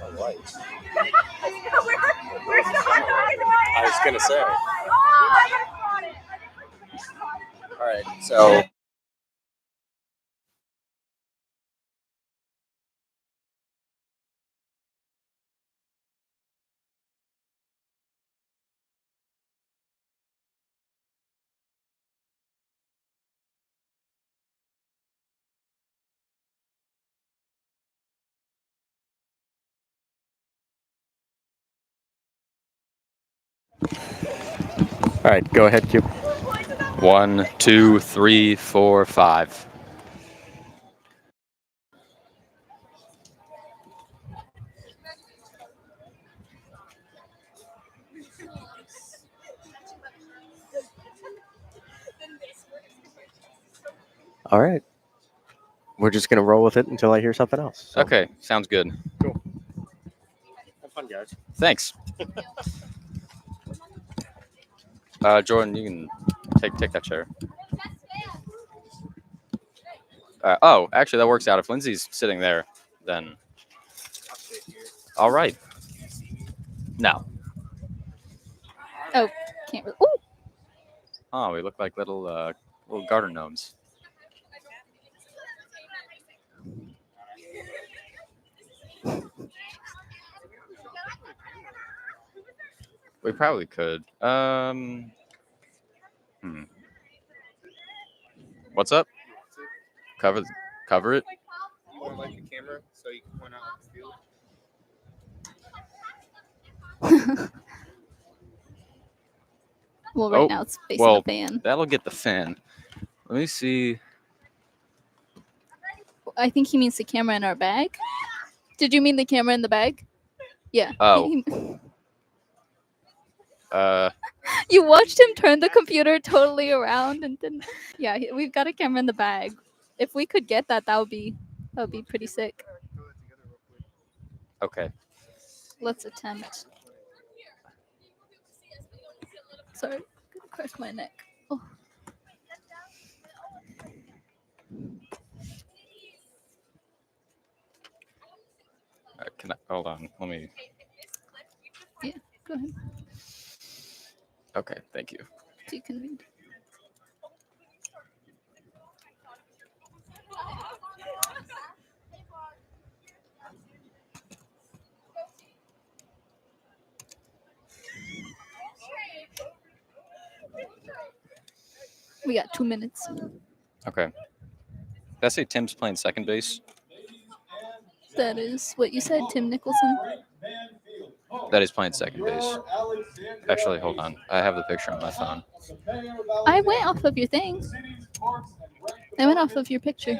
All right. I was gonna say. All right, so. All right, go ahead, Q. 1, 2, 3, 4, 5. All right. We're just going to roll with it until I hear something else. So. Okay, sounds good. Cool. Have fun, guys. Thanks. Jordan, you can take that chair. Oh, actually, that works out. If Lindsay's sitting there, then. All right. No. Oh, can't really. Ooh. Oh, we look like little garden gnomes. We probably could. What's up? Cover it. More like the camera, so you can point out the field. Well, right now it's facing the fan. That'll get the fan. Let me see. I think he means the camera in our bag. Did you mean the camera in the bag? Yeah. Oh. You watched him turn the computer totally around and then, yeah, we've got a camera in the bag. If we could get that, that would be pretty sick. Okay. Let's attempt. Sorry, gonna crush my neck. Oh. Can I hold on? Let me. Yeah, go ahead. Okay, thank you. You can read. We got 2 minutes. Okay. Did I say Tim's playing second base? That is what you said, Tim Nicholson. That is playing second base. Actually, hold on. I have the picture on my phone. I went off of your thing. I went off of your picture.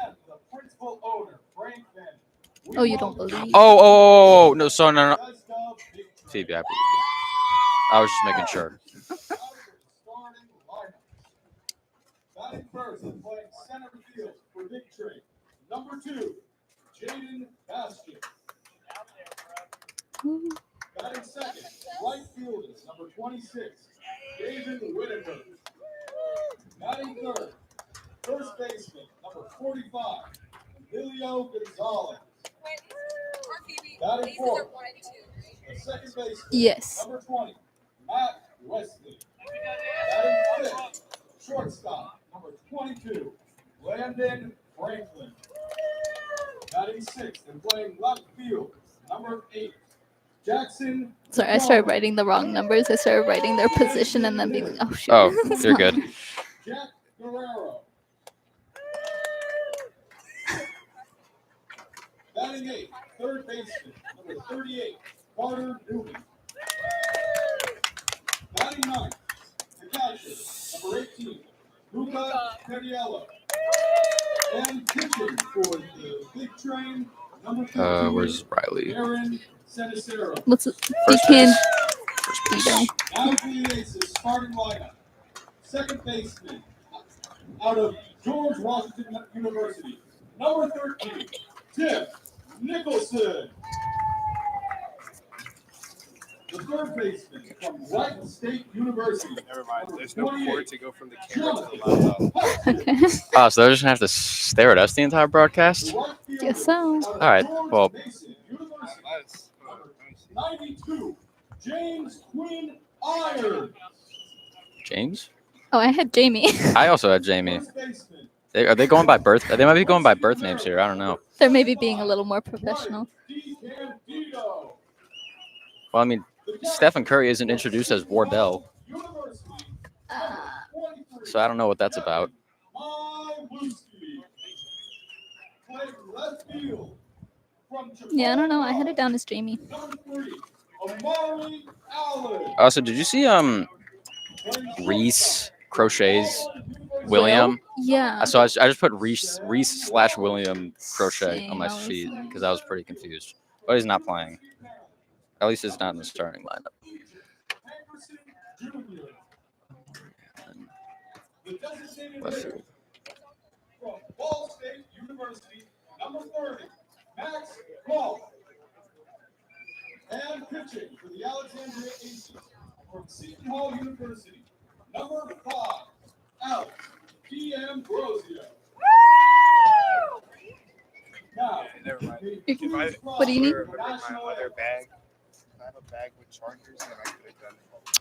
Oh, you don't believe? Oh, no, so no. Phoebe, I believe you. I was just making sure. Batting first and playing center field for Victory. Number 2, Jaden Bastian. Batting second, right fielder, number 26, David Whitaker. Batting third, first baseman, number 45, Emilio Gonzalez. Batting fourth, the second baseman, yes. number 20, Matt Wesley. Batting fifth, shortstop, number 22, Landon Franklin. Batting sixth and playing left field, number 8, Jackson. Sorry, I started writing the wrong numbers. I started writing their position and then being like, oh, shoot. Oh, you're good. Jack Guerrero. Batting 8, third baseman, number 38, Carter Newman. Batting 9, the catcher, number 18, Luca Cariello. And pitching for the Big Train, number 15, Where's Riley? Aaron Cenicero. What's it? First You can. base. Out of the Aces starting lineup, second baseman, out of George Washington University, number 13, Tim Nicholson. The third baseman from Wright State University. Never mind. There's no cord to go from the camera to the laptop. Okay. Oh, so they're just gonna have to stare at us the entire broadcast? Guess so. All right. Well, 92, James Quinn Iron. James. Oh, I had Jamie. I also had Jamie. First baseman. Are they going by birth? They might be going by birth names here. I don't know. They're maybe being a little more professional. DiCandido. Well, I mean, Stephen Curry isn't introduced as Wardell, University. Uh, 23, so I don't know what that's about. Milewski. Playing left field. From yeah, I don't know. I had it down as Jamie. Number 3, Amari Allen. Also, did you see Reese Crochet's William? Yeah. So I just put Reese/William Crochet on my Same, I was sheet like- because I was pretty confused. But he's not playing. At least he's not in the starting lineup. Anderson Jr. The designated Let's hitter from Ball State University, number 30, Max Ball. And pitching for the Alexandria Aces from Seton Hall University, number 5, Alex D'Ambrosio. Now, Never mind. the What Kings do you need? Remember my other bag? I have a bag with chargers, and I could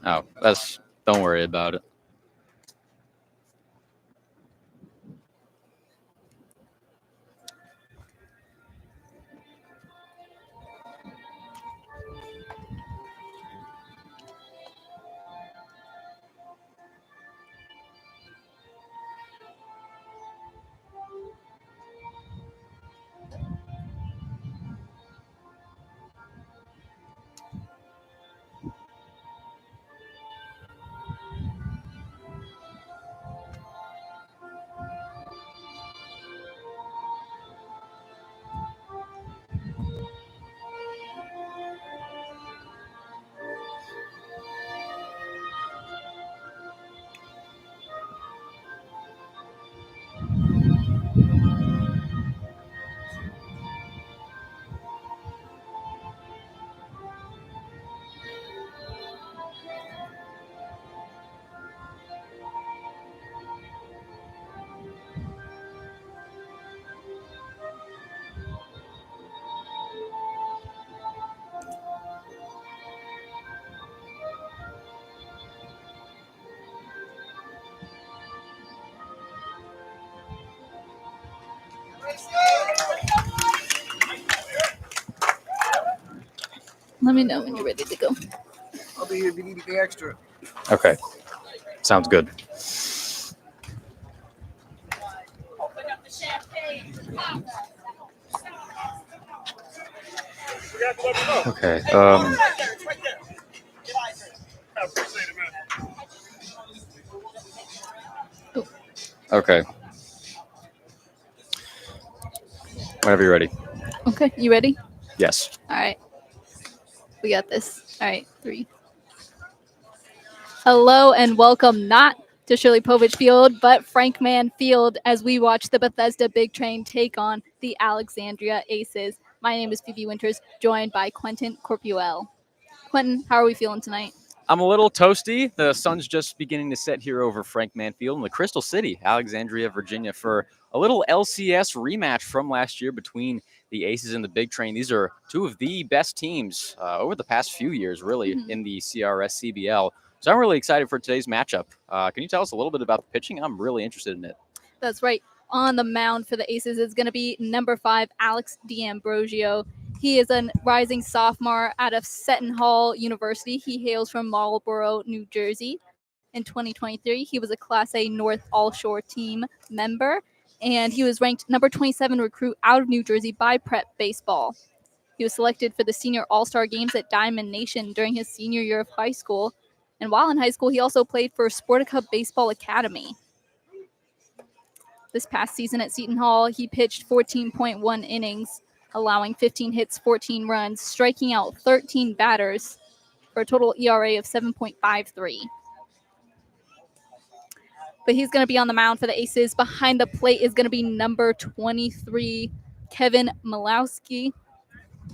have done. Oh, don't worry about it. Let me know when you're ready to go. I'll be here if you need anything extra. Okay. Sounds good. Okay. Okay. Whenever you're ready. Okay, you ready? Yes. All right. We got this. All right, 3. Hello and welcome not to Shirley Povich Field, but Frank Mann Field as we watch the Bethesda Big Train take on the Alexandria Aces. My name is Phoebe Winters, joined by Quentin Corpuel. Quentin, how are we feeling tonight? I'm a little toasty. The sun's just beginning to set here over Frank Mann Field in the Crystal City, Alexandria, Virginia, for a little LCS rematch from last year between the Aces and the Big Train. These are two of the best teams over the past few years, really, in the CRS CBL. So I'm really excited for today's matchup. Can you tell us a little bit about the pitching? I'm really interested in it. That's right. On the mound for the Aces is going to be number 5, Alex D'Ambrosio. He is a rising sophomore out of Seton Hall University. He hails from Marlboro, New Jersey. In 2023, he was a Class A North All-Shore team member, and he was ranked number 27 recruit out of New Jersey by Prep Baseball. He was selected for the Senior All-Star Games at Diamond Nation during his senior year of high school. And while in high school, he also played for Sportica Baseball Academy. This past season at Seton Hall, he pitched 14.1 innings, allowing 15 hits, 14 runs, striking out 13 batters for a total ERA of 7.53. But he's going to be on the mound for the Aces. Behind the plate is going to be number 23, Kevin Milowski.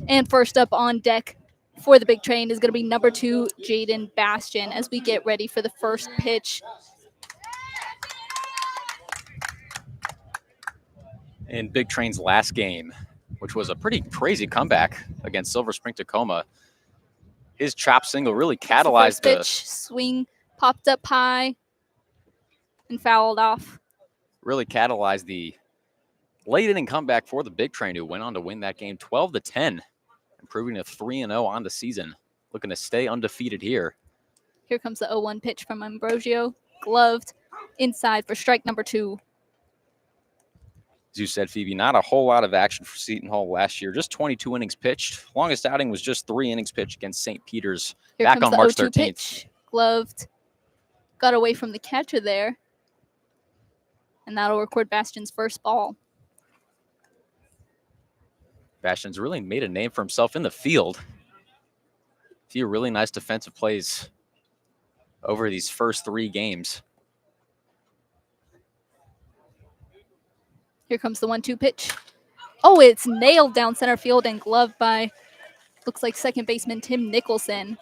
And first up on deck for the Big Train is going to be number 2, Jaden Bastian, as we get ready for the first pitch. in Big Train's last game, which was a pretty crazy comeback against Silver Spring Tacoma. His chop single really catalyzed the first pitch, swing popped up high and fouled off. Really catalyzed the late inning comeback for the Big Train, who went on to win that game 12-10, improving to 3-0 on the season, looking to stay undefeated here. Here comes the 0-1 pitch from Ambrosio, gloved inside for strike number 2. As you said, Phoebe, not a whole lot of action for Seton Hall last year. Just 22 innings pitched. Longest outing was just 3 innings pitched against St. Peter's back on March 13th. Pitch, gloved, got away from the catcher there, and that'll record Bastion's first ball. Bastion's really made a name for himself in the field. A few really nice defensive plays over these first 3 games. Here comes the 1-2 pitch. Oh, it's nailed down center field and gloved by, looks like second baseman Tim Nicholson.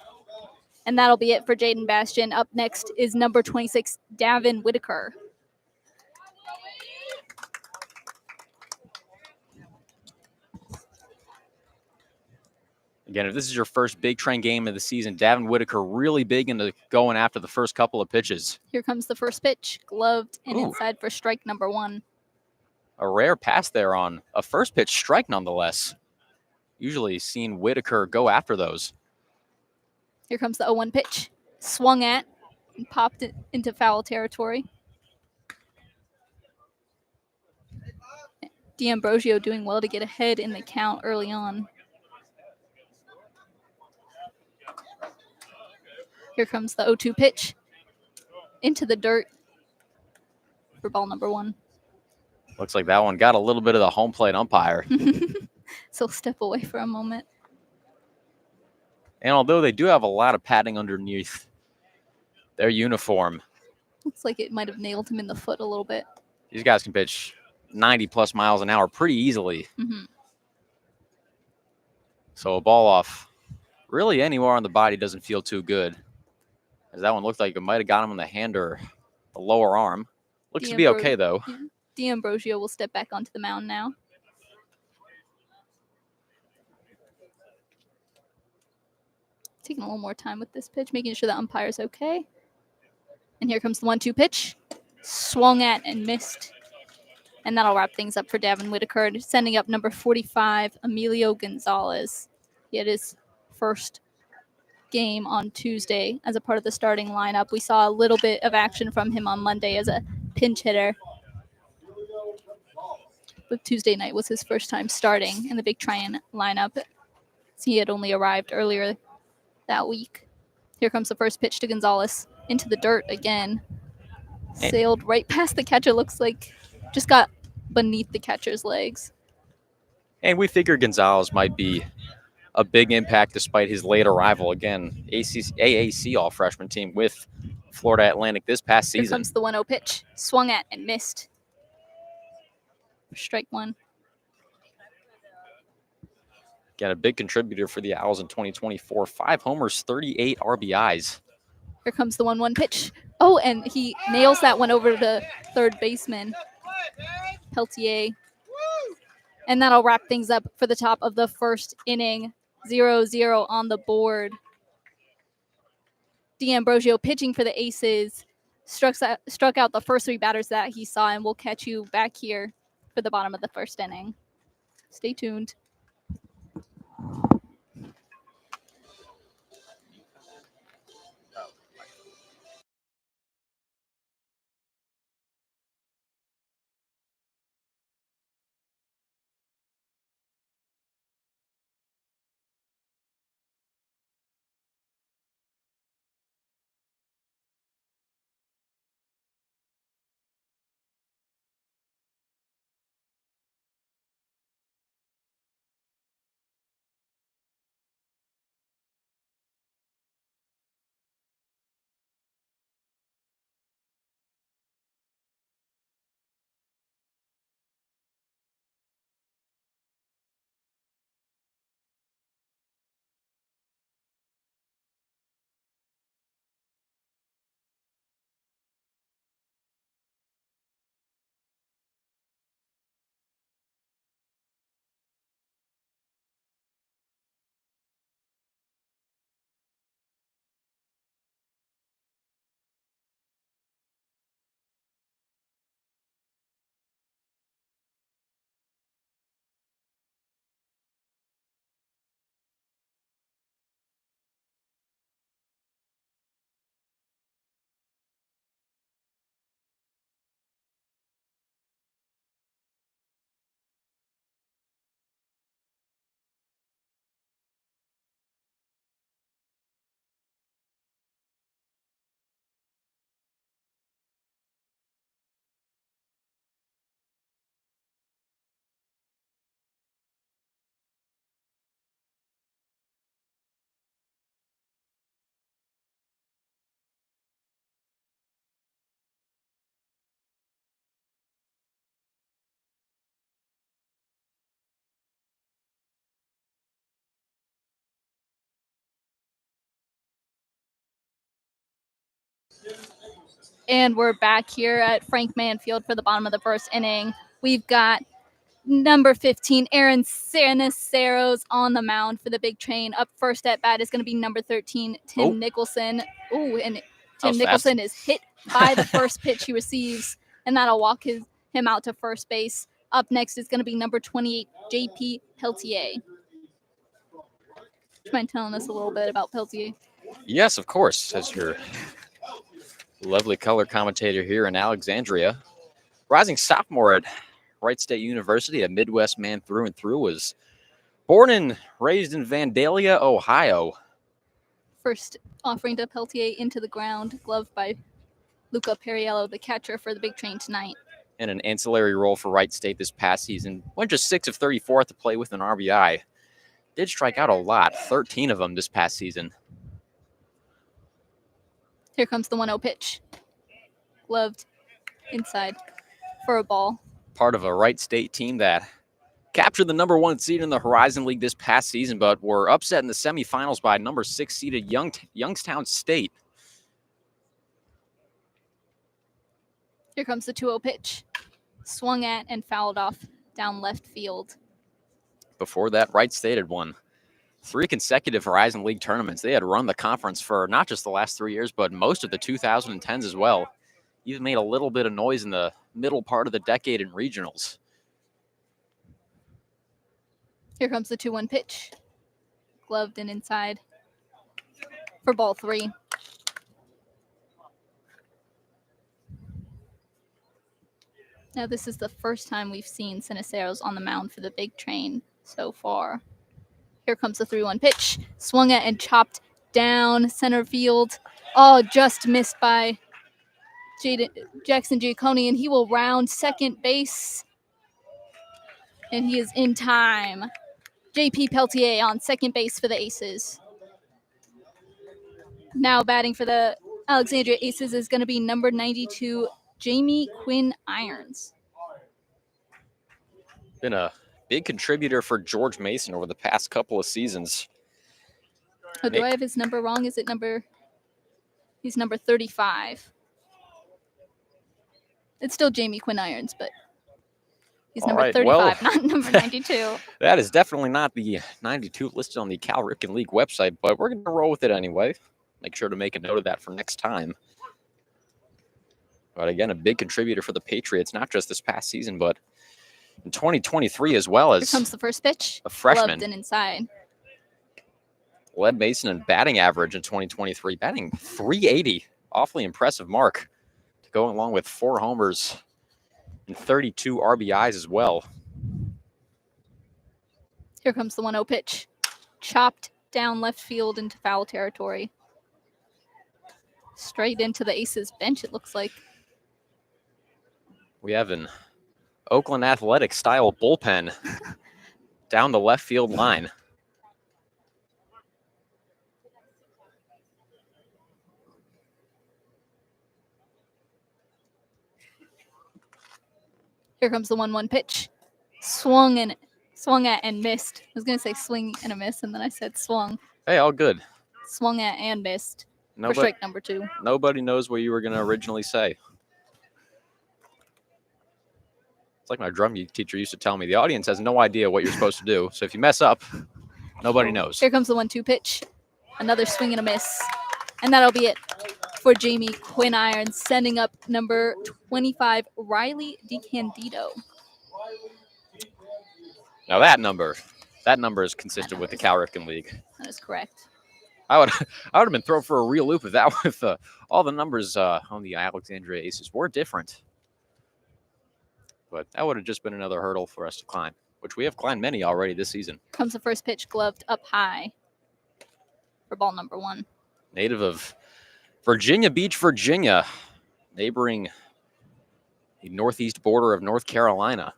And that'll be it for Jaden Bastion. Up next is number 26, Davin Whitaker. Again, if this is your first Big Train game of the season, Davin Whitaker really big into going after the first couple of pitches. Here comes the first pitch, gloved and inside for strike number 1. A rare pass there on a first pitch strike nonetheless. Usually seen Whitaker go after those. Here comes the 0-1 pitch, swung at and popped it into foul territory. D'Ambrosio doing well to get ahead in the count early on. Here comes the 0-2 pitch into the dirt for ball number 1. Looks like that one got a little bit of the home plate umpire. So step away for a moment. And although they do have a lot of padding underneath their uniform, looks like it might have nailed him in the foot a little bit. These guys can pitch 90+ miles an hour pretty easily. So a ball off really anywhere on the body doesn't feel too good. As that one looked like it might have got him in the hand or the lower arm. Looks to be okay, though. D'Ambrosio will step back onto the mound now. Taking a little more time with this pitch, making sure the umpire's okay. And here comes the 1-2 pitch. Swung at and missed. And that'll wrap things up for Davin Whitaker, sending up number 45, Emilio Gonzalez. He had his first game on Tuesday as a part of the starting lineup. We saw a little bit of action from him on Monday as a pinch hitter. But Tuesday night was his first time starting in the Big Train lineup. He had only arrived earlier that week. Here comes the first pitch to Gonzalez into the dirt again. Sailed right past the catcher. Looks like just got beneath the catcher's legs. And we figured Gonzalez might be a big impact despite his late arrival. Again, AAC all-freshman team with Florida Atlantic this past season. Here comes the 1-0 pitch. Swung at and missed. Strike 1. Again, a big contributor for the Owls in 2024. 5 homers, 38 RBIs. Here comes the 1-1 pitch. Oh, and he nails that one over to third baseman, Peltier. And that'll wrap things up for the top of the first inning. 0-0 on the board. D'Ambrosio pitching for the Aces. Struck out the first 3 batters that he saw, and we'll catch you back here for the bottom of the first inning. Stay tuned. And we're back here at Frank Manfield for the bottom of the first inning. We've got number 15, Aaron Saniceros on the mound for the Big Train. Up first at bat is going to be number 13, Tim Oh. Nicholson. Ooh, and That Tim was Nicholson is hit by the first pitch he receives, and that'll walk him out to first base. Up next is going to be number 28, JP Peltier. Do you mind telling us a little bit about Peltier? Yes, of course, as your lovely color commentator here in Alexandria. Rising sophomore at Wright State University, a Midwest man through and through, was born and raised in Vandalia, Ohio. First offering to Peltier into the ground, gloved by Luca Perriello, the catcher for the Big Train tonight. In an ancillary role for Wright State this past season. Went just 6 of 34 at the plate with an RBI. Did strike out a lot, 13 of them this past season. Here comes the 1-0 pitch. Gloved inside for a ball. Part of a Wright State team that captured the number 1 seed in the Horizon League this past season, but were upset in the semifinals by number 6 seeded Youngstown State. Here comes the 2-0 pitch. Swung at and fouled off down left field. Before that, Wright State had won 3 consecutive Horizon League tournaments. They had run the conference for not just the last 3 years, but most of the 2010s as well. Even made a little bit of noise in the middle part of the decade in regionals. Here comes the 2-1 pitch. Gloved and inside for ball 3. Now, this is the first time we've seen Saniceros on the mound for the Big Train so far. Here comes the 3-1 pitch. Swung at and chopped down center field. Oh, just missed by Jackson Giacconi, and he will round second base. And he is in time. JP Peltier on second base for the Aces. Now batting for the Alexandria Aces is going to be number 92, Jamie Quinn Irons. Been a big contributor for George Mason over the past couple of seasons. Oh, do I have his number wrong? Is it number? He's number 35. It's still Jamie Quinn Irons, but he's All number right, 35, well, not number 92. That is definitely not the 92 listed on the Cal Ripken League website, but we're going to roll with it anyway. Make sure to make a note of that for next time. But again, a big contributor for the Patriots, not just this past season, but in 2023 as well Here as comes the first pitch. a freshman. Gloved and inside. Led Mason in batting average in 2023, batting .380. Awfully impressive mark to go along with 4 homers and 32 RBIs as well. Here comes the 1-0 pitch. Chopped down left field into foul territory. Straight into the Aces bench, it looks like. We have an Oakland Athletics style bullpen down the left field line. Here comes the 1-1 pitch. Swung at and missed. I was going to say swing and a miss, and then I said swung. Hey, all good. Swung at and missed for Nobody, strike number 2. nobody knows what you were going to originally say. It's like my drum teacher used to tell me, the audience has no idea what you're supposed to do. So if you mess up, nobody knows. Here comes the 1-2 pitch. Another swing and a miss. And that'll be it for Jamie Quinn Irons, sending up number 25, Riley DeCandido. Now that number is consistent with the Cal Ripken League. That is correct. I would have been thrown for a real loop if all the numbers on the Alexandria Aces were different. But that would have just been another hurdle for us to climb, which we have climbed many already this season. Comes the first pitch, gloved up high for ball number 1. Native of Virginia Beach, Virginia, neighboring the northeast border of North Carolina.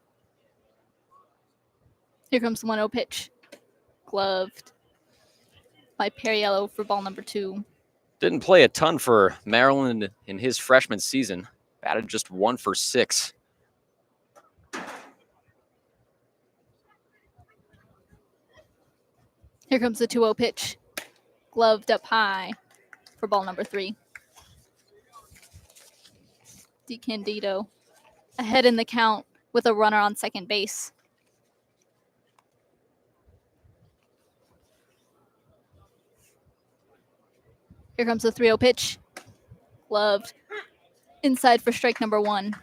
Here comes the 1-0 pitch. Gloved by Perriello for ball number 2. Didn't play a ton for Maryland in his freshman season. Batted just 1 for 6. Here comes the 2-0 pitch. Gloved up high for ball number 3. DeCandido ahead in the count with a runner on second base. Here comes the 3-0 pitch. Gloved. Inside for strike number 1.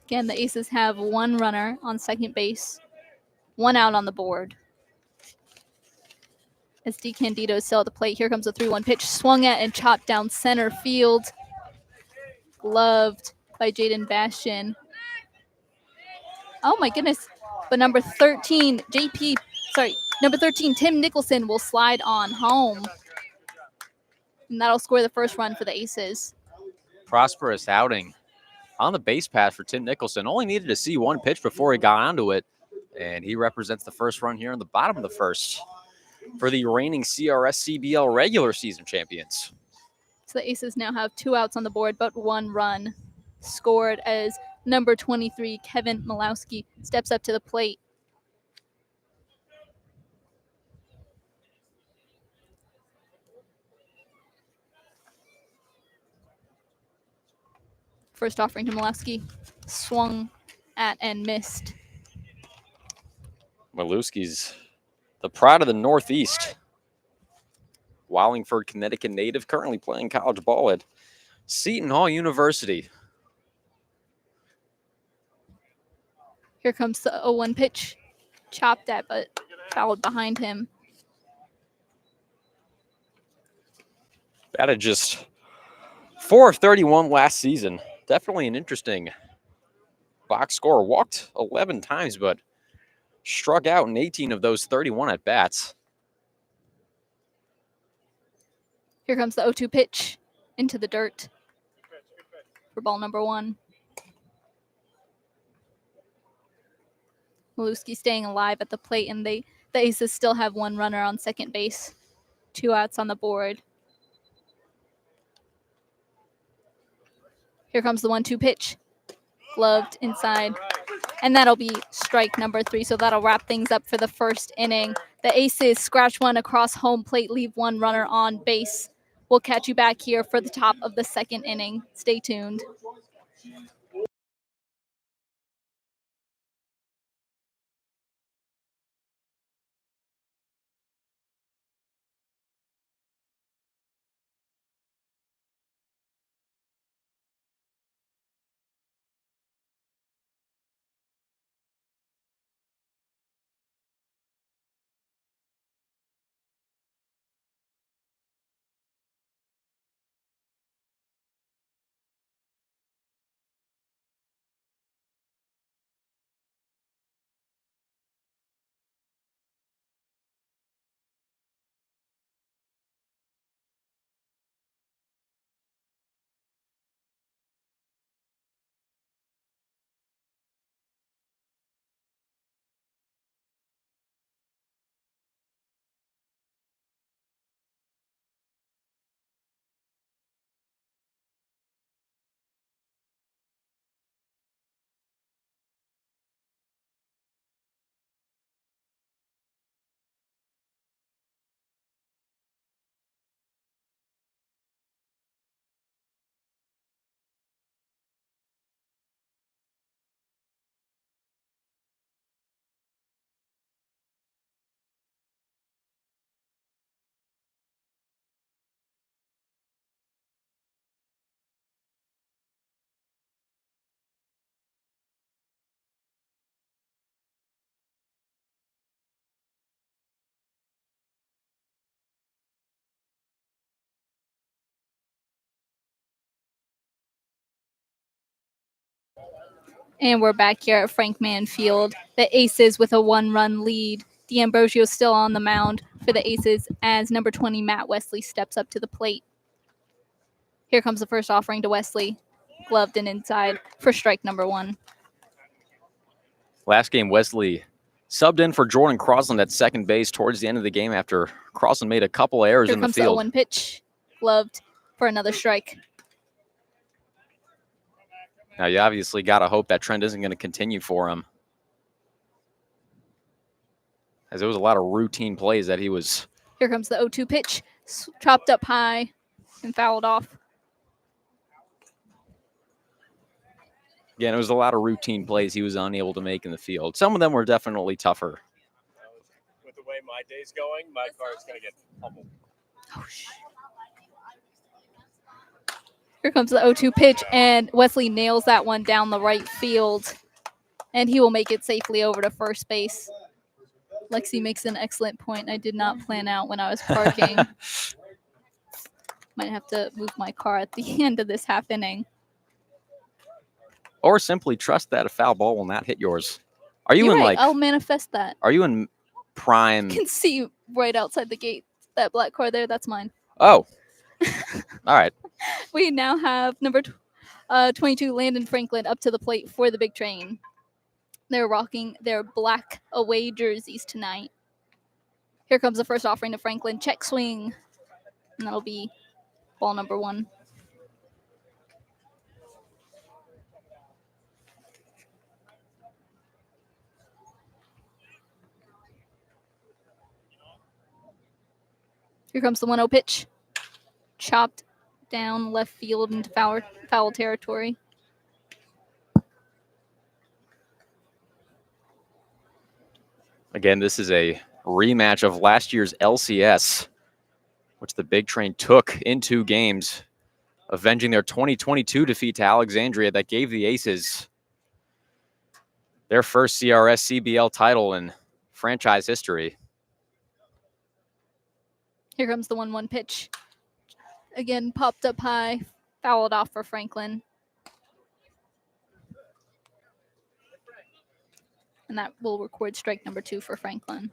Again, the Aces have 1 runner on second base, 1 out on the board. As DeCandido is still at the plate, here comes a 3-1 pitch, swung at and chopped down center field. Gloved by Jaden Bastian. Oh my goodness. But number 13, number 13, Tim Nicholson will slide on home. And that'll score the first run for the Aces. Prosperous outing on the base pass for Tim Nicholson. Only needed to see 1 pitch before he got onto it. And he represents the first run here in the bottom of the first for the reigning CRS CBL regular season champions. So the Aces now have 2 outs on the board, but 1 run scored as number 23, Kevin Malowski, steps up to the plate. First offering to Malowski, swung at and missed. Malewski's the pride of the Northeast. Wallingford, Connecticut native, currently playing college ball at Seton Hall University. Here comes the 0-1 pitch. Chopped at, but fouled behind him. Batted just 4 of 31 last season. Definitely an interesting box score. Walked 11 times, but struck out in 18 of those 31 at bats. Here comes the 0-2 pitch into the dirt for ball number 1. Malewski staying alive at the plate, and the Aces still have 1 runner on second base. 2 outs on the board. Here comes the 1-2 pitch. Gloved inside. And that'll be strike number 3. So that'll wrap things up for the first inning. The Aces scratch 1 across home plate, leave 1 runner on base. We'll catch you back here for the top of the second inning. Stay tuned. And we're back here at Frank Mann Field. The Aces with a 1-run lead. D'Ambrosio still on the mound for the Aces as number 20, Matt Wesley, steps up to the plate. Here comes the first offering to Wesley. Gloved and inside for strike number 1. Last game, Wesley subbed in for Jordan Crossland at second base towards the end of the game after Crossland made a couple errors Here in the comes field. the 0-1 pitch. Gloved for another strike. Now, you obviously got to hope that trend isn't going to continue for him, as there was a lot of routine plays that he was. Here comes the 0-2 pitch. chopped up high and fouled off. Again, it was a lot of routine plays he was unable to make in the field. Some of them were definitely tougher. With the way my day's going, my car's going to get pummeled. Oh, shit. Here comes the 0-2 pitch, and Wesley nails that one down the right field, and he will make it safely over to first base. Lexi makes an excellent point. I did not plan out when I was parking. Might have to move my car at the end of this half inning. Or simply trust that a foul ball will not hit yours. Are you You're in right. like? I'll manifest that. Are you in prime? You can see right outside the gate that black car there. That's mine. Oh, all right. We now have number 22, Landon Franklin, up to the plate for the big train. They're rocking their black away jerseys tonight. Here comes the first offering to Franklin. Check swing. And that'll be ball number 1. Here comes the 1-0 pitch. Chopped down left field into foul territory. Again, this is a rematch of last year's LCS, which the Big Train took in 2 games, avenging their 2022 defeat to Alexandria that gave the Aces their first CRS CBL title in franchise history. Here comes the 1-1 pitch. Again, popped up high, fouled off for Franklin. And that will record strike number 2 for Franklin.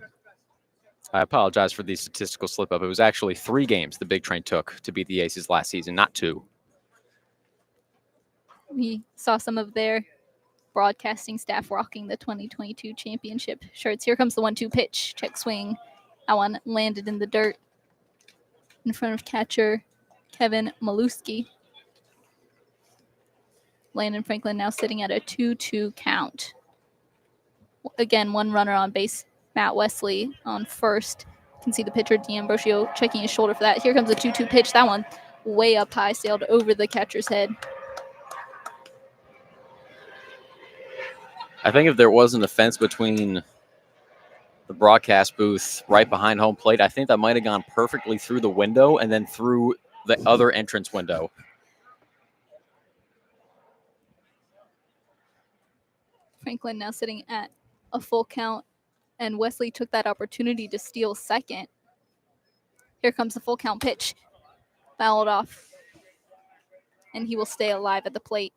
I apologize for the statistical slip up. It was actually 3 games the Big Train took to beat the Aces last season, not 2. We saw some of their broadcasting staff rocking the 2022 championship shirts. Here comes the 1-2 pitch. Check swing. That one landed in the dirt in front of catcher Kevin Maluski. Landon Franklin now sitting at a 2-2 count. Again, 1 runner on base. Matt Wesley on first. You can see the pitcher, D'Ambrosio, checking his shoulder for that. Here comes a 2-2 pitch. That one way up high, sailed over the catcher's head. I think if there wasn't a fence between the broadcast booth right behind home plate, I think that might have gone perfectly through the window and then through the other entrance window. Franklin now sitting at a full count, and Wesley took that opportunity to steal second. Here comes the full count pitch. Fouled off, and he will stay alive at the plate.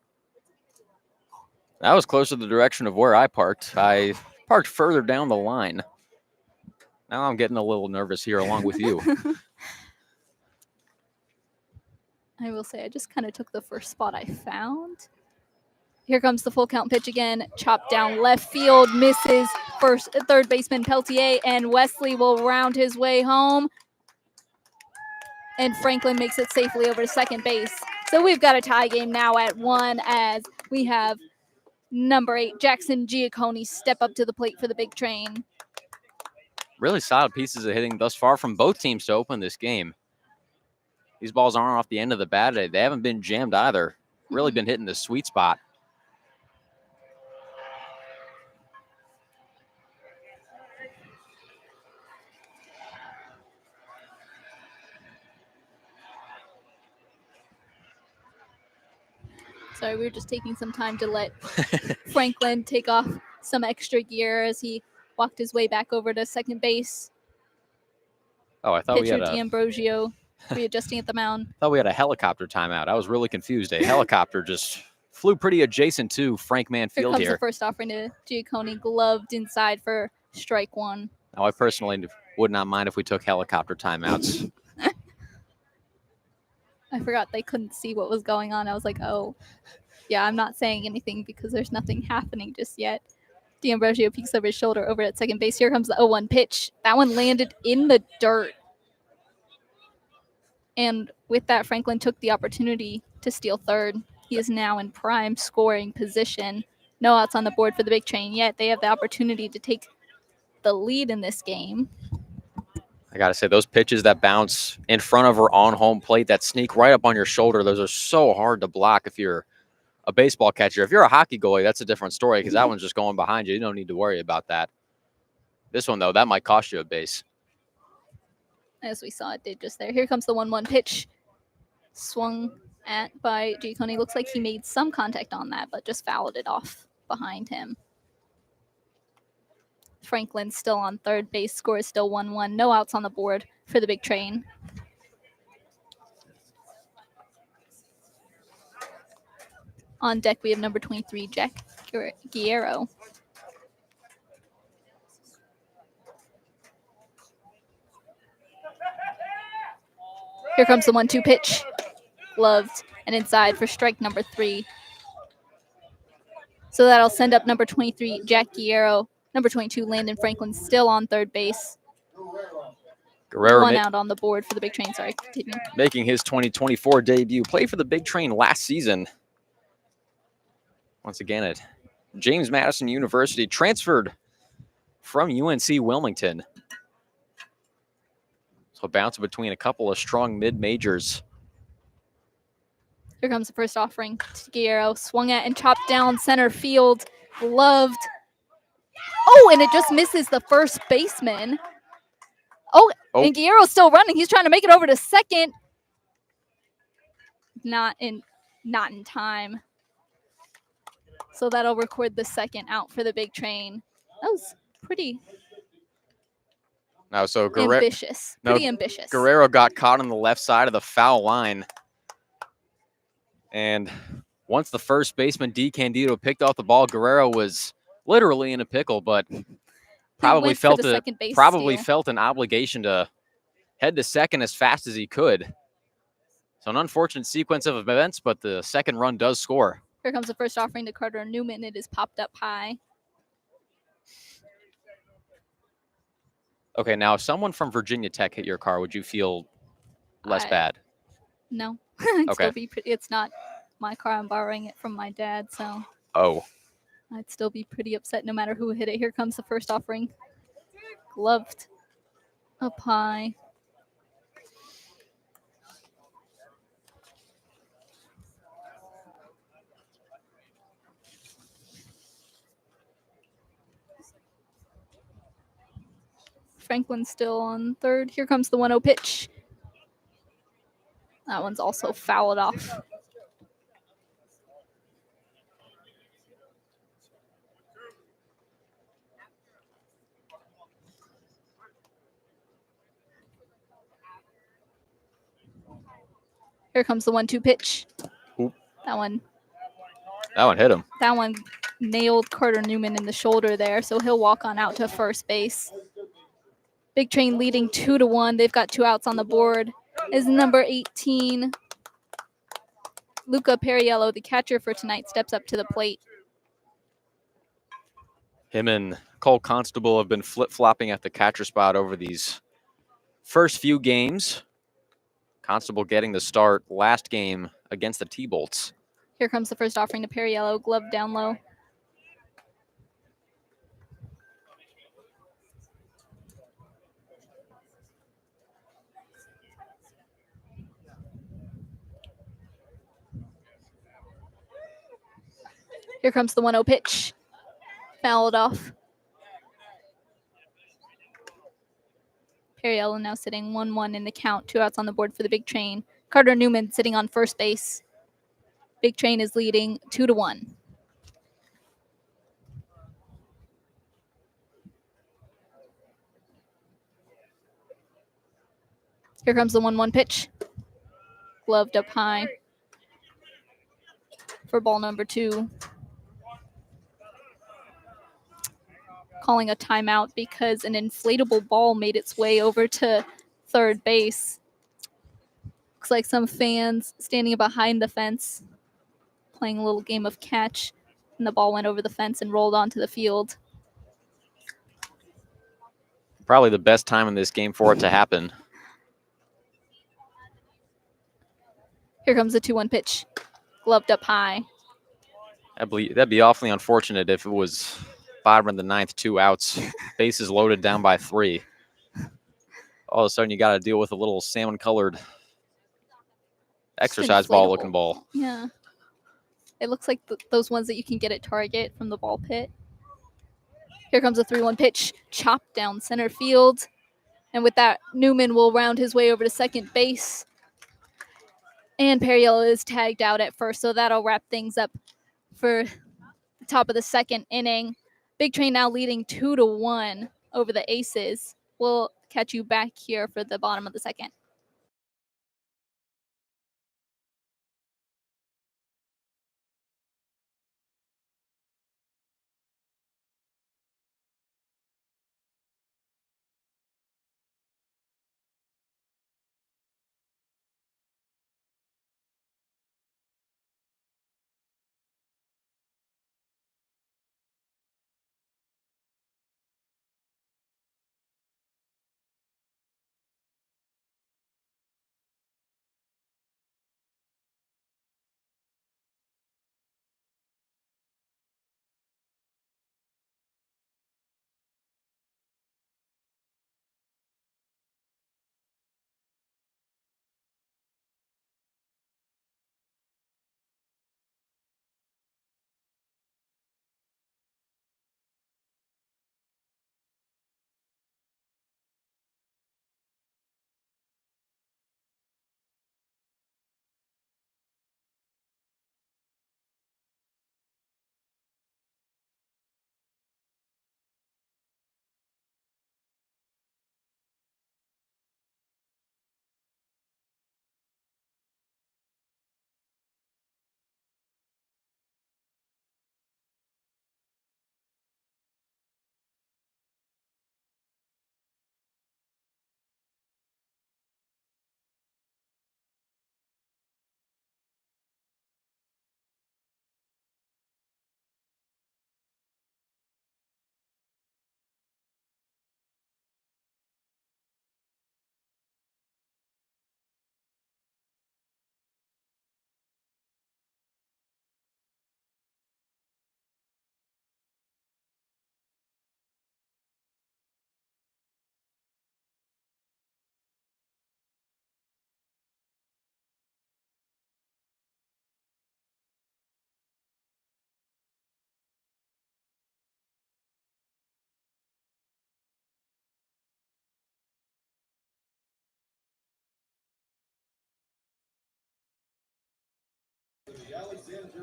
That was close to the direction of where I parked. I parked further down the line. Now I'm getting a little nervous here along with you. I will say I just kind of took the first spot I found. Here comes the full count pitch again. Chopped down left field, misses third baseman Peltier, and Wesley will round his way home. And Franklin makes it safely over to second base. So we've got a tie game now at 1 as we have number 8, Jackson Giacconi, step up to the plate for the Big Train. Really solid pieces of hitting thus far from both teams to open this game. These balls aren't off the end of the bat. They haven't been jammed either. Really been hitting the sweet spot. Sorry, we were just taking some time to let Franklin take off some extra gear as he walked his way back over to second base. Oh, I thought we Pitcher had D'Ambrosio readjusting at the mound. a helicopter timeout. I was really confused. A helicopter just flew pretty adjacent to Frank Here Manfield comes here. the first offering to Giacconi, gloved inside for strike 1. Now, I personally would not mind if we took helicopter timeouts. I forgot they couldn't see what was going on. I was like, oh, yeah, I'm not saying anything because there's nothing happening just yet. D'Ambrosio peeks over his shoulder over at second base. Here comes the 0-1 pitch. That one landed in the dirt. And with that, Franklin took the opportunity to steal third. He is now in prime scoring position. No outs on the board for the Big Train yet. They have the opportunity to take the lead in this game. I got to say, those pitches that bounce in front of or on home plate that sneak right up on your shoulder, those are so hard to block if you're a baseball catcher. If you're a hockey goalie, that's a different story because that one's just going behind you. You don't need to worry about that. This one, though, that might cost you a base. As we saw, it did just there. Here comes the 1-1 pitch. Swung at by Giacone. Looks like he made some contact on that, but just fouled it off behind him. Franklin still on third base. Score is still 1-1. No outs on the board for the Big Train. On deck, we have number 23, Jack Guerrero. Here comes the 1-2 pitch. Gloved and inside for strike number 3. So that'll send up number 23, Jack Guerrero. Number 22, Landon Franklin, still on third base. Guerrero One out on the board for the Big Train. Sorry, continue. making his 2024 debut. Played for the Big Train last season. Once again at James Madison University. Transferred from UNC Wilmington. So bouncing between a couple of strong mid-majors. Here comes the first offering. Guerrero swung at and chopped down center field. Gloved. Oh, and it just misses the first baseman. Oh, and Guerrero's still running. He's trying to make it over to second. Not in time. So that'll record the second out for the Big Train. That was pretty Now, so ambitious. Pretty ambitious. Guerrero got caught on the left side of the foul line. And once the first baseman, D. Candido, picked off the ball, Guerrero was literally in a pickle, but probably felt an obligation to head to second as fast as he could. So an unfortunate sequence of events, but the second run does score. Here comes the first offering to Carter Newman. It is popped up high. Okay, now if someone from Virginia Tech hit your car, would you feel less bad? No. Okay. It's not my car. I'm borrowing it from my dad, so Oh. I'd still be pretty upset no matter who hit it. Here comes the first offering. Gloved up high. Franklin still on third. Here comes the 1-0 pitch. That one's also fouled off. Here comes the 1-2 pitch. Oop. That one hit him. That one nailed Carter Newman in the shoulder there, so he'll walk on out to first base. Big Train leading 2-1. They've got 2 outs on the board. Is number 18, Luca Perriello, the catcher for tonight, steps up to the plate. Him and Cole Constable have been flip-flopping at the catcher spot over these first few games. Constable getting the start last game against the T-Bolts. Here comes the first offering to Perriello, glove down low. Here comes the 1-0 pitch. Fouled off. Perriello now sitting 1-1 in the count. 2 outs on the board for the Big Train. Carter Newman sitting on first base. Big Train is leading 2-1. Here comes the 1-1 pitch. Gloved up high for ball number 2. Calling a timeout because an inflatable ball made its way over to third base. Looks like some fans standing behind the fence playing a little game of catch, and the ball went over the fence and rolled onto the field. Probably the best time in this game for it to happen. Here comes the 2-1 pitch. Gloved up high. That'd be awfully unfortunate if it was bottom of the ninth, 2 outs, bases loaded down by 3. all of a sudden you got to deal with a little salmon-colored Just exercise ball-looking inflatable. ball. Yeah. It looks like those ones that you can get at Target from the ball pit. Here comes a 3-1 pitch, chopped down center field. And with that, Newman will round his way over to second base. And Perriello is tagged out at first, so that'll wrap things up for the top of the second inning. Big Train now leading 2-1 over the Aces. We'll catch you back here for the bottom of the second.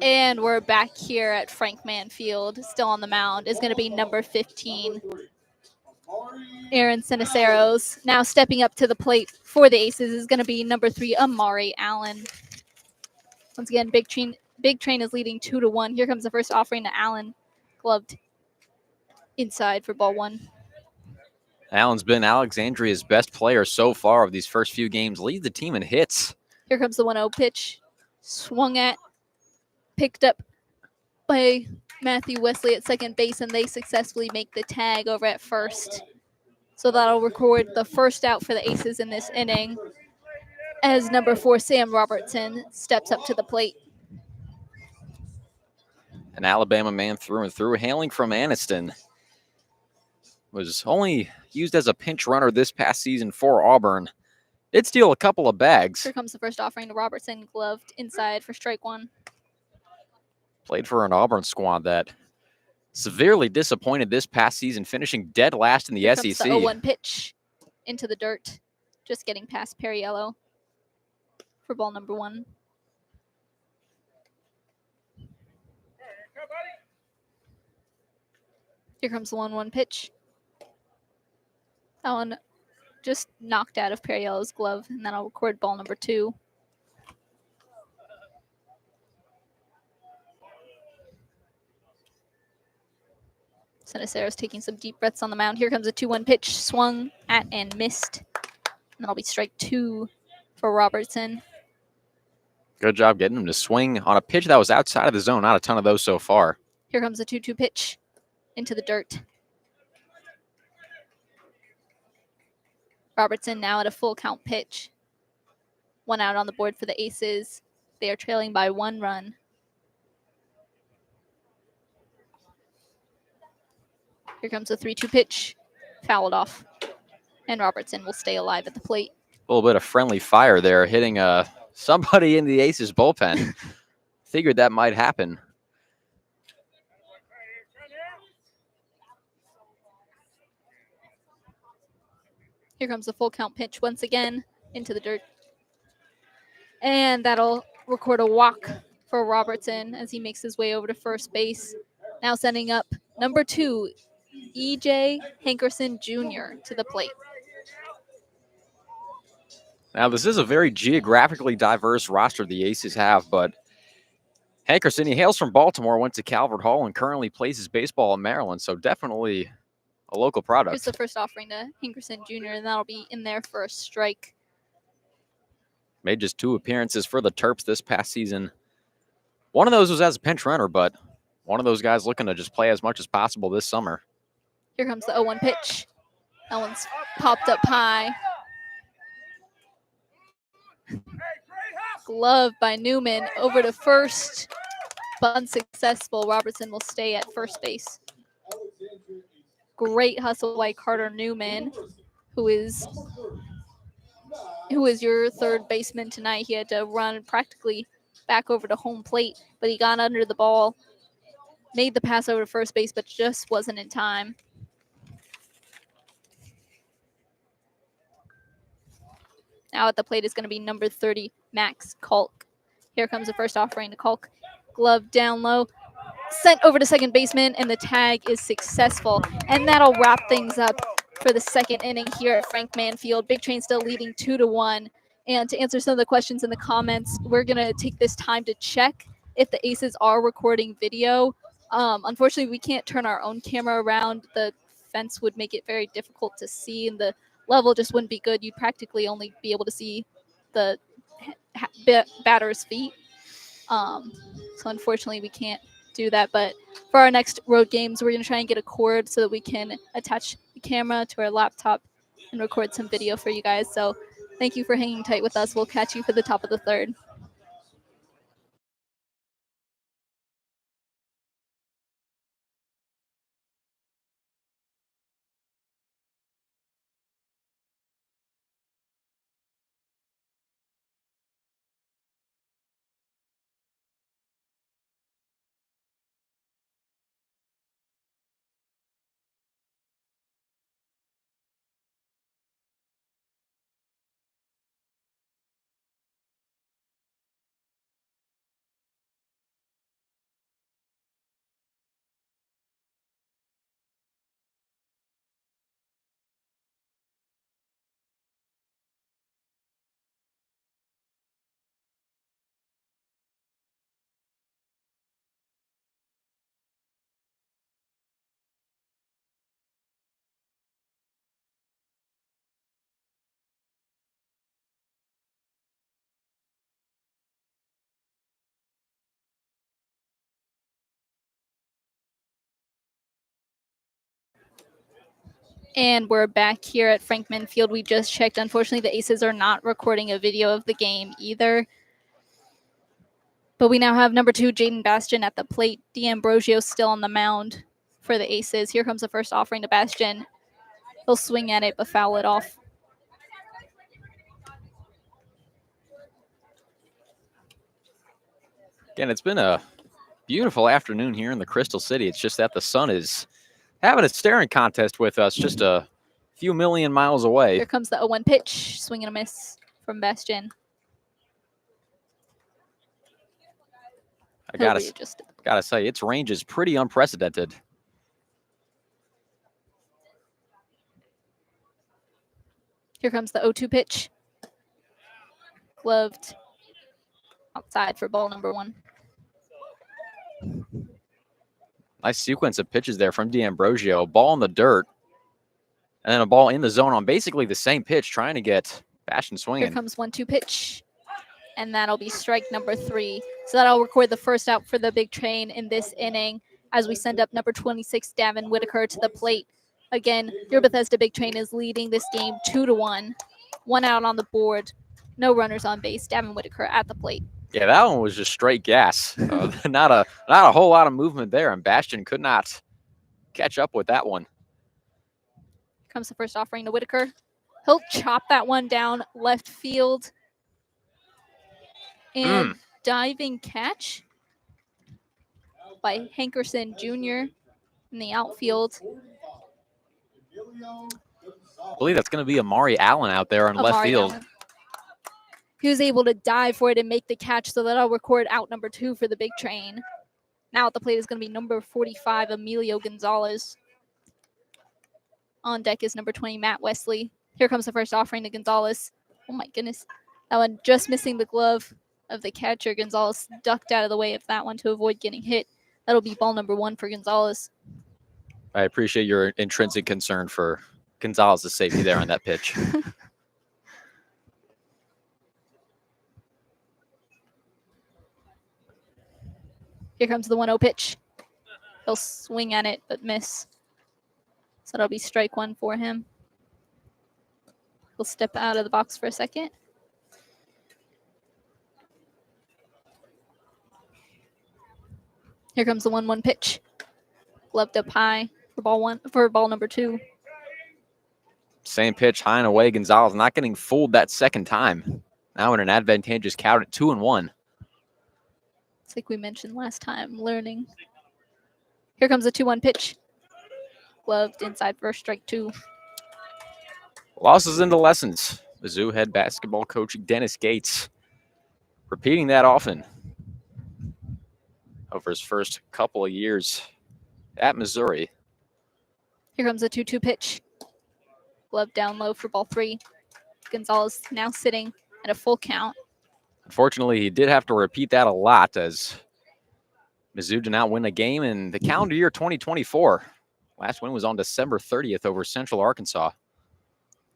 And we're back here at Frank Mann Field. Still on the mound is going to be number 15, Aaron Siniceros. Now stepping up to the plate for the Aces is going to be number 3, Amari Allen. Once again, Big Train is leading 2-1. Here comes the first offering to Allen, gloved inside for ball 1. Allen's been Alexandria's best player so far of these first few games. Leads the team in hits. Here comes the 1-0 pitch. Swung at, picked up by Matthew Wesley at second base, and they successfully make the tag over at first. So that'll record the first out for the Aces in this inning as number 4, Sam Robertson, steps up to the plate. An Alabama man through and through, hailing from Anniston. Was only used as a pinch runner this past season for Auburn. Did steal a couple of bags. Here comes the first offering to Robertson, gloved inside for strike 1. Played for an Auburn squad that severely disappointed this past season, finishing dead last in the Here SEC. comes the 0-1 pitch into the dirt, just getting past Perriello for ball number 1. Here comes the 1-1 pitch. That one just knocked out of Perriello's glove, and then I'll record ball number 2. Sinicero's taking some deep breaths on the mound. Here comes a 2-1 pitch, swung at and missed. And that'll be strike 2 for Robertson. Good job getting him to swing on a pitch that was outside of the zone. Not a ton of those so far. Here comes a 2-2 pitch into the dirt. Robertson now at a full count pitch. 1 out on the board for the Aces. They are trailing by 1 run. Here comes a 3-2 pitch, fouled off. And Robertson will stay alive at the plate. A little bit of friendly fire there, hitting somebody in the Aces bullpen. Figured that might happen. Here comes the full count pitch once again into the dirt. And that'll record a walk for Robertson as he makes his way over to first base. Now sending up number 2, E.J. Hankerson Jr. to the plate. Now, this is a very geographically diverse roster the Aces have, but Hankerson, he hails from Baltimore, went to Calvert Hall, and currently plays his baseball in Maryland, so definitely a local product. Here's the first offering to Hankerson Jr., and that'll be in there for a strike. Made just 2 appearances for the Terps this past season. One of those was as a pinch runner, but one of those guys looking to just play as much as possible this summer. Here comes the 0-1 pitch. That one's popped up high. Glove by Newman over to first, but unsuccessful. Robertson will stay at first base. Great hustle by Carter Newman, who is your third baseman tonight. He had to run practically back over to home plate, but he got under the ball, made the pass over to first base, but just wasn't in time. Now at the plate is going to be number 30, Max Kalk. Here comes the first offering to Kalk. Glove down low, sent over to second baseman, and the tag is successful. And that'll wrap things up for the second inning here at Frank Manfield. Big Train still leading 2-1. And to answer some of the questions in the comments, we're going to take this time to check if the Aces are recording video. Unfortunately, we can't turn our own camera around. The fence would make it very difficult to see, and the level just wouldn't be good. You'd practically only be able to see the batter's feet. So unfortunately, we can't do that. But for our next road games, we're going to try and get a cord so that we can attach the camera to our laptop and record some video for you guys. So thank you for hanging tight with us. We'll catch you for the top of the third. And we're back here at Frank Manfield. We just checked. Unfortunately, the Aces are not recording a video of the game either. But we now have number 2, Jaden Bastian at the plate. D'Ambrosio still on the mound for the Aces. Here comes the first offering to Bastian. He'll swing at it, but foul it off. Again, it's been a beautiful afternoon here in the Crystal City. It's just that the sun is having a staring contest with us just a few million miles away. Here comes the 0-1 pitch. Swing and a miss from Bastian. I gotta say, its range is pretty unprecedented. Here comes the 0-2 pitch. Gloved outside for ball number 1. Nice sequence of pitches there from D'Ambrosio. Ball in the dirt, and then a ball in the zone on basically the same pitch, trying to get Bastian swinging. Here comes 1-2 pitch, and that'll be strike number 3. So that'll record the first out for the Big Train in this inning as we send up number 26, Davin Whitaker, to the plate. Again, your Bethesda Big Train is leading this game 2-1. 1 out on the board. No runners on base. Davin Whitaker at the plate. Yeah, that one was just straight gas. Not a whole lot of movement there, and Bastian could not catch up with that one. Here comes the first offering to Whitaker. He'll chop that one down left field. And diving catch by Hankerson Jr. in the outfield. I believe that's going to be Amari Allen out there on left Amari field. Allen. He was able to dive for it and make the catch, so that'll record out number 2 for the big train. Now at the plate is going to be number 45, Emilio Gonzalez. On deck is number 20, Matt Wesley. Here comes the first offering to Gonzalez. Oh my goodness. That one just missing the glove of the catcher. Gonzalez ducked out of the way of that one to avoid getting hit. That'll be ball number 1 for Gonzalez. I appreciate your intrinsic concern for Gonzalez's safety there on that pitch. Here comes the 1-0 pitch. He'll swing at it but miss. So that'll be strike 1 for him. He'll step out of the box for a second. Here comes the 1-1 pitch. Gloved up high for ball number 2. Same pitch, high and away. Gonzalez not getting fooled that second time. Now in an advantageous count at 2-1. It's like we mentioned last time, learning. Here comes the 2-1 pitch. Gloved inside for strike 2. Losses into lessons. Mizzou head basketball coach Dennis Gates repeating that often over his first couple of years at Missouri. Here comes the 2-2 pitch. Glove down low for ball 3. Gonzalez now sitting at a full count. Unfortunately, he did have to repeat that a lot as Mizzou did not win a game in the calendar year 2024. Last win was on December 30th over Central Arkansas.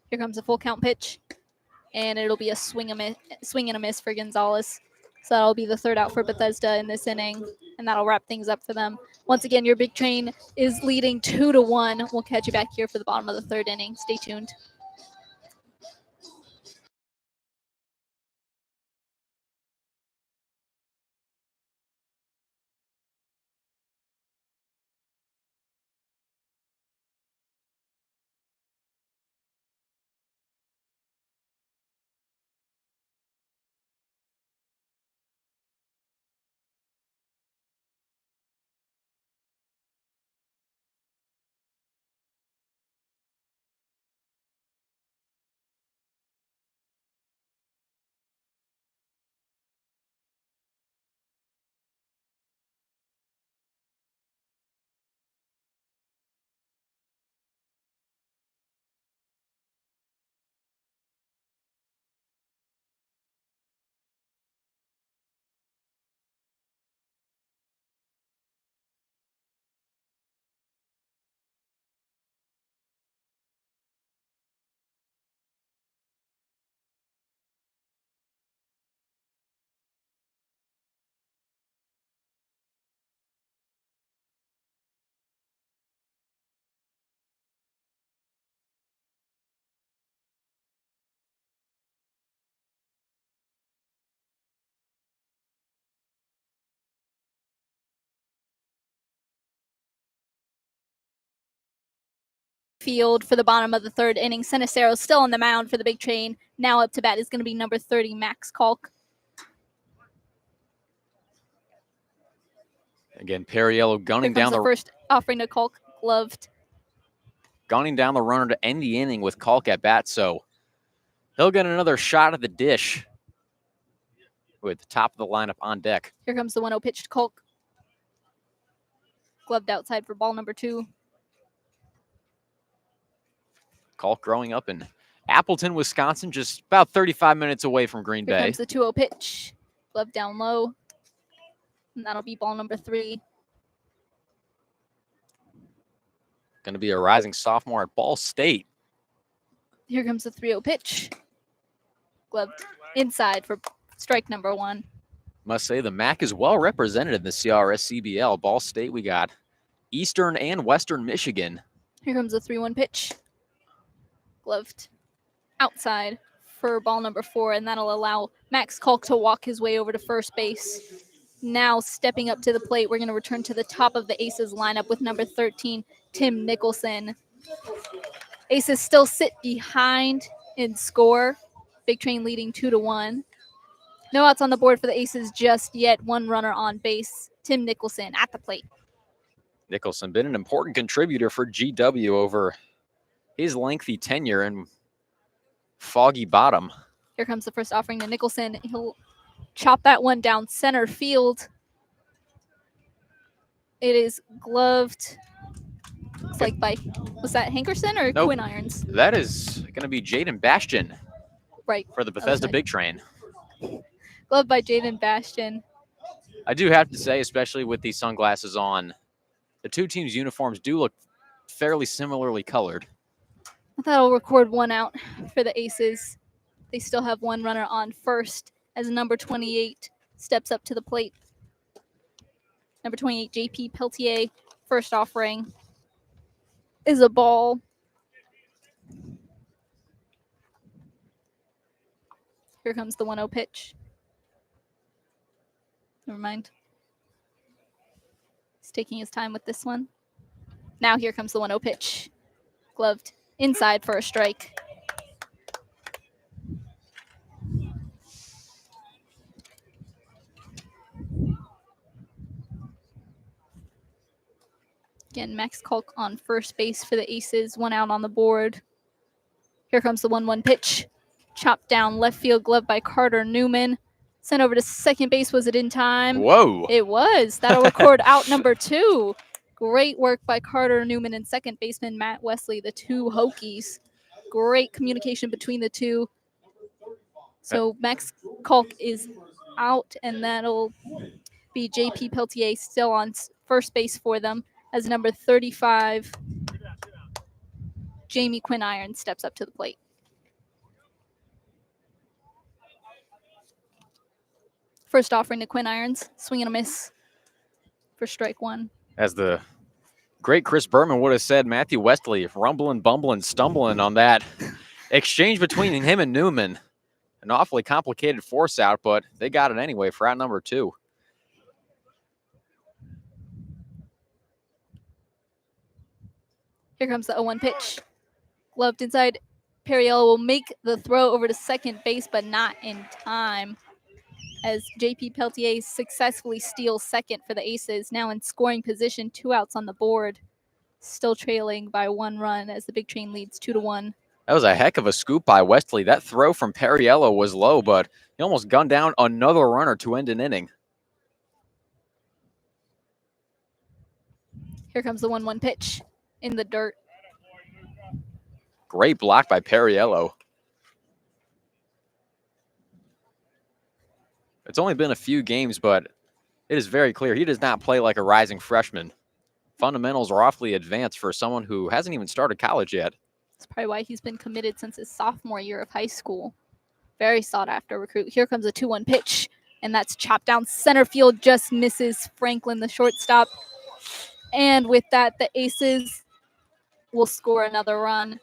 Here comes a full count pitch. And it'll be a swing and a miss for Gonzalez. So that'll be the 3rd out for Bethesda in this inning. And that'll wrap things up for them. Once again, your big train is leading 2-1. We'll catch you back here for the bottom of the 3rd inning. Stay tuned. Field for the bottom of the 3rd inning. Cenicero still on the mound for the big train. Now up to bat is going to be number 30, Max Kalk. Again, Perriello gunning down the first offering to Kalk, gloved. Gunning down the runner to end the inning with Kalk at bat, so he'll get another shot at the dish with the top of the lineup on deck. Here comes the 1-0 pitch to Kalk. Gloved outside for ball number 2. Kalk growing up in Appleton, Wisconsin, just about 35 minutes away from Green Here Bay. comes the 2-0 pitch. Glove down low. And that'll be ball number 3. Going to be a rising sophomore at Ball State. Here comes the 3-0 pitch. Gloved inside for strike number 1. Must say the MAC is well represented in the CRS CBL. Ball State, we got Eastern and Western Michigan. Here comes the 3-1 pitch. Gloved outside for ball number 4, and that'll allow Max Kalk to walk his way over to first base. Now stepping up to the plate, we're going to return to the top of the Aces lineup with number 13, Tim Nicholson. Aces still sit behind in score. Big Train leading 2-1. No outs on the board for the Aces just yet. One runner on base. Tim Nicholson at the plate. Nicholson been an important contributor for GW over his lengthy tenure in Foggy Bottom. Here comes the first offering to Nicholson. He'll chop that one down center field. It is gloved. Looks like by, was that Hankerson or Nope. Quinn Irons? That is going to be Jaden Bastion Right. for the Bethesda Okay. Big Train. Gloved by Jaden Bastion. I do have to say, especially with these sunglasses on, the two teams' uniforms do look fairly similarly colored. That'll record one out for the Aces. They still have one runner on first as number 28 steps up to the plate. Number 28, JP Peltier, first offering is a ball. Here comes the 1-0 pitch. Never mind. He's taking his time with this one. Now here comes the 1-0 pitch. Gloved inside for a strike. Again, Max Kalk on first base for the Aces. One out on the board. Here comes the 1-1 pitch. Chopped down left field, glove by Carter Newman. Sent over to second base. Was it in time? Whoa. It was. That'll record out number 2. Great work by Carter Newman and second baseman Matt Wesley, the two Hokies. Great communication between the two. So Max Kalk is out, and that'll be JP Peltier still on first base for them as number 35, Jamie Quinn Irons, steps up to the plate. First offering to Quinn Irons, swing and a miss for strike one. As the great Chris Berman would have said, Matthew Wesley rumbling, bumbling, stumbling on that exchange between him and Newman. An awfully complicated force out, but they got it anyway for out number 2. Here comes the 0-1 pitch. Gloved inside. Perriello will make the throw over to second base, but not in time. As JP Peltier successfully steals second for the Aces, now in scoring position, 2 outs on the board. Still trailing by 1 run as the Big Train leads 2-1. That was a heck of a scoop by Wesley. That throw from Perriello was low, but he almost gunned down another runner to end an inning. Here comes the 1-1 pitch in the dirt. Great block by Perriello. It's only been a few games, but it is very clear he does not play like a rising freshman. Fundamentals are awfully advanced for someone who hasn't even started college yet. That's probably why he's been committed since his sophomore year of high school. Very sought-after recruit. Here comes a 2-1 pitch, and that's chopped down center field. Just misses Franklin, the shortstop. And with that, the Aces will score another run.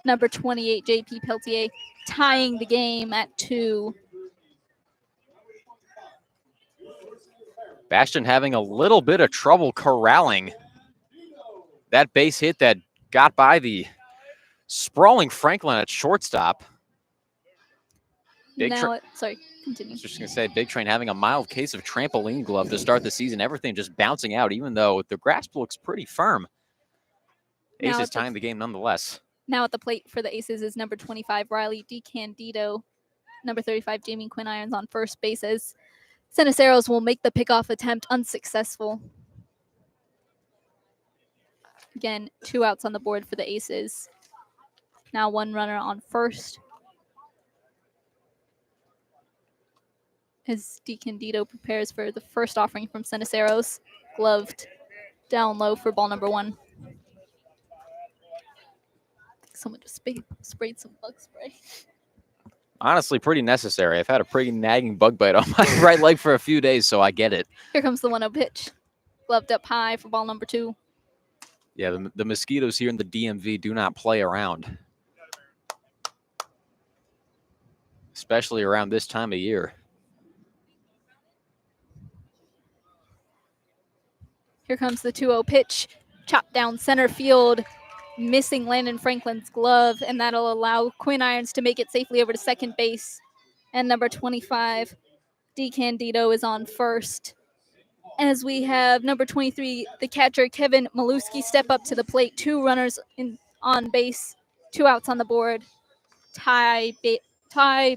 Number 28, JP Peltier, tying the game at 2. Bastion having a little bit of trouble corralling that base hit that got by the sprawling Franklin at shortstop. Sorry, continue. I was just going to say, Big Train having a mild case of trampoline glove to start the season. Everything just bouncing out, even though the grasp looks pretty firm. Now Aces tying the game nonetheless. Now at the plate for the Aces is number 25, Riley DiCandido. Number 35, Jamie Quinn Irons on first bases. Ceniceros will make the pickoff attempt unsuccessful. Again, 2 outs on the board for the Aces. Now 1 runner on first. As DiCandido prepares for the first offering from Ceniceros. Gloved down low for ball number 1. Someone just sprayed some bug spray. Honestly, pretty necessary. I've had a pretty nagging bug bite on my right leg for a few days, so I get it. Here comes the 1-0 pitch. Gloved up high for ball number 2. Yeah, the mosquitoes here in the DMV do not play around. Especially around this time of year. Here comes the 2-0 pitch. Chopped down center field. missing Landon Franklin's glove, and that'll allow Quinn Irons to make it safely over to second base. And number 25, D. Candido, is on first. As we have number 23, the catcher Kevin Maluski, step up to the plate. 2 runners on base, 2 outs on the board. Tie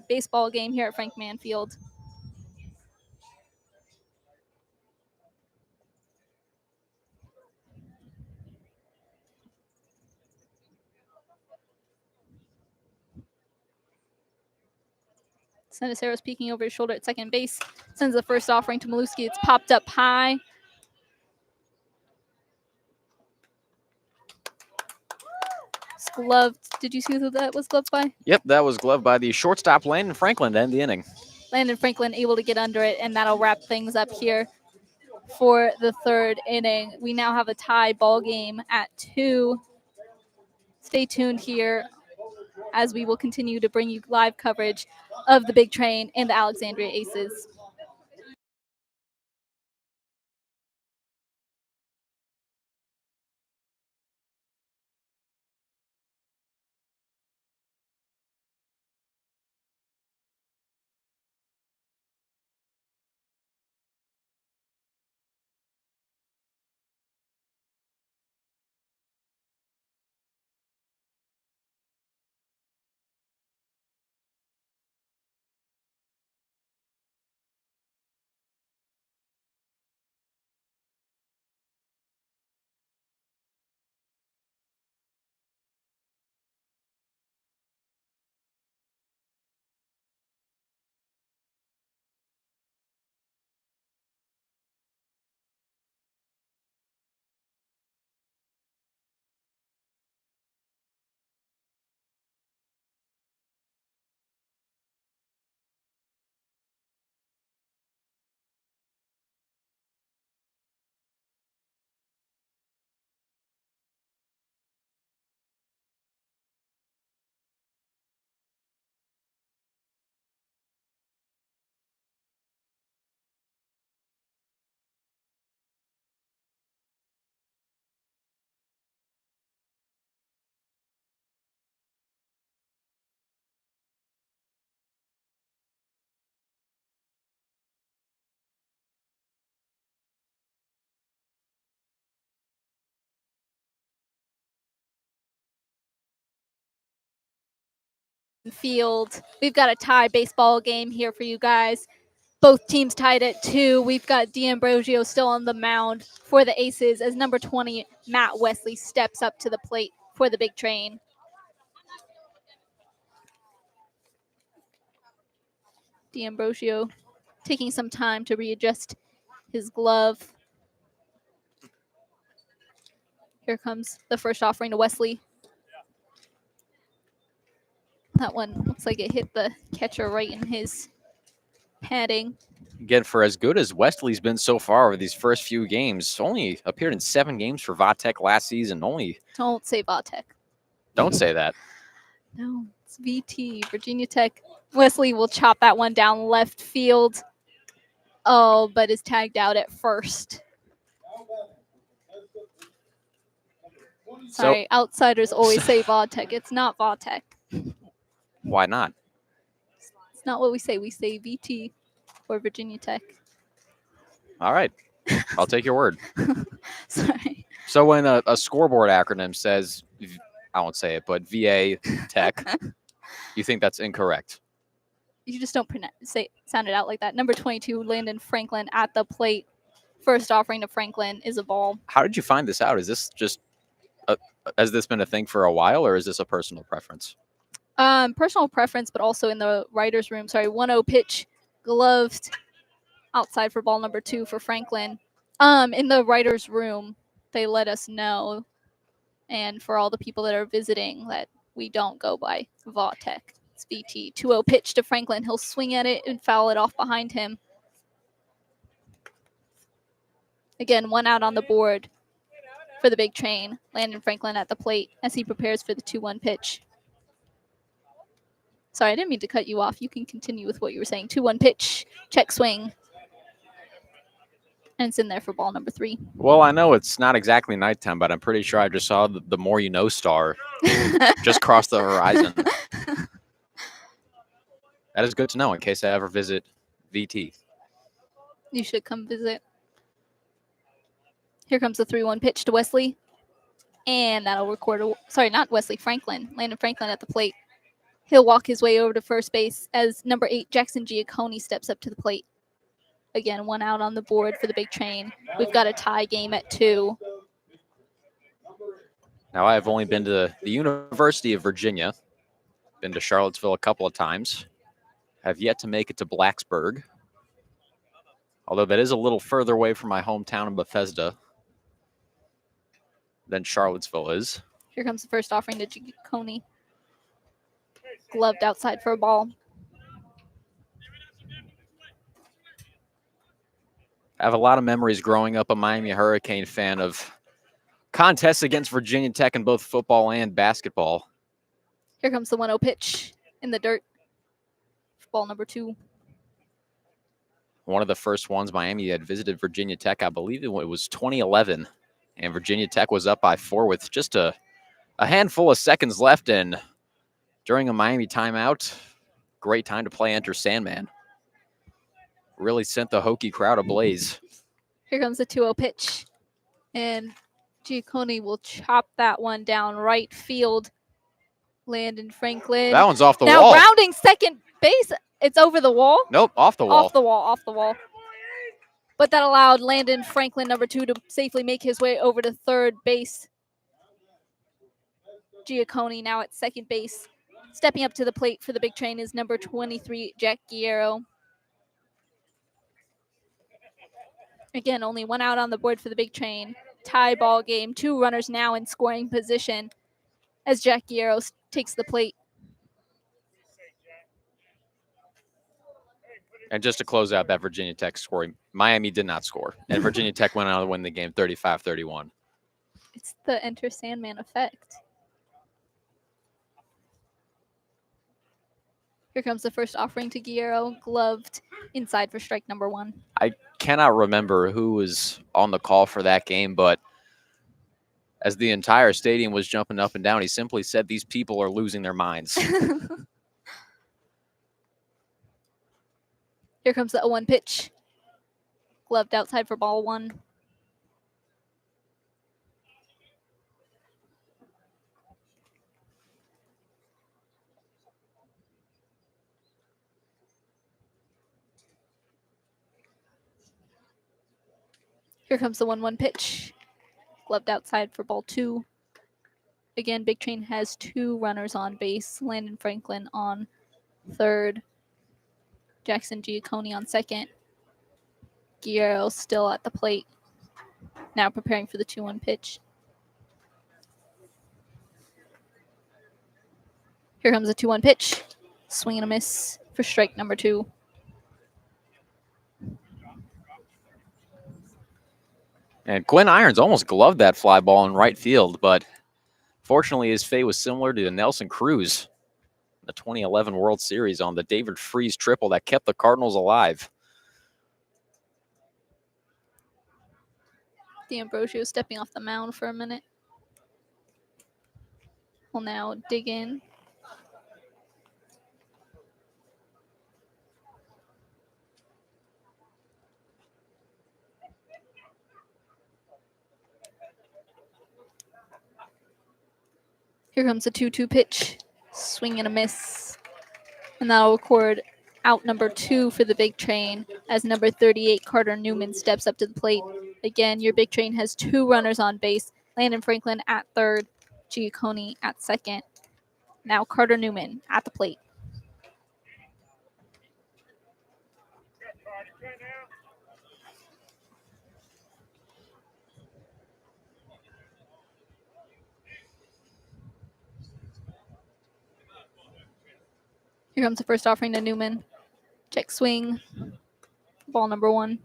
baseball game here at Frank Manfield. Cenicero peeking over his shoulder at second base. Sends the first offering to Maluski. It's popped up high. It's gloved. Did you see who that was gloved by? Yep, that was gloved by the shortstop Landon Franklin to end the inning. Landon Franklin able to get under it, and that'll wrap things up here for the 3rd inning. We now have a tie ball game at 2. Stay tuned here as we will continue to bring you live coverage of the Big Train and the Alexandria Aces. Field. We've got a tie baseball game here for you guys. Both teams tied at 2. We've got D'Ambrosio still on the mound for the Aces as number 20, Matt Wesley, steps up to the plate for the Big Train. D'Ambrosio taking some time to readjust his glove. Here comes the first offering to Wesley. That one looks like it hit the catcher right in his padding. Again, for as good as Wesley's been so far over these first few games, only appeared in 7 games for Vatek last season. Don't say Vatek. Don't say that. No, it's VT, Virginia Tech. Wesley will chop that one down left field. Oh, but is tagged out at first. Sorry, outsiders always say Vatek. It's not Vatek. Why not? It's not what we say. We say VT or Virginia Tech. All right. I'll take your word. Sorry. So when a scoreboard acronym says, I won't say it, but VA Tech, you think that's incorrect? You just don't sound it out like that. Number 22, Landon Franklin at the plate. First offering to Franklin is a ball. How did you find this out? Is this just has this been a thing for a while, or is this a personal preference? Personal preference, but also in the writer's room. Sorry, 1-0 pitch, gloved outside for ball number 2 for Franklin. In the writer's room, they let us know, and for all the people that are visiting, that we don't go by Vatek. It's VT. 2-0 pitch to Franklin. He'll swing at it and foul it off behind him. Again, 1 out on the board for the Big Train. Landon Franklin at the plate as he prepares for the 2-1 pitch. Sorry, I didn't mean to cut you off. You can continue with what you were saying. 2-1 pitch, check swing. And it's in there for ball number 3. Well, I know it's not exactly nighttime, but I'm pretty sure I just saw the More You Know star just cross the horizon. That is good to know in case I ever visit VT. You should come visit. Here comes the 3-1 pitch to Wesley. And that'll record sorry, not Wesley, Franklin. Landon Franklin at the plate. He'll walk his way over to first base as number 8, Jackson Giacconi, steps up to the plate. Again, 1 out on the board for the Big Train. We've got a tie game at 2. Now, I've only been to the University of Virginia, been to Charlottesville a couple of times, have yet to make it to Blacksburg, although that is a little further away from my hometown of Bethesda than Charlottesville is. Here comes the first offering to Giacconi. Gloved outside for a ball. I have a lot of memories growing up a Miami Hurricane fan of contests against Virginia Tech in both football and basketball. Here comes the 1-0 pitch in the dirt. Ball number 2. One of the first ones Miami had visited Virginia Tech, I believe it was 2011, and Virginia Tech was up by 4 with just a handful of seconds left, and during a Miami timeout, great time to play Enter Sandman. Really sent the Hokie crowd ablaze. Here comes the 2-0 pitch. And Giacconi will chop that one down right field. Landon Franklin. That one's off the now wall. rounding second base. It's over the wall. Nope, off the wall. Off the wall, off the wall. But that allowed Landon Franklin, number 2, to safely make his way over to third base. Giacconi now at second base. Stepping up to the plate for the Big Train is number 23, Jack Guerrero. Again, only 1 out on the board for the Big Train. Tie ball game. 2 runners now in scoring position as Jack Guerrero takes the plate. And just to close out that Virginia Tech scoring, Miami did not score. And Virginia Tech went on to win the game 35-31. It's the Enter Sandman effect. Here comes the first offering to Guerrero, gloved inside for strike number 1. I cannot remember who was on the call for that game, but as the entire stadium was jumping up and down, he simply said, "These people are losing their minds." Here comes the 0-1 pitch. Gloved outside for ball 1. Here comes the 1-1 pitch. Gloved outside for ball 2. Again, Big Train has 2 runners on base. Landon Franklin on third. Jackson Giacconi on second. Guerrero still at the plate. Now preparing for the 2-1 pitch. Here comes the 2-1 pitch. Swing and a miss for strike number 2. And Quinn Irons almost gloved that fly ball in right field, but fortunately his fate was similar to Nelson Cruz, the 2011 World Series, on the David Freese triple that kept the Cardinals alive. D'Ambrosio stepping off the mound for a minute. Will now dig in. Here comes the 2-2 pitch. Swing and a miss. And that'll record out number 2 for the Big Train as number 38, Carter Newman, steps up to the plate. Again, your Big Train has 2 runners on base. Landon Franklin at third, Giacconi at second. Now Carter Newman at the plate. Here comes the first offering to Newman. Check swing. Ball number 1.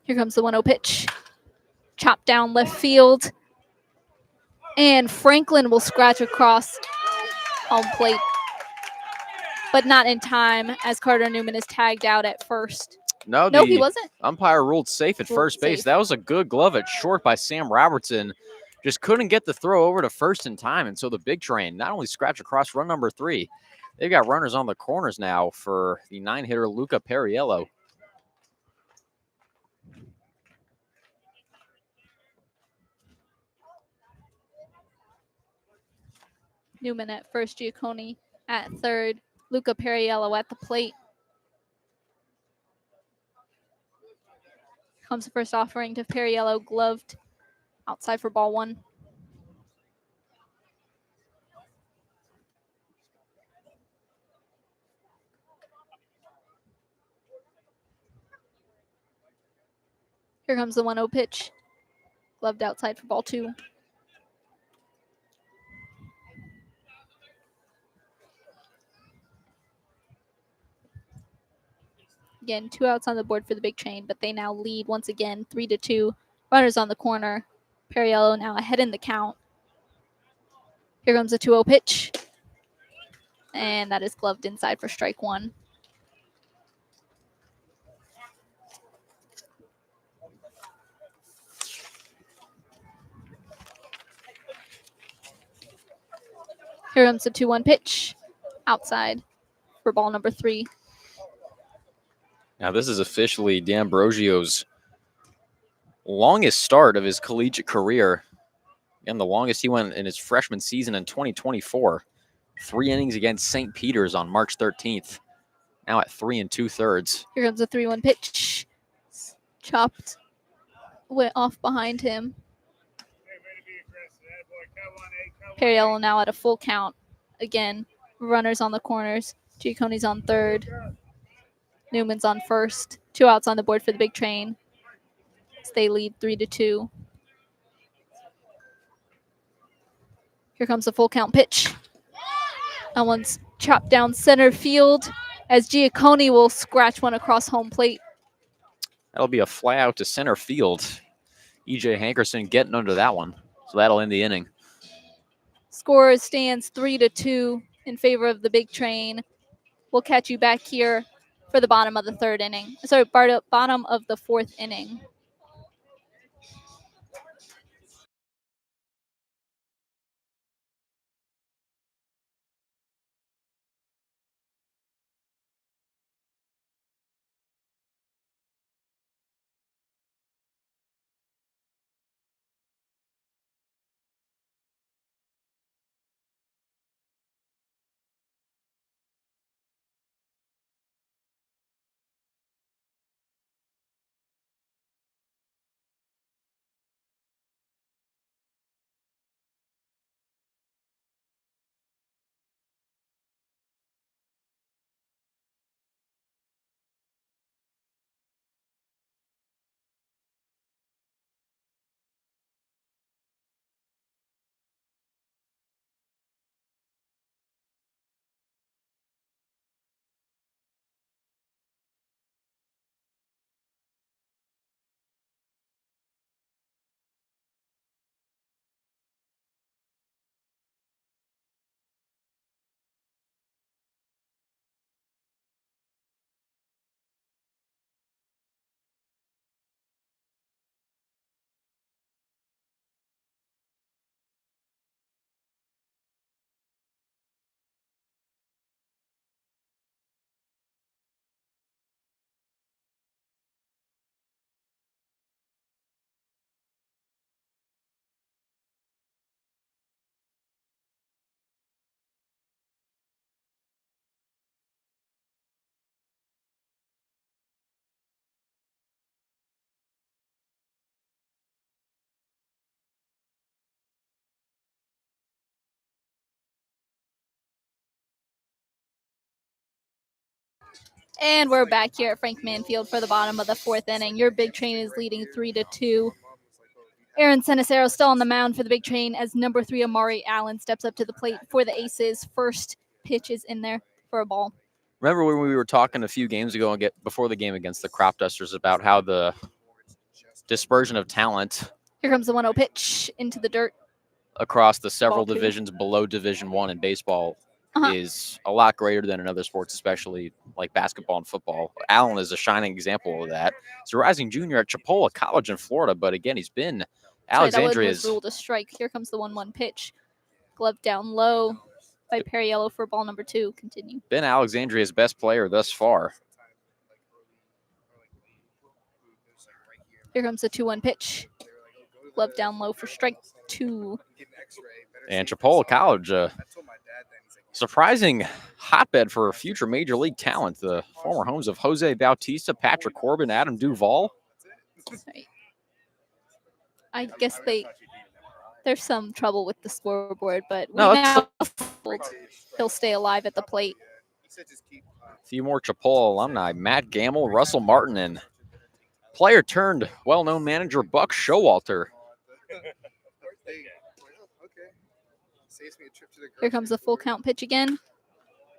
Here comes the 1-0 pitch. Chop down left field. And Franklin will scratch across home plate, but not in time as Carter Newman is tagged out at first. No, Nope, he the wasn't. umpire ruled safe at Ruled first base. safe. That was a good glove at short by Sam Robertson. Just couldn't get the throw over to first in time. And so the big train not only scratched across run number 3, they've got runners on the corners now for the 9-hitter Luca Perriello. Newman at first, Giacconi at third, Luca Perriello at the plate. Comes the first offering to Perriello, gloved outside for ball 1. Here comes the 1-0 pitch, gloved outside for ball 2. Again, 2 outs on the board for the big train, but they now lead once again 3-2. Runners on the corner. Perriello now ahead in the count. Here comes a 2-0 pitch. And that is gloved inside for strike 1. Here comes the 2-1 pitch. Outside for ball number 3. Now this is officially D'Ambrosio's longest start of his collegiate career. And the longest he went in his freshman season in 2024. 3 innings against St. Peter's on March 13th. Now at 3 2/3. Here comes a 3-1 pitch. Chopped. Went off behind him. Perriello now at a full count. Again, runners on the corners. Giacconi's on third. Newman's on first. 2 outs on the board for the big train. So they lead 3-2. Here comes the full count pitch. That one's chopped down center field as Giacconi will scratch one across home plate. That'll be a fly out to center field. E.J. Hankerson getting under that one. So that'll end the inning. Score stands 3-2 in favor of the big train. We'll catch you back here for the bottom of the 3rd inning. Sorry, bottom of the 4th inning. And we're back here at Frank Manfield for the bottom of the 4th inning. Your big train is leading 3-2. Aaron Cenicero still on the mound for the big train as number 3 Amari Allen steps up to the plate for the Aces. First pitch is in there for a ball. Remember when we were talking a few games ago before the game against the Crop Dusters about how the dispersion of talent Here comes the 1-0 pitch into the dirt. Across the several Ball two. divisions below Division 1 in baseball Uh-huh. is a lot greater than in other sports, especially like basketball and football. Allen is a shining example of that. He's a rising junior at Chipola College in Florida, but again, he's been Sorry, that one Alexandria's was ruled a strike. Here comes the 1-1 pitch. Glove down low by Perriello for ball number 2. Continue. been Alexandria's best player thus far. Here comes the 2-1 pitch. Glove down low for strike 2. And Chipola College, surprising hotbed for future major league talent. The former homes of Jose Bautista, Patrick Corbin, Adam Duvall. Sorry. I guess there's some trouble with the scoreboard, but we No, now he'll stay alive at the plate. A few more Chipola alumni, Matt Gamble, Russell Martin, and player turned well-known manager Buck Showalter. Here comes the full count pitch again.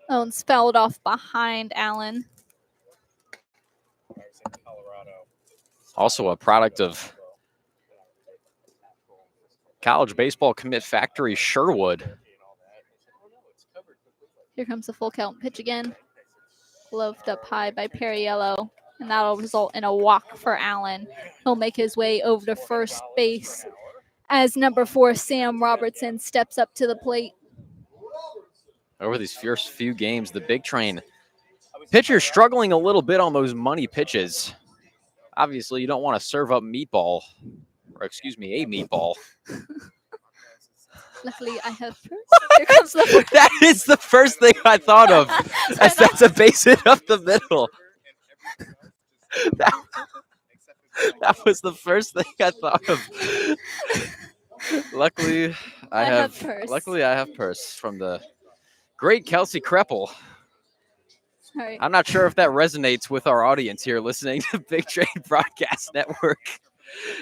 Oh, and fouled off behind Allen. Also a product of college baseball commit factory Sherwood. Here comes the full count pitch again. Gloved up high by Perriello, and that'll result in a walk for Allen. He'll make his way over to first base as number 4, Sam Robertson, steps up to the plate. Over these first few games, the big train pitcher struggling a little bit on those money pitches. Obviously, you don't want to serve up meatball, or excuse me, a meatball. Luckily, I have first. Here comes the first. That is the first thing I thought of. As that's a base hit up the middle. That was the first thing I thought of. Luckily, I have purse. Luckily, I have purse from the great Kelsey Kreppel. All right. I'm not sure if that resonates with our audience here listening to Big Train Broadcast Network,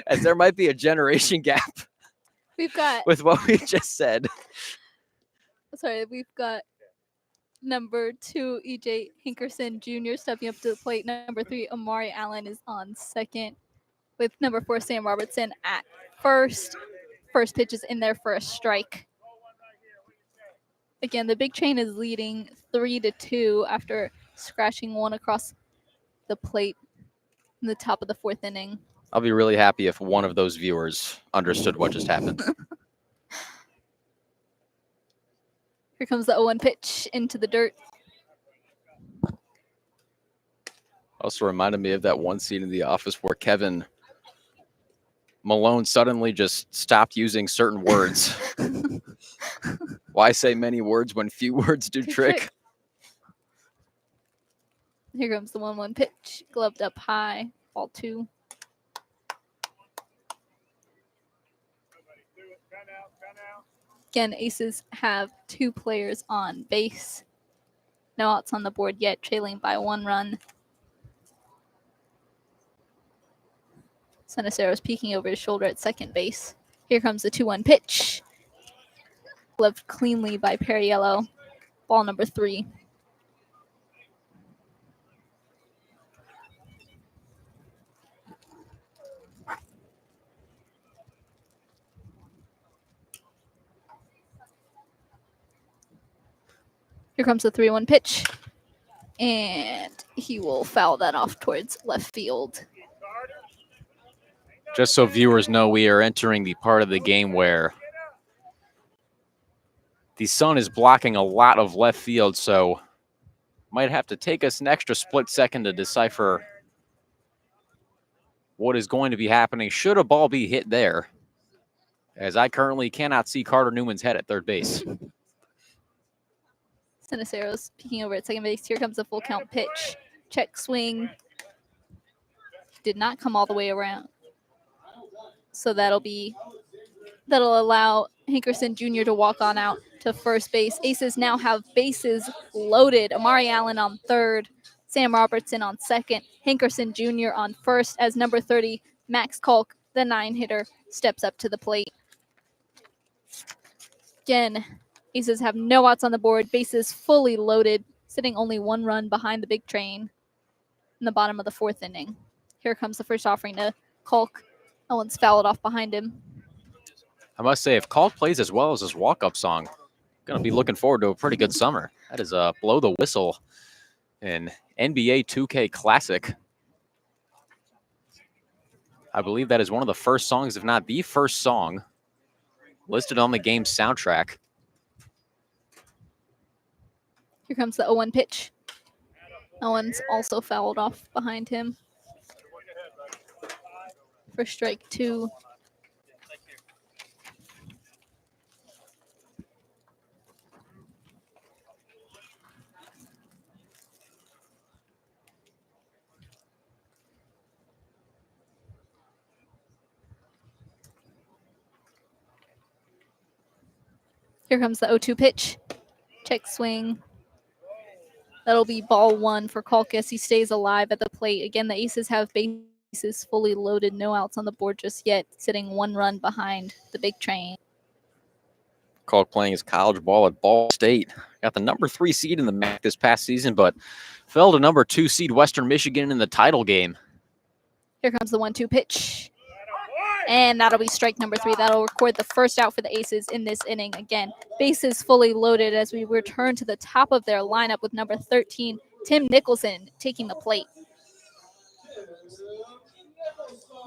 as there might be a generation gap We've got with what we just said. we've got number 2, EJ Hinkerson Jr. stepping up to the plate. Number 3, Amari Allen is on second, with number 4, Sam Robertson at first. First pitch is in there for a strike. Again, the big train is leading 3-2 after scratching one across the plate in the top of the 4th inning. I'll be really happy if one of those viewers understood what just happened. Here comes the 0-1 pitch into the dirt. Also reminded me of that one scene in The Office where Kevin Malone suddenly just stopped using certain words. Why say many words when few words do trick? Here comes the 1-1 pitch, gloved up high, ball 2. Again, Aces have 2 players on base. No outs on the board yet, trailing by 1 run. Senicero's peeking over his shoulder at second base. Here comes the 2-1 pitch. Gloved cleanly by Perriello. Ball number 3. Here comes the 3-1 pitch. And he will foul that off towards left field. Just so viewers know, we are entering the part of the game where the sun is blocking a lot of left field, so might have to take us an extra split second to decipher what is going to be happening should a ball be hit there, as I currently cannot see Carter Newman's head at third base. Senicero's peeking over at second base. Here comes the full count pitch. Check swing. Did not come all the way around. So that'll allow Hinkerson Jr. to walk on out to first base. Aces now have bases loaded. Amari Allen on third, Sam Robertson on second, Hinkerson Jr. on first, as number 30, Max Kalk, the 9-hitter, steps up to the plate. Again, Aces have no outs on the board, bases fully loaded, sitting only 1 run behind the big train in the bottom of the 4th inning. Here comes the first offering to Kalk. That one's fouled off behind him. I must say, if Kalk plays as well as his walk-up song, going to be looking forward to a pretty good summer. That is Blow the Whistle, an NBA 2K classic. I believe that is one of the first songs, if not the first song, listed on the game's soundtrack. Here comes the 0-1 pitch. That one's also fouled off behind him for strike 2. Here comes the 0-2 pitch. Check swing. That'll be ball 1 for Kalk as he stays alive at the plate. Again, the Aces have bases fully loaded, no outs on the board just yet, sitting 1 run behind the Big Train. Kalk playing his college ball at Ball State. Got the number 3 seed in the MAC this past season, but fell to number 2 seed Western Michigan in the title game. Here comes the 1-2 pitch. And that'll be strike number 3. That'll record the first out for the Aces in this inning. Again, bases fully loaded as we return to the top of their lineup with number 13, Tim Nicholson, taking the plate.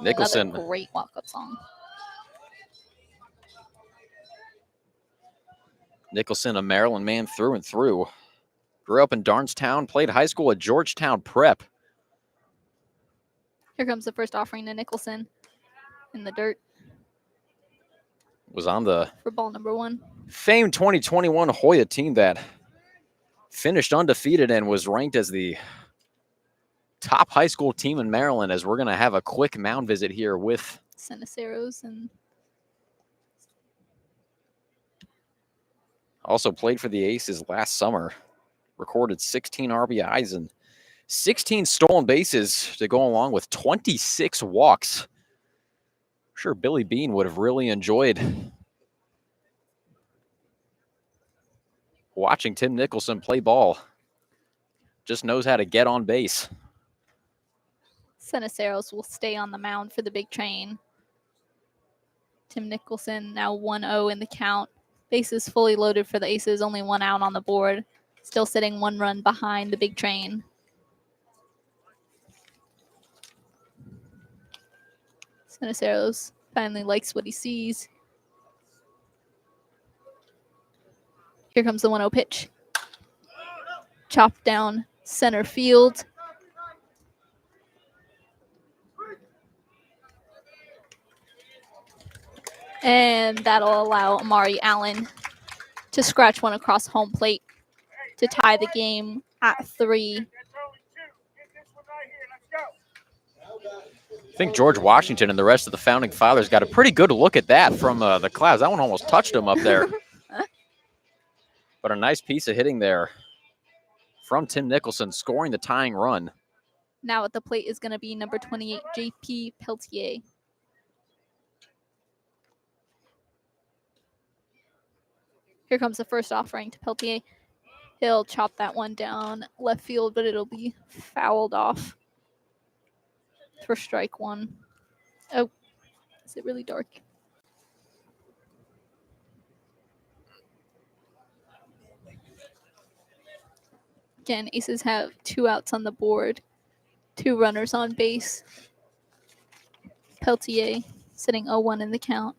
Nicholson. Another great walk-up song. Nicholson, a Maryland man through and through. Grew up in Darnestown, played high school at Georgetown Prep. Here comes the first offering to Nicholson in the dirt Was on the for ball number 1. famed 2021 Hoya team that finished undefeated and was ranked as the top high school team in Maryland, as we're going to have a quick mound visit here with Ceniceros and also played for the Aces last summer. Recorded 16 RBIs and 16 stolen bases to go along with 26 walks. I'm sure Billy Bean would have really enjoyed watching Tim Nicholson play ball. Just knows how to get on base. Ceniceros will stay on the mound for the Big Train. Tim Nicholson now 1-0 in the count. Bases fully loaded for the Aces, only 1 out on the board. Still sitting 1 run behind the Big Train. Ceniceros finally likes what he sees. Here comes the 1-0 pitch. Chopped down center field. And that'll allow Amari Allen to scratch one across home plate to tie the game at 3. I think George Washington and the rest of the Founding Fathers got a pretty good look at that from the clouds. That one almost touched him up there. But a nice piece of hitting there from Tim Nicholson, scoring the tying run. Now at the plate is going to be number 28, JP Peltier. Here comes the first offering to Peltier. He'll chop that one down left field, but it'll be fouled off for strike 1. Oh, is it really dark? Again, Aces have 2 outs on the board, 2 runners on base. Peltier sitting 0-1 in the count.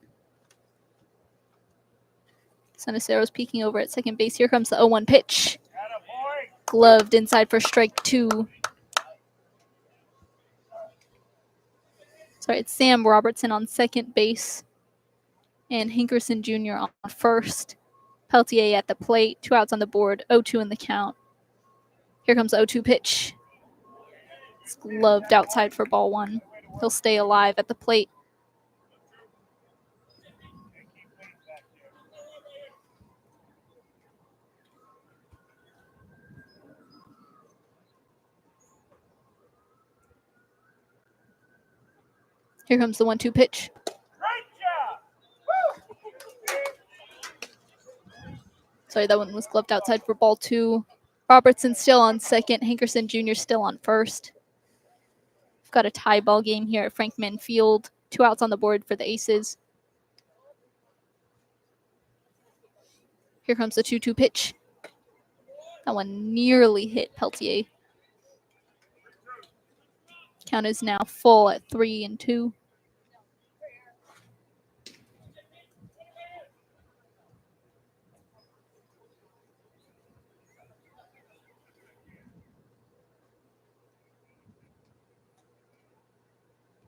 Ceniceros peeking over at second base. Here comes the 0-1 pitch. Gloved inside for strike 2. Sorry, it's Sam Robertson on second base and Hankerson Jr. on first. Peltier at the plate. 2 outs on the board. 0-2 in the count. Here comes the 0-2 pitch. It's gloved outside for ball 1. He'll stay alive at the plate. Here comes the 1-2 pitch. Sorry, that one was gloved outside for ball 2. Robertson still on second. Hankerson Jr. still on first. We've got a tie ball game here at Frankman Field. 2 outs on the board for the Aces. Here comes the 2-2 pitch. That one nearly hit Peltier. Count is now full at 3-2.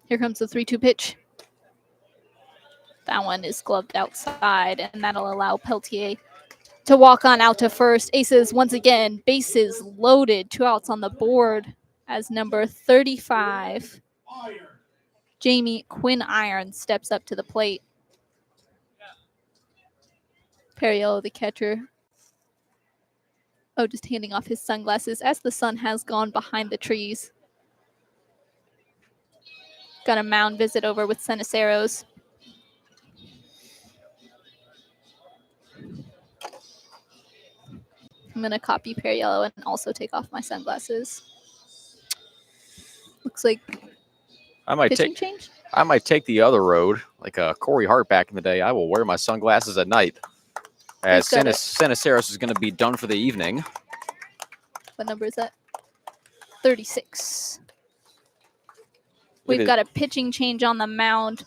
Here comes the 3-2 pitch. That one is gloved outside, and that'll allow Peltier to walk on out to first. Aces, once again, bases loaded. 2 outs on the board as number 35, Jamie Quinn Irons, steps up to the plate. Perriello, the catcher. Oh, just handing off his sunglasses as the sun has gone behind the trees. Got a mound visit over with Ceniceros. I'm going to copy Perriello and also take off my sunglasses. Looks like I might pitching take change. I might take the other road, like Corey Hart back in the day. I will wear my sunglasses at night. As Who's got it? Ceniceros is going to be done for the evening. What number is that? 36. We've is- got a pitching change on the mound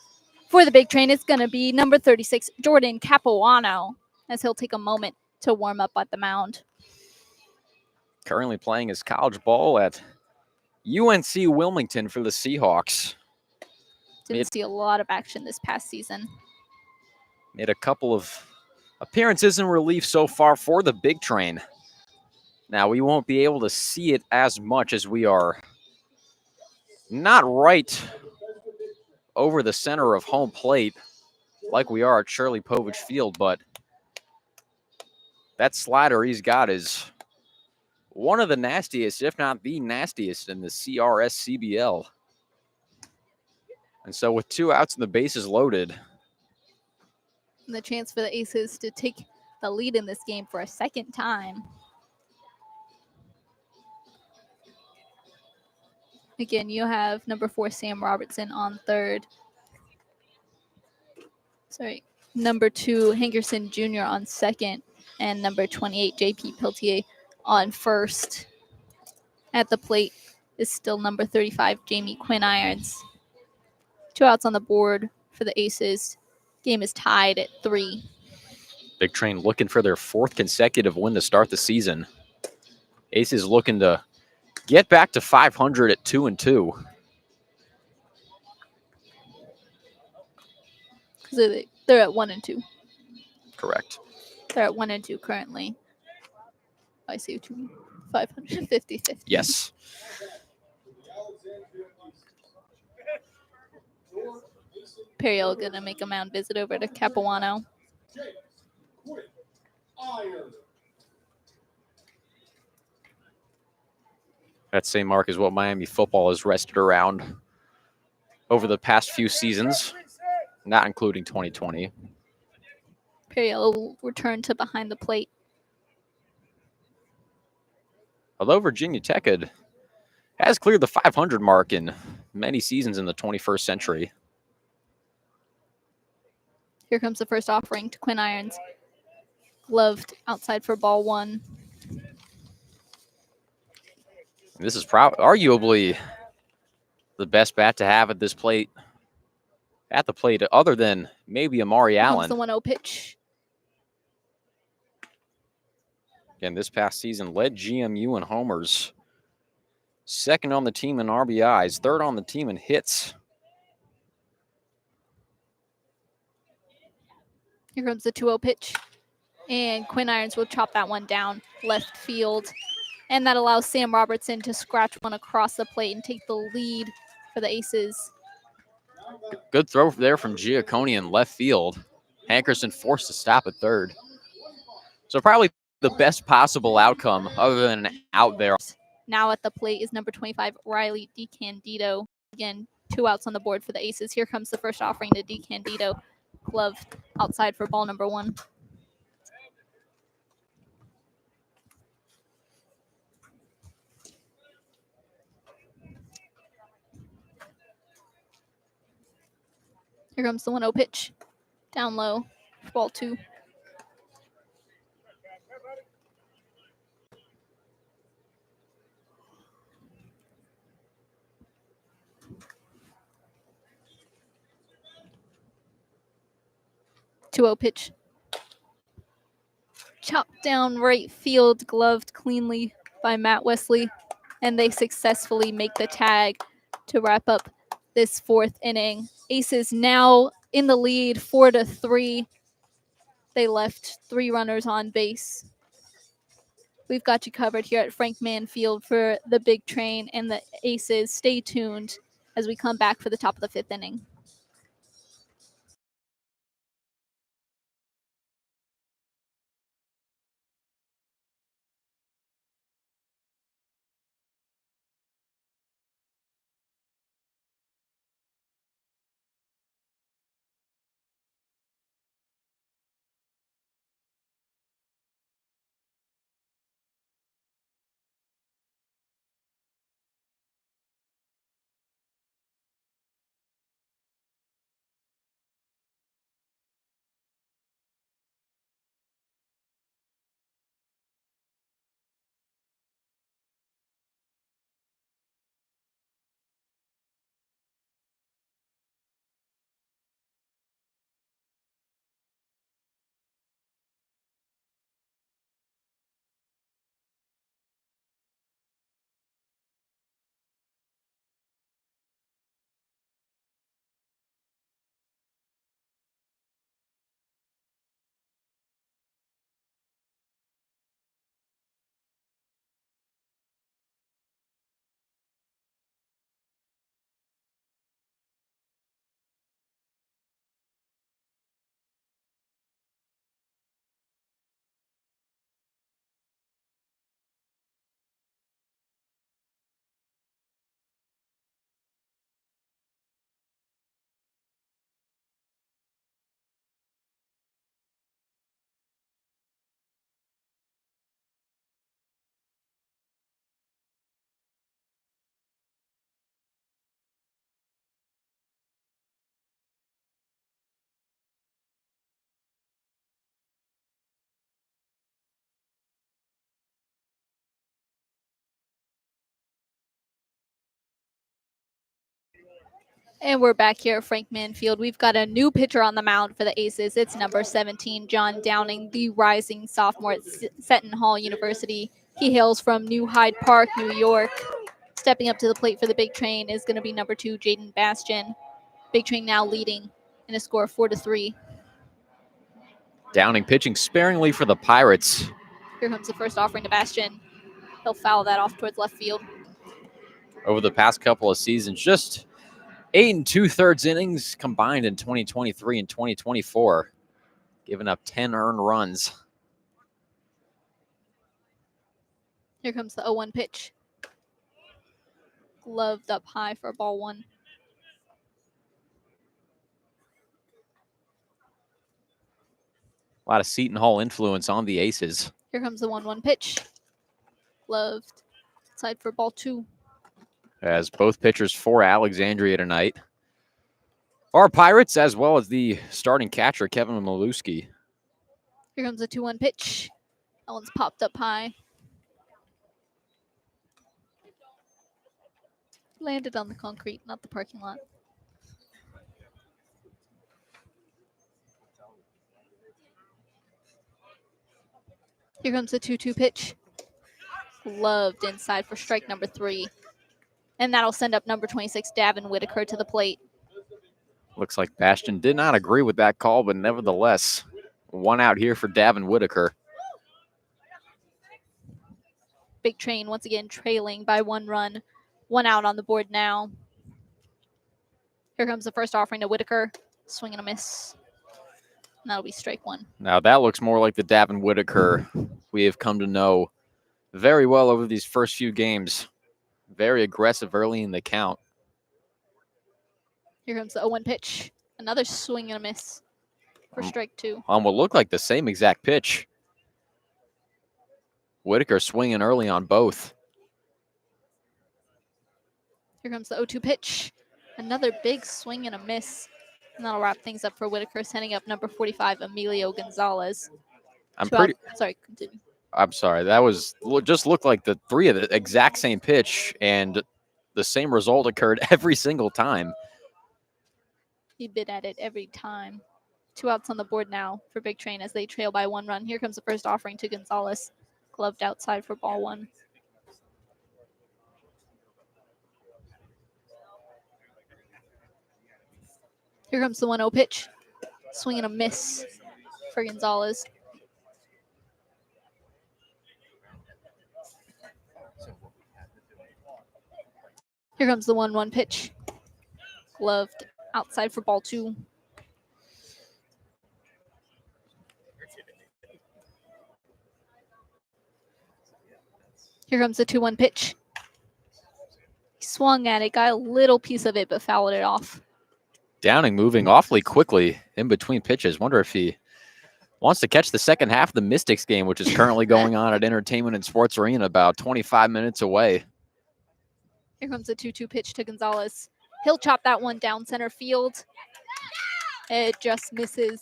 for the big train. It's going to be number 36, Jordan Capuano, as he'll take a moment to warm up at the mound. Currently playing his college ball at UNC Wilmington for the Seahawks. Didn't see a lot of action this past season. Made a couple of appearances in relief so far for the big train. Now, we won't be able to see it as much as we are not right over the center of home plate like we are at Shirley Povich Field, but that slider he's got is one of the nastiest, if not the nastiest, in the CRS CBL. And so with 2 outs and the bases loaded, And the chance for the Aces to take the lead in this game for a second time. Again, you have number 4, Sam Robertson on third. Sorry, number 2, Hankerson Jr. on second, and number 28, JP Peltier on first. At the plate is still number 35, Jamie Quinn Irons. 2 outs on the board for the Aces. Game is tied at 3. Big Train looking for their 4th consecutive win to start the season. Aces looking to get back to 500 at 2-2. So they're at 1-2. Correct. They're at 1-2 currently. I see what you mean. 550-50. Yes. Perriello gonna make a mound visit over to Capuano. That same mark is what Miami football has rested around over the past few seasons, not including 2020. Perriello will return to behind the plate. Although Virginia Tech has cleared the 500 mark in many seasons in the 21st century. Here comes the first offering to Quinn Irons. Gloved outside for ball 1. This is arguably the best bat to have at the plate, other than maybe Amari Here comes Allen. the 1-0 pitch. Again, this past season led GMU in homers, 2nd on the team in RBIs, 3rd on the team in hits. Here comes the 2-0 pitch. And Quinn Irons will chop that one down left field. And that allows Sam Robertson to scratch one across the plate and take the lead for the Aces. Good throw there from Giacconi in left field. Hankerson forced to stop at 3rd. So probably the best possible outcome other than out there. Now at the plate is number 25, Riley DiCandido. Again, 2 outs on the board for the Aces. Here comes the first offering to DiCandido. Glove outside for ball number 1. Here comes the 1-0 pitch. Down low. Ball 2. Two-0 pitch. Chopped down right field, gloved cleanly by Matt Wesley, and they successfully make the tag to wrap up this 4th inning. Aces now in the lead, 4-3. They left 3 runners on base. We've got you covered here at Frank Mann Field for the Big Train and the Aces. Stay tuned as we come back for the top of the 5th inning. And we're back here at Frank Mann Field. We've got a new pitcher on the mound for the Aces. It's number 17, John Downing, the rising sophomore at Seton Hall University. He hails from New Hyde Park, New York. Stepping up to the plate for the Big Train is going to be number 2, Jaden Bastian. Big Train now leading in a score of 4-3. Downing pitching sparingly for the Pirates. Here comes the first offering to Bastian. He'll foul that off towards left field. Over the past couple of seasons, just 8 2/3 innings combined in 2023 and 2024, giving up 10 earned runs. Here comes the 0-1 pitch. Gloved up high for ball 1. A lot of Seton Hall influence on the Aces. Here comes the 1-1 pitch. Gloved. Side for ball 2. As both pitchers for Alexandria tonight are Pirates, as well as the starting catcher, Kevin Maluski. Here comes the 2-1 pitch. That one's popped up high. Landed on the concrete, not the parking lot. Here comes the 2-2 pitch. Gloved inside for strike number 3. And that'll send up number 26, Davin Whitaker, to the plate. Looks like Bastian did not agree with that call, but nevertheless, 1 out here for Davin Whitaker. Big Train once again trailing by 1 run. 1 out on the board now. Here comes the first offering to Whitaker. Swing and a miss. And that'll be strike 1. Now that looks more like the Davin Whitaker we have come to know very well over these first few games. Very aggressive early in the count. Here comes the 0-1 pitch. Another swing and a miss for strike 2. On what looked like the same exact pitch. Whitaker swinging early on both. Here comes the 0-2 pitch. Another big swing and a miss. And that'll wrap things up for Whitaker, sending up number 45, Emilio Gonzalez. I'm Two out- pretty. Sorry, continue. I'm sorry. That was just looked like the three of the exact same pitch, and the same result occurred every single time. He bit at it every time. 2 outs on the board now for Big Train as they trail by 1 run. Here comes the first offering to Gonzalez. Gloved outside for ball 1. Here comes the 1-0 pitch. Swing and a miss for Gonzalez. Here comes the 1-1 pitch. Gloved outside for ball 2. Here comes the 2-1 pitch. He swung at it, got a little piece of it, but fouled it off. Downing moving awfully quickly in between pitches. Wonder if he wants to catch the second half of the Mystics game, which is currently going on at Entertainment and Sports Arena, about 25 minutes away. Here comes a 2-2 pitch to Gonzalez. He'll chop that one down center field. It just misses.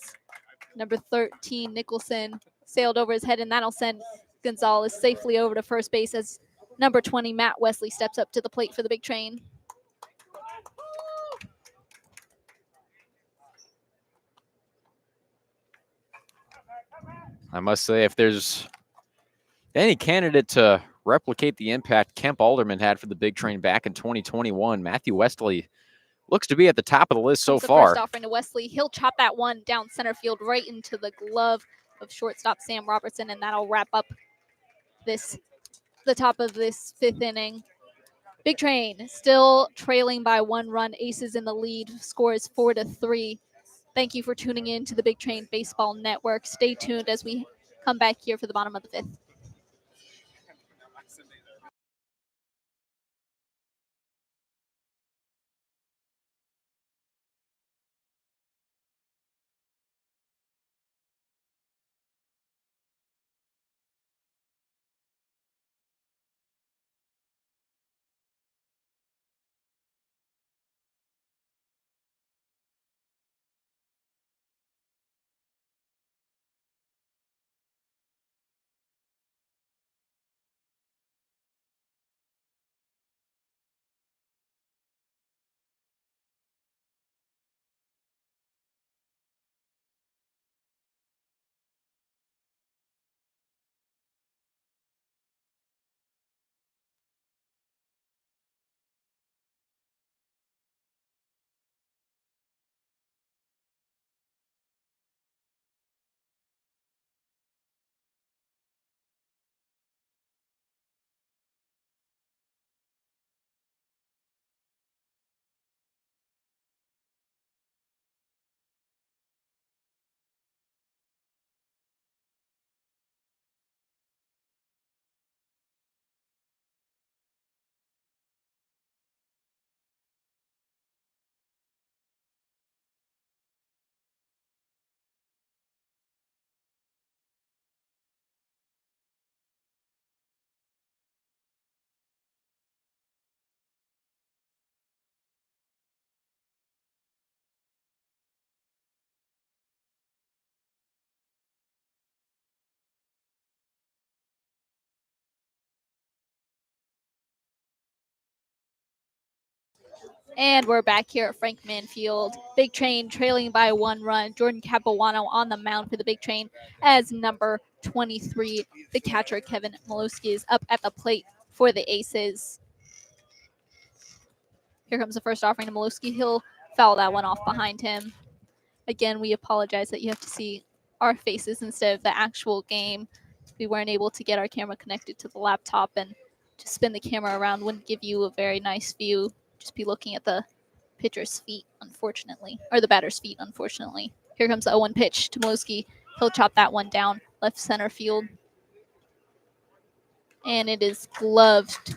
Number 13, Nicholson, sailed over his head, and that'll send Gonzalez safely over to first base as number 20, Matt Wesley, steps up to the plate for the Big Train. I must say, if there's any candidate to replicate the impact Kemp Alderman had for the Big Train back in 2021, Matthew Wesley looks to be at the top of the list so That's the far. first offering to Wesley. He'll chop that one down center field right into the glove of shortstop Sam Robertson, and that'll wrap up the top of this 5th inning. Big Train still trailing by 1 run. Aces in the lead. Score is 4-3. Thank you for tuning in to the Big Train Baseball Network. Stay tuned as we come back here for the bottom of the 5th. And we're back here at Frank Manfield. Big Train trailing by 1 run. Jordan Capuano on the mound for the Big Train as number 23, the catcher Kevin Malowski, is up at the plate for the Aces. Here comes the first offering to Malowski. He'll foul that one off behind him. Again, we apologize that you have to see our faces instead of the actual game. We weren't able to get our camera connected to the laptop, and to spin the camera around wouldn't give you a very nice view. Just be looking at the pitcher's feet, unfortunately, or the batter's feet, unfortunately. Here comes the 0-1 pitch to Malowski. He'll chop that one down left center field. And it is gloved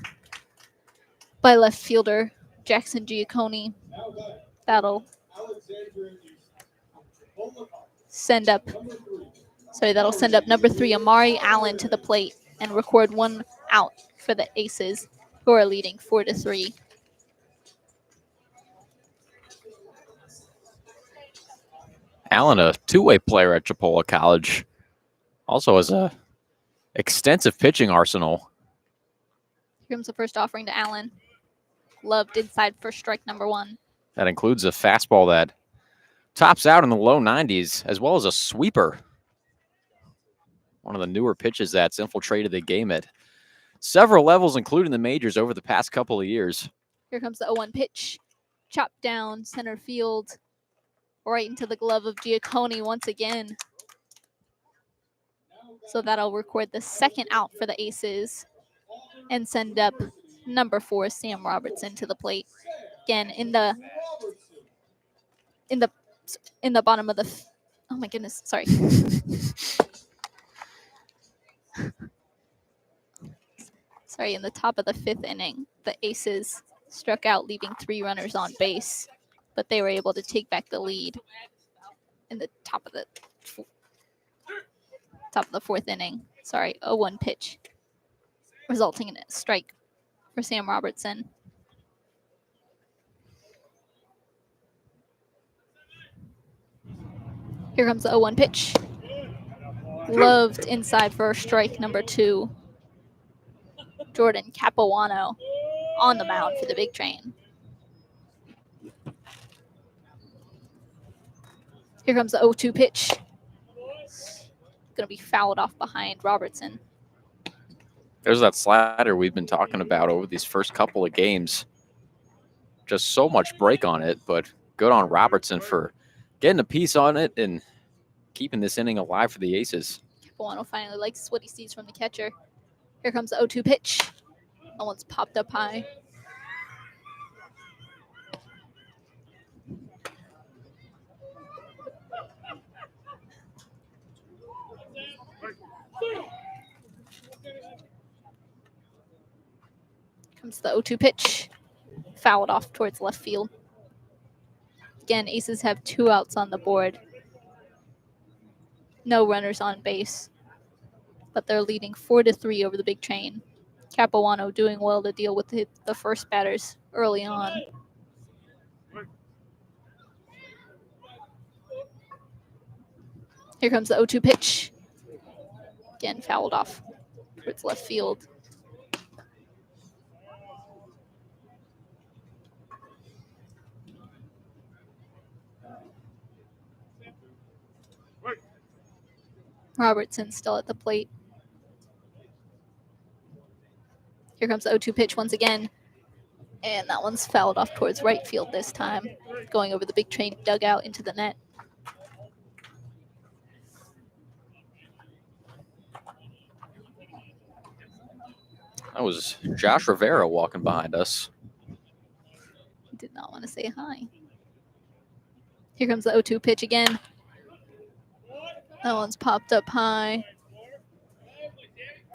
by left fielder Jackson Giacconi. That'll send up number 3, Amari Allen, to the plate and record 1 out for the Aces, who are leading 4-3. Allen, a two-way player at Chipola College, also has a extensive pitching arsenal. Here comes the first offering to Allen. Loved inside for strike number 1. That includes a fastball that tops out in the low 90s, as well as a sweeper. One of the newer pitches that's infiltrated the game at several levels, including the majors, over the past couple of years. Here comes the 0-1 pitch. Chopped down center field. Right into the glove of Giacconi once again. So that'll record the second out for the Aces and send up number 4, Sam Robertson, to the plate. Again, in the bottom of the oh my goodness, sorry. Sorry, in the top of the 5th inning, the Aces struck out, leaving 3 runners on base, but they were able to take back the lead in the top of the 4th inning. Sorry, 0-1 pitch, resulting in a strike for Sam Robertson. Here comes the 0-1 pitch. Loved inside for strike number 2. Jordan Capuano on the mound for the Big Train. Here comes the 0-2 pitch. Going to be fouled off behind Robertson. There's that slider we've been talking about over these first couple of games. Just so much break on it, but good on Robertson for getting a piece on it and keeping this inning alive for the Aces. Capuano finally likes what he sees from the catcher. Here comes the 0-2 pitch. That one's popped up high. Comes the 0-2 pitch. Fouled off towards left field. Again, Aces have 2 outs on the board. No runners on base, but they're leading 4-3 over the Big Train. Capuano doing well to deal with the first batters early on. Here comes the 0-2 pitch. Again, fouled off towards left field. Robertson still at the plate. Here comes the 0-2 pitch once again. And that one's fouled off towards right field this time, going over the Big Train dugout into the net. That was Josh Rivera walking behind us. He did not want to say hi. Here comes the 0-2 pitch again. That one's popped up high,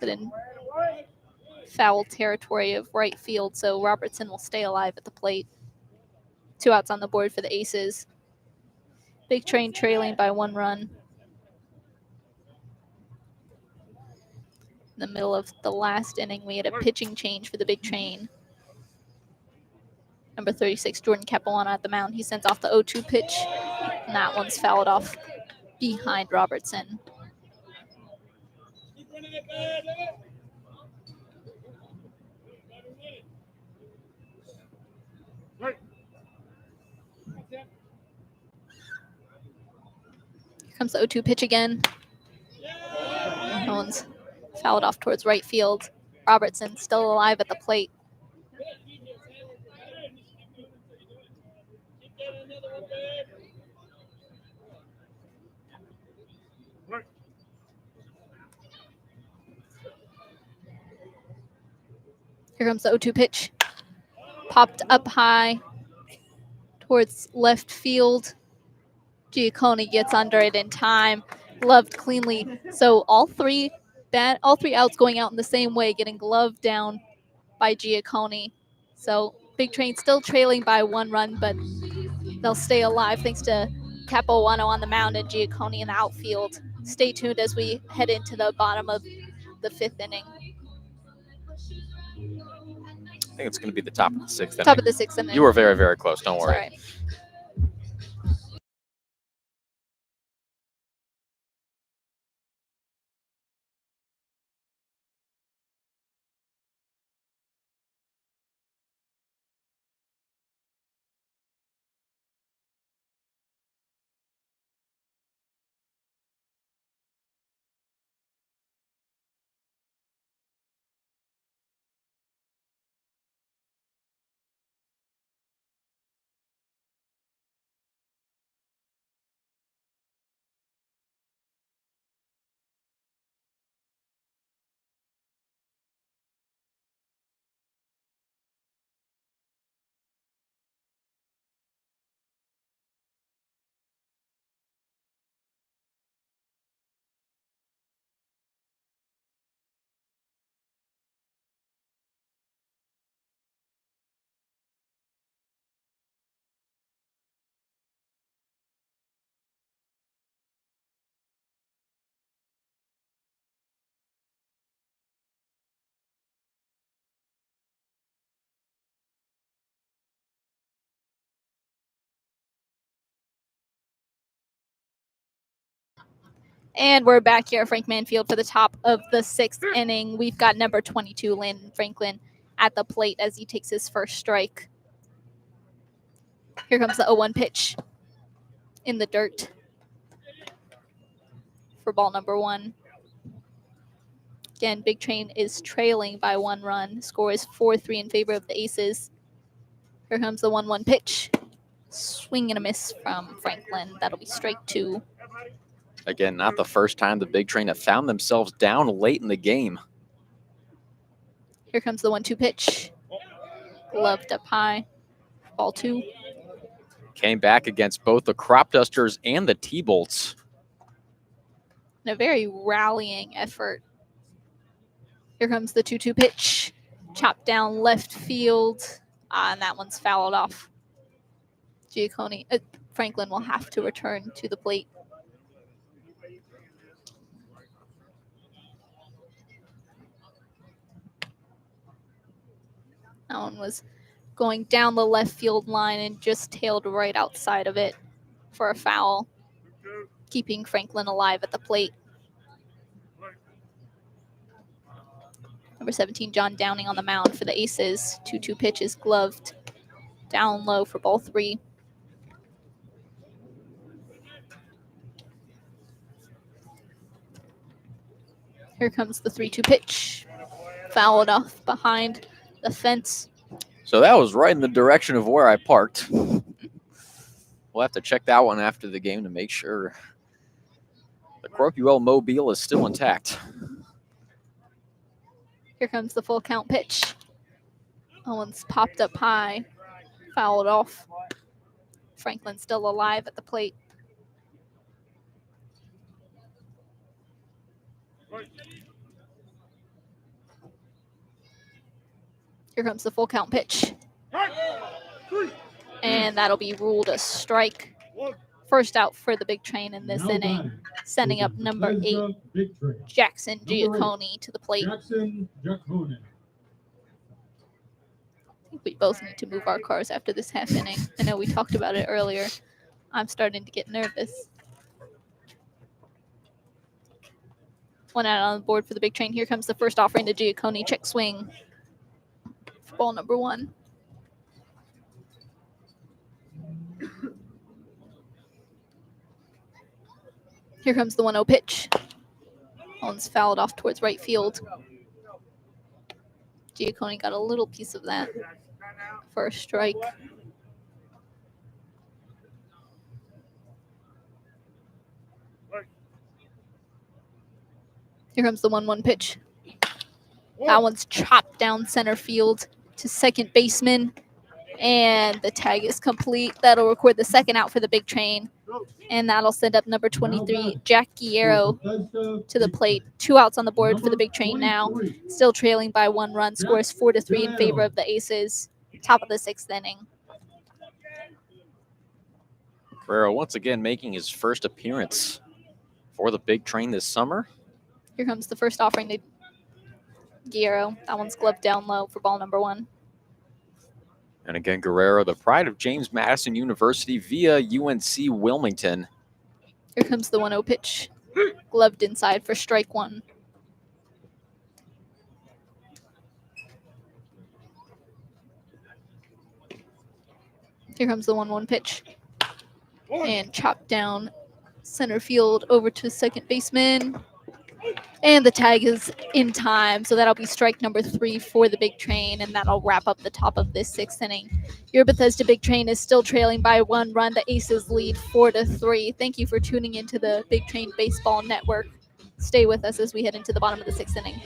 but in foul territory of right field, so Robertson will stay alive at the plate. 2 outs on the board for the Aces. Big Train trailing by 1 run. In the middle of the last inning, we had a pitching change for the Big Train. Number 36, Jordan Capuano at the mound. He sends off the 0-2 pitch, and that one's fouled off behind Robertson. Here comes the 0-2 pitch again. That one's fouled off towards right field. Robertson still alive at the plate. Here comes the 0-2 pitch. Popped up high towards left field. Giacconi gets under it in time. Gloved cleanly. So all three outs going out in the same way, getting gloved down by Giacconi. So Big Train still trailing by 1 run, but they'll stay alive thanks to Capuano on the mound and Giacconi in the outfield. Stay tuned as we head into the bottom of the 5th inning. I think it's going to be the top of the 6th inning. Top of the 6th inning. You were very, very close. Don't worry. Sorry. And we're back here at Frank Manfield for the top of the 6th inning. We've got number 22, Landon Franklin, at the plate as he takes his first strike. Here comes the 0-1 pitch in the dirt for ball number 1. Again, Big Train is trailing by 1 run. Score is 4-3 in favor of the Aces. Here comes the 1-1 pitch. Swing and a miss from Franklin. That'll be strike 2. Again, not the first time the Big Train have found themselves down late in the game. Here comes the 1-2 pitch. Gloved up high. Ball 2. Came back against both the Crop Dusters and the T-Bolts. And a very rallying effort. Here comes the 2-2 pitch. Chopped down left field. And that one's fouled off. Franklin will have to return to the plate. That one was going down the left field line and just tailed right outside of it for a foul, keeping Franklin alive at the plate. Number 17, John Downing on the mound for the Aces. 2-2 pitch is gloved down low for ball 3. Here comes the 3-2 pitch. Fouled off behind the fence. So that was right in the direction of where I parked. We'll have to check that one after the game to make sure the Corpuel Mobile is still intact. Here comes the full count pitch. That one's popped up high. Fouled off. Franklin still alive at the plate. Here comes the full count pitch. And that'll be ruled a strike. First out for the Big Train in this inning. Sending up number 8, Jackson Giacconi, to the plate. Jackson Giacconi. I think we both need to move our cars after this half inning. I know we talked about it earlier. I'm starting to get nervous. One out on the board for the Big Train. Here comes the first offering to Giacconi. Check swing. Ball number 1. Here comes the 1-0 pitch. One's fouled off towards right field. Giacconi got a little piece of that for a strike. Here comes the 1-1 pitch. That one's chopped down center field to second baseman, and the tag is complete. That'll record the second out for the Big Train, and that'll send up number 23, Jack Guerrero, to the plate. 2 outs on the board for the Big Train now. Still trailing by 1 run. Scores 4-3 in favor of the Aces. Top of the 6th inning. Guerrero once again making his first appearance for the Big Train this summer. Here comes the first offering to Guerrero. That one's gloved down low for ball number 1. And again, Guerrero, the pride of James Madison University via UNC Wilmington. Here comes the 1-0 pitch. Gloved inside for strike 1. Here comes the 1-1 pitch. And chopped down center field over to second baseman. And the tag is in time, so that'll be strike number 3 for the Big Train, and that'll wrap up the top of this 6th inning. Your Bethesda Big Train is still trailing by 1 run. The Aces lead 4-3. Thank you for tuning into the Big Train Baseball Network. Stay with us as we head into the bottom of the 6th inning.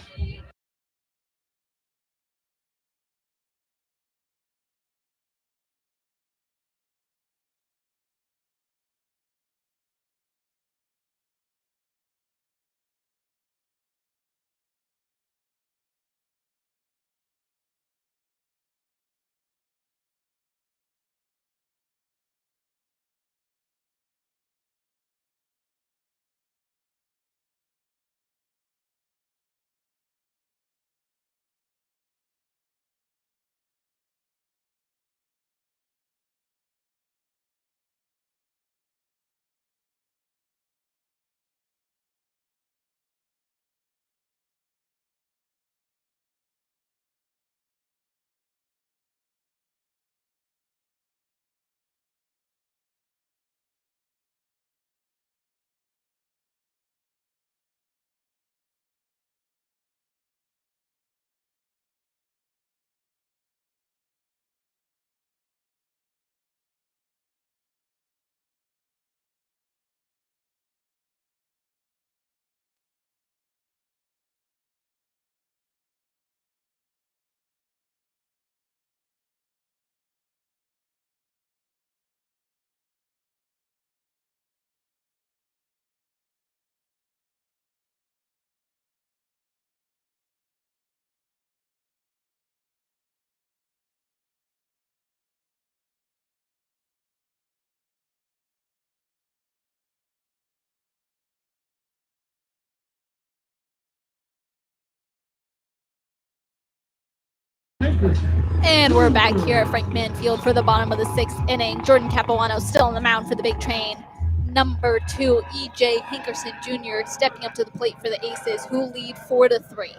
And we're back here at Frank Manfield for the bottom of the 6th inning. Jordan Capuano still on the mound for the big train. Number 2, E.J. Hankerson Jr. stepping up to the plate for the Aces, who lead 4-3.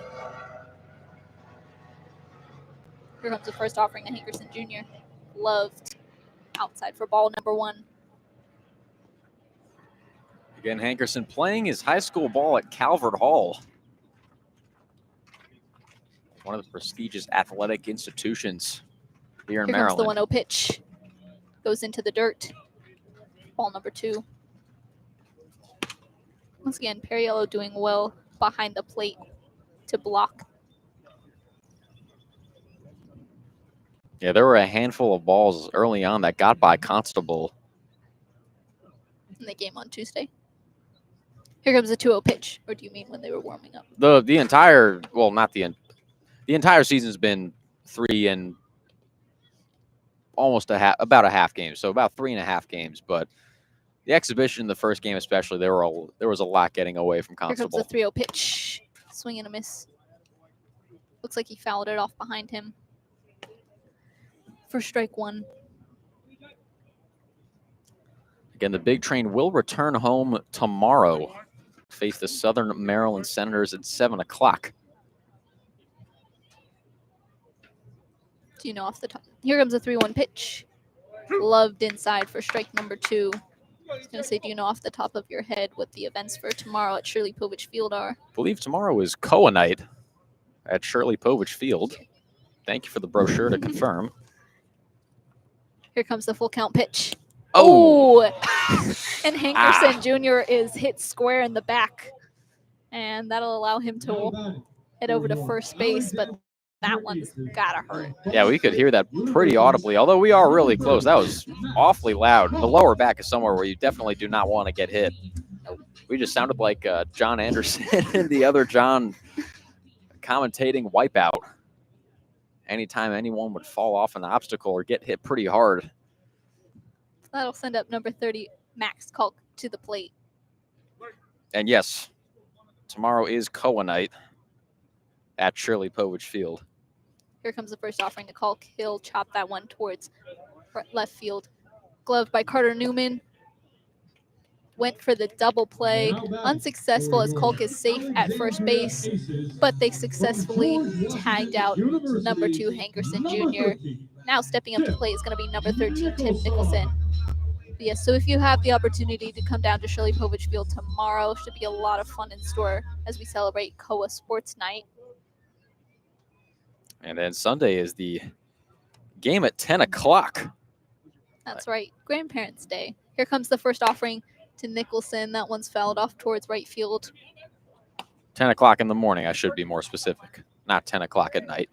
Here comes the first offering to Hankerson Jr. Loved outside for ball number 1. Again, Hankerson playing his high school ball at Calvert Hall, one of the prestigious athletic institutions here in Here Maryland. comes the 1-0 pitch. Goes into the dirt. Ball number 2. Once again, Perriello doing well behind the plate to block. Yeah, there were a handful of balls early on that got by Constable. In the game on Tuesday. Here comes the 2-0 pitch. Or do you mean when they were warming up? The entire, well, not the entire season's been 3 and almost about a half game, so about 3.5 games. But the exhibition, the first game especially, there was a lot getting away from Constable. Here comes the 3-0 pitch. Swing and a miss. Looks like he fouled it off behind him for strike 1. Again, the big train will return home tomorrow. Face the Southern Maryland Senators at 7 o'clock. Do you know off the top? Here comes the 3-1 pitch. Loved inside for strike number 2. I was going to say, do you know off the top of your head what the events for tomorrow at Shirley Povich Field are? I believe tomorrow is Koa night at Shirley Povich Field. Thank you for the brochure to confirm. Here comes the full count pitch. Oh! And Hankerson Jr. is hit square in the back. And that'll allow him to head over to first base, but that one's gotta hurt. Yeah, we could hear that pretty audibly, although we are really close. That was awfully loud. The lower back is somewhere where you definitely do not want to get hit. We just sounded like John Anderson and the other John commentating Wipeout. Anytime anyone would fall off an obstacle or get hit pretty hard. That'll send up number 30, Max Kalk, to the plate. And yes, tomorrow is Koa night at Shirley Povich Field. Here comes the first offering to Kalk. He'll chop that one towards left field. Gloved by Carter Newman. Went for the double play. Unsuccessful as Kalk is safe at first base, but they successfully tagged out number 2, Hankerson Jr. Now stepping up to play is going to be number 13, Tim Nicholson. But yes, so if you have the opportunity to come down to Shirley Povich Field tomorrow, should be a lot of fun in store as we celebrate Koa Sports Night. And then Sunday is the game at 10 o'clock. That's right, Grandparents' Day. Here comes the first offering to Nicholson. That one's fouled off towards right field. 10 o'clock in the morning, I should be more specific. Not 10 o'clock at night.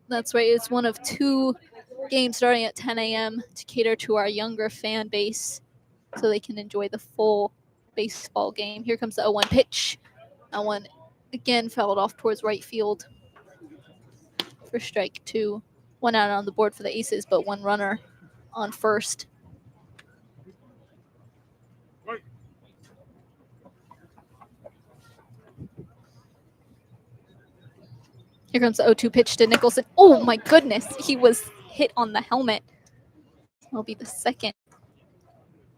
That's right. It's one of 2 games starting at 10 a.m. to cater to our younger fan base so they can enjoy the full baseball game. Here comes the 0-1 pitch. That one again fouled off towards right field for strike 2. 1 out on the board for the Aces, but 1 runner on first. Here comes the 0-2 pitch to Nicholson. Oh my goodness, he was hit on the helmet. It'll be the second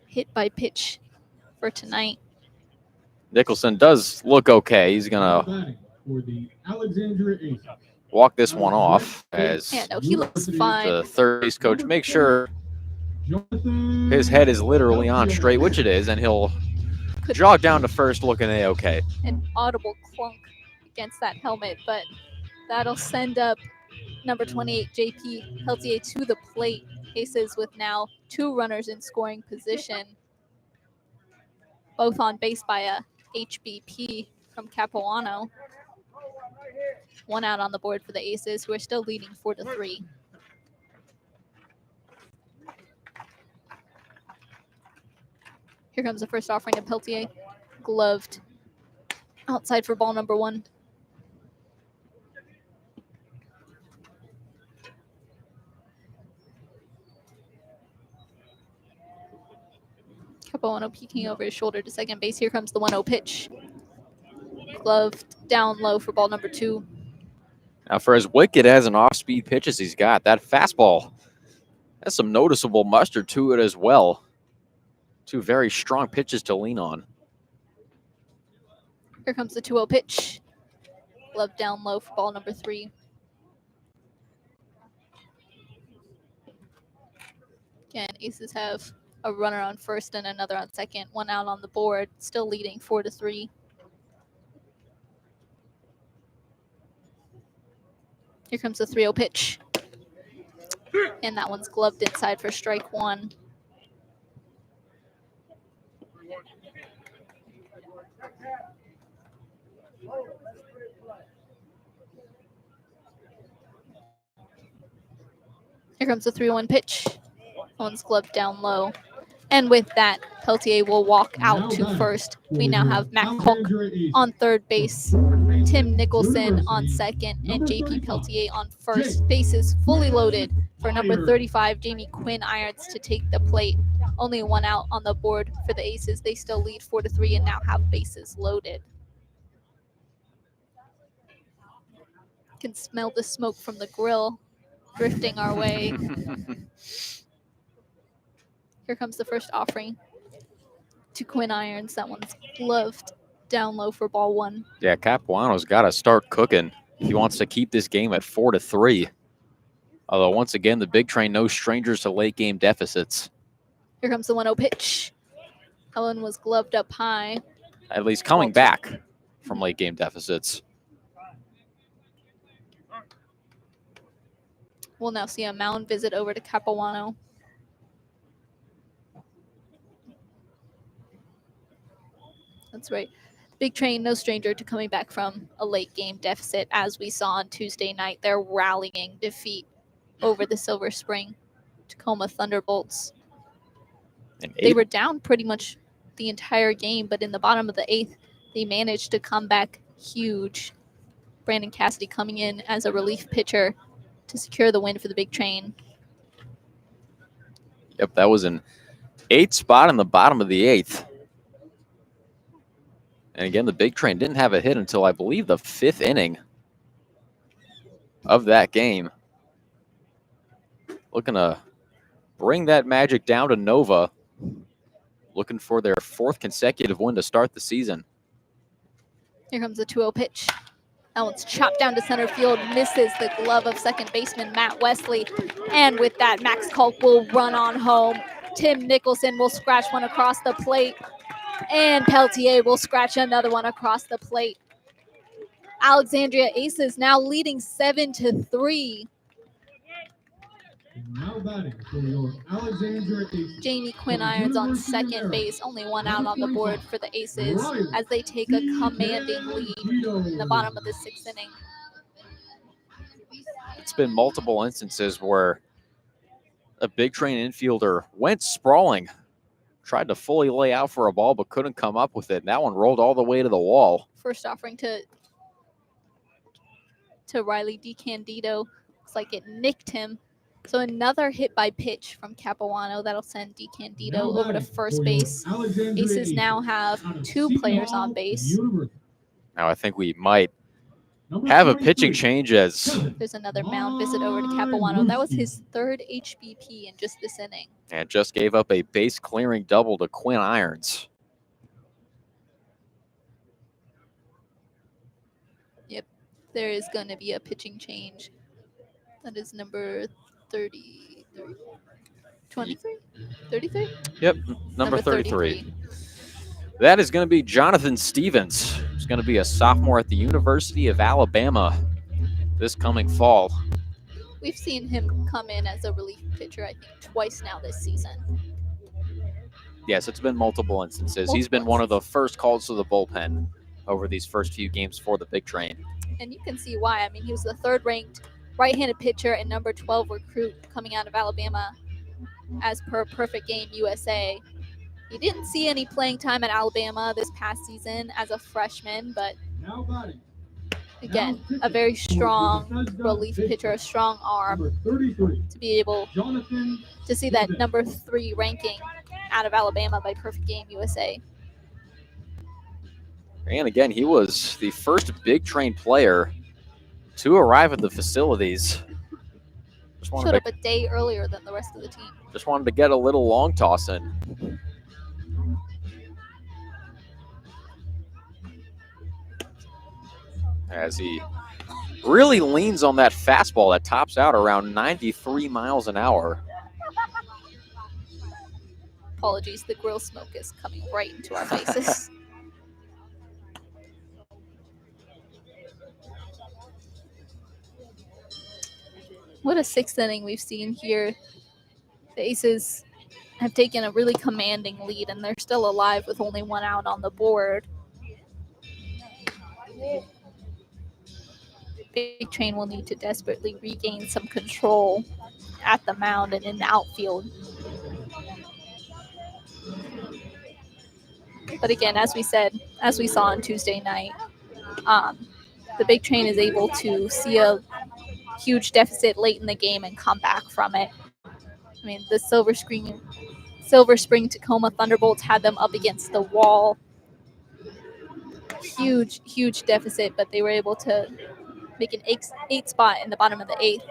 hit by pitch for tonight. Nicholson does look okay. He's going to walk this one off as Yeah, no, he looks fine. the third base coach makes sure his head is literally on straight, which it is, and he'll jog down to first looking A-okay. An audible clunk against that helmet, but that'll send up number 28, JP Peltier, to the plate. Aces with now 2 runners in scoring position, both on base by a HBP from Capuano. 1 out on the board for the Aces, who are still leading 4-3. Here comes the first offering to Peltier. Gloved outside for ball number 1. Capuano peeking over his shoulder to second base. Here comes the 1-0 pitch. Gloved down low for ball number 2. Now, for as wicked as an off-speed pitch as he's got, that fastball has some noticeable mustard to it as well. Two very strong pitches to lean on. Here comes the 2-0 pitch. Glove down low for ball number 3. Again, Aces have a runner on first and another on second. One out on the board, still leading 4-3. Here comes the 3-0 pitch. And that one's gloved inside for strike 1. Here comes the 3-1 pitch. One's gloved down low. And with that, Peltier will walk out to first. We now have Matt Polk on third base, Tim Nicholson on second, and JP Peltier on first. Bases fully loaded for number 35, Jamie Quinn Irons, to take the plate. Only one out on the board for the Aces. They still lead 4-3 and now have bases loaded. Can smell the smoke from the grill drifting our way. Here comes the first offering to Quinn Irons. That one's gloved down low for ball 1. Yeah, Capuano's got to start cooking if he wants to keep this game at 4-3. Although, once again, the Big Train no strangers to late game deficits. Here comes the 1-0 pitch. Helen was gloved up high. At least coming back from late game deficits. We'll now see a mound visit over to Capuano. That's right. Big Train, no stranger to coming back from a late game deficit. As we saw on Tuesday night, their rallying defeat over the Silver Spring Tacoma Thunderbolts. They were down pretty much the entire game, but in the bottom of the 8th, they managed to come back huge. Brandon Cassidy coming in as a relief pitcher to secure the win for the Big Train. Yep, that was an 8th spot in the bottom of the 8th. And again, the Big Train didn't have a hit until, I believe, the 5th inning of that game. Looking to bring that magic down to Nova. Looking for their 4th consecutive win to start the season. Here comes the 2-0 pitch. That one's chopped down to center field, misses the glove of second baseman Matt Wesley. And with that, Max Culp will run on home. Tim Nicholson will scratch one across the plate. And Peltier will scratch another one across the plate. Alexandria Aces now leading 7-3. Now batting for your Alexandria Aces. Jamie Quinn Irons on second base, only one out on the board for the Aces as they take a commanding lead in the bottom of the 6th inning. It's been multiple instances where a Big Train infielder went sprawling, tried to fully lay out for a ball, but couldn't come up with it. And that one rolled all the way to the wall. First offering to Riley DeCandido. Looks like it nicked him. So another hit by pitch from Capuano. That'll send DeCandido over to first base. Aces now have 2 players on base. Now I think we might have a pitching change as there's another mound visit over to Capuano. That was his 3rd HBP in just this inning. And just gave up a base clearing double to Quinn Irons. Yep, there is going to be a pitching change. That is number 30, 23? 33? Yep, number 33. That is going to be Jonathan Stevens. He's going to be a sophomore at the University of Alabama this coming fall. We've seen him come in as a relief pitcher, I think, twice now this season. Yes, it's been multiple instances. He's been one of the first calls to the bullpen over these first few games for the Big Train. And you can see why. I mean, he was the 3rd-ranked right-handed pitcher and number 12 recruit coming out of Alabama as per Perfect Game USA. He didn't see any playing time at Alabama this past season as a freshman, but again, a very strong relief pitcher, a strong arm to be able to see that number 3 ranking out of Alabama by Perfect Game USA. And again, he was the first Big Train player to arrive at the facilities. Just Showed wanted up a day earlier than the rest of the team. to get a little long toss in. As he really leans on that fastball that tops out around 93 miles an hour. Apologies, the grill smoke is coming right into our faces. What a sixth inning we've seen here. The Aces have taken a really commanding lead, and they're still alive with only one out on the board. Big Train will need to desperately regain some control at the mound and in the outfield. But again, as we saw on Tuesday night, the Big Train is able to see a huge deficit late in the game and come back from it. I mean, the Silver Spring Tacoma Thunderbolts had them up against the wall. Huge deficit, but they were able to make an eight spot in the bottom of the eighth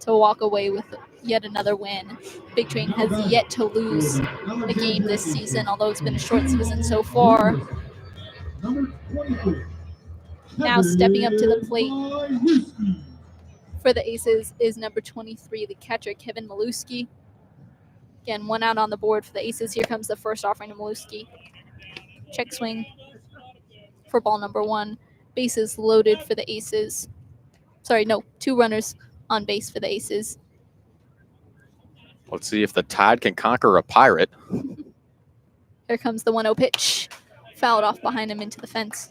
to walk away with yet another win. Big Train has yet to lose a game this season, although it's been a short season so far. Now stepping up to the plate for the Aces is number 23, the catcher, Kevin Maluski. Again, one out on the board for the Aces. Here comes the first offering to Maluski. Check swing for ball number 1. Bases loaded for the Aces. Sorry, no, 2 runners on base for the Aces. Let's see if the Tide can conquer a Pirate. Here comes the 1-0 pitch. Fouled off behind him into the fence.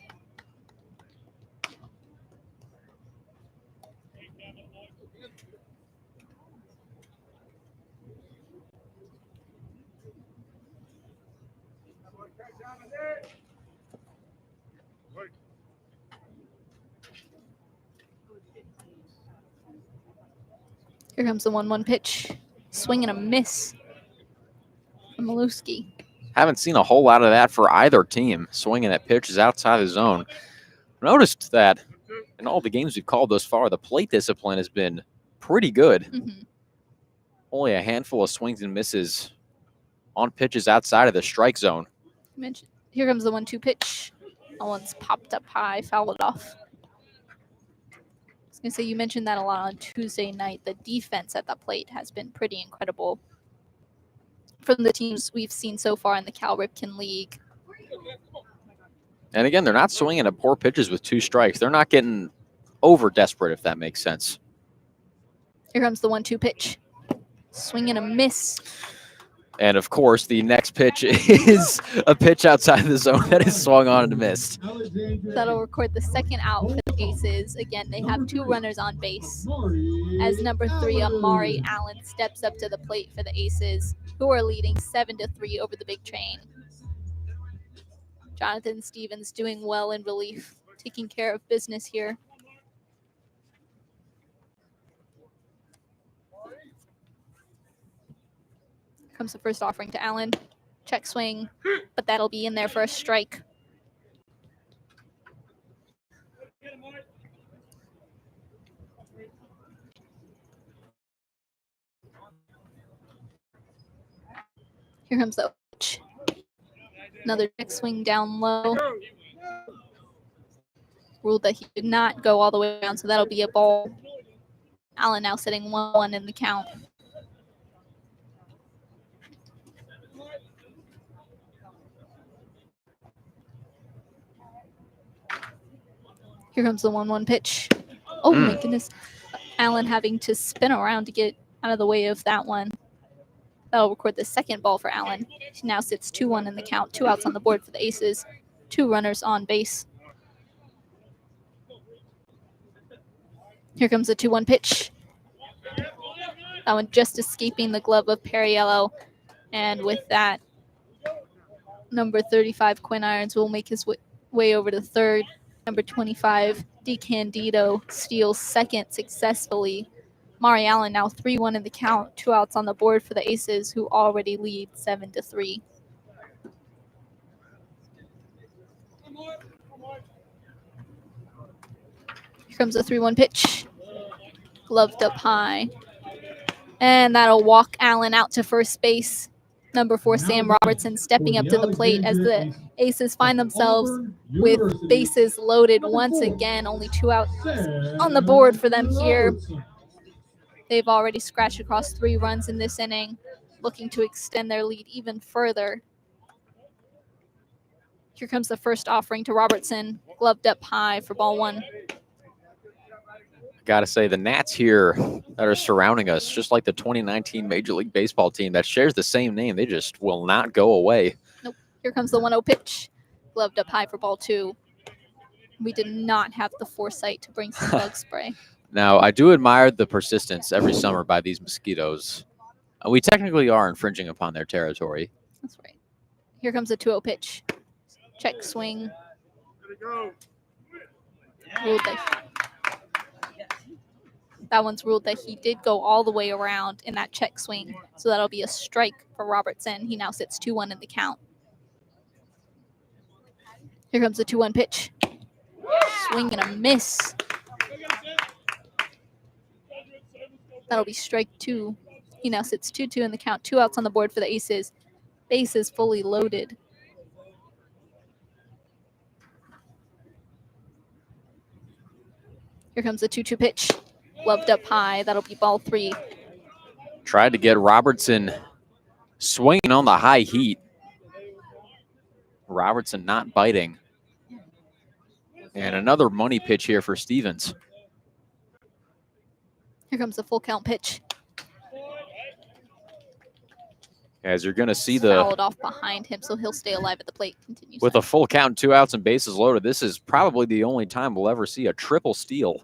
Here comes the 1-1 pitch. Swing and a miss from Maluski. Haven't seen a whole lot of that for either team. Swinging at pitches outside the zone. Noticed that in all the games we've called thus far, the plate discipline has been pretty good. Mm-hmm. Only a handful of swings and misses on pitches outside of the strike zone. Here comes the 1-2 pitch. That one's popped up high, fouled off. I was going to say, you mentioned that a lot on Tuesday night. The defense at the plate has been pretty incredible from the teams we've seen so far in the Cal Ripken League. And again, they're not swinging at poor pitches with 2 strikes. They're not getting over desperate, if that makes sense. Here comes the 1-2 pitch. Swing and a miss. And of course, the next pitch is a pitch outside the zone that is swung on and missed. That'll record the second out for the Aces. Again, they have 2 runners on base. As number 3, Amari Allen steps up to the plate for the Aces, who are leading 7-3 over the Big Train. Jonathan Stevens doing well in relief, taking care of business here. Comes the first offering to Allen. Check swing, but that'll be in there for a strike. Here comes the pitch. Another check swing down low. Ruled that he did not go all the way down, so that'll be a ball. Allen now sitting 1-1 in the count. Here comes the 1-1 pitch. Oh my goodness. Allen having to spin around to get out of the way of that one. That'll record the second ball for Allen. He now sits 2-1 in the count. 2 outs on the board for the Aces. 2 runners on base. Here comes the 2-1 pitch. That one just escaping the glove of Perriello. And with that, number 35, Quinn Irons, will make his way over to third. Number 25, DeCandido steals second successfully. Mari Allen now 3-1 in the count. 2 outs on the board for the Aces, who already lead 7-3. Here Here comes the 3-1 pitch. Gloved up high. And that'll walk Allen out to first base. Number 4, Sam Robertson, stepping up to the plate as the Aces find themselves with bases loaded once again. Only 2 outs on the board for them here. They've already scratched across 3 runs in this inning, looking to extend their lead even further. Here comes the first offering to Robertson, gloved up high for ball 1. Got to say, the Nats here that are surrounding us, just like the 2019 Major League Baseball team that shares the same name, they just will not go away. Nope. Here comes the 1-0 pitch, gloved up high for ball 2. We did not have the foresight to bring some bug spray. Now, I do admire the persistence every summer by these mosquitoes. We technically are infringing upon their territory. That's right. Here comes the 2-0 pitch. Check swing. Ruled that one's ruled that he did go all the way around in that check swing. So that'll be a strike for Robertson. He now sits 2-1 in the count. Here comes the 2-1 pitch. Swing and a miss. That'll be strike 2. He now sits 2-2 in the count. 2 outs on the board for the Aces. Bases fully loaded. Here comes the 2-2 pitch. Gloved up high. That'll be ball 3. Tried to get Robertson swinging on the high heat. Robertson not biting. And another money pitch here for Stevens. Here comes the full count pitch. As you're going to see the fouled off behind him, so he'll stay alive at the plate. Continues with a full count, 2 outs and bases loaded. This is probably the only time we'll ever see a triple steal.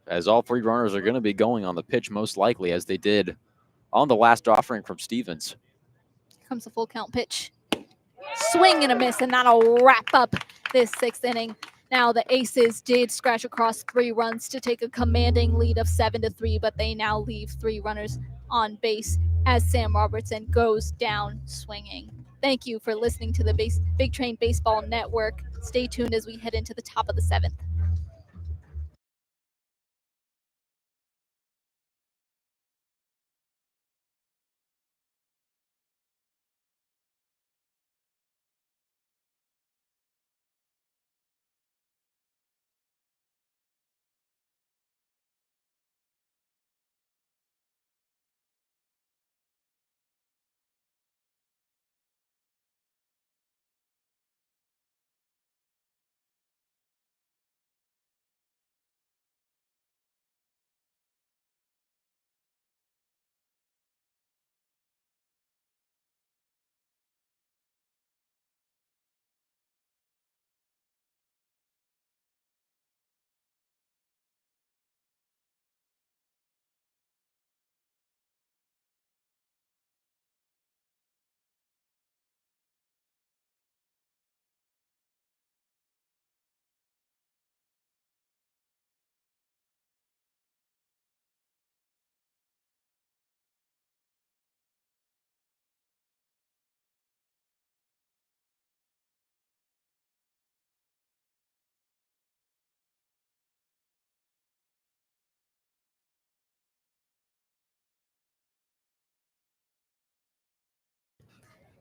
As all 3 runners are going to be going on the pitch, most likely, as they did on the last offering from Stevens. Here comes the full count pitch. Swing and a miss, and that'll wrap up this 6th inning. Now the Aces did scratch across 3 runs to take a commanding lead of 7-3, but they now leave 3 runners on base as Sam Robertson goes down swinging. Thank you for listening to the Big Train Baseball Network. Stay tuned as we head into the top of the 7th.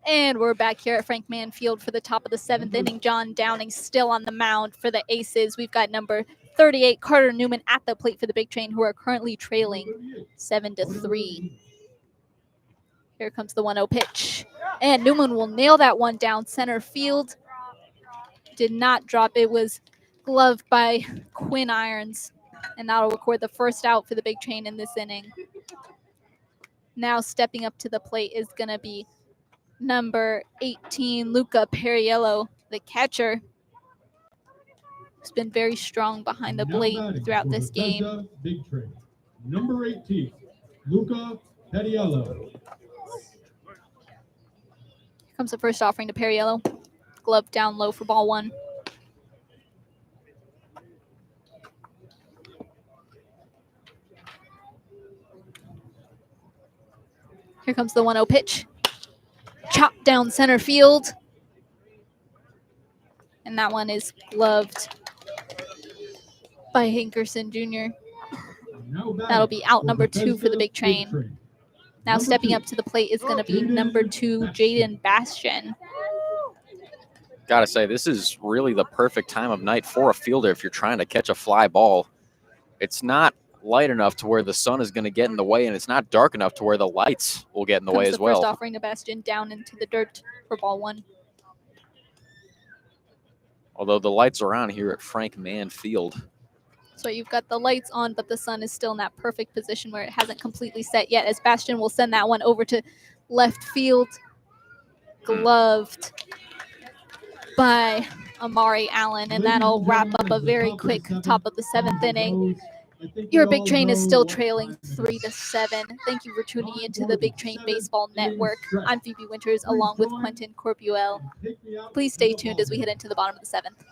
And we're back here at Frank Mann Field for the top of the 7th inning. John Downing still on the mound for the Aces. We've got number 38, Carter Newman, at the plate for the Big Train, who are currently trailing 7-3. Here comes the 1-0 pitch. And Newman will nail that one down center field. Did not drop. It was gloved by Quinn Irons. And that'll record the first out for the Big Train in this inning. Now stepping up to the plate is going to be number 18, Luca Perriello, the catcher. He's been very strong behind the plate throughout this game. Big Train. Number 18, Luca Perriello. Here comes the first offering to Perriello. Glove down low for ball 1. Here comes the 1-0 pitch. Chop down center field. And that one is gloved by Hankerson Jr. That'll be out number 2 for the big train. Now stepping up to the plate is going to be number 2, Jaden Bastian. Gotta say, this is really the perfect time of night for a fielder if you're trying to catch a fly ball. It's not light enough to where the sun is going to get in the way, and it's not dark enough to where the lights will get in the way as well. First offering to Bastian down into the dirt for ball 1. Although the lights are on here at Frank Mann Field. So you've got the lights on, but the sun is still in that perfect position where it hasn't completely set yet, as Bastian will send that one over to left field. Gloved by Amari Allen, and that'll wrap up a very quick top of the 7th inning. Your Big Train is still trailing 3-7. Thank you for tuning into the Big Train Baseball Network. I'm Phoebe Winters along with Quentin Corpuel. Please stay tuned as we head into the bottom of the 7th.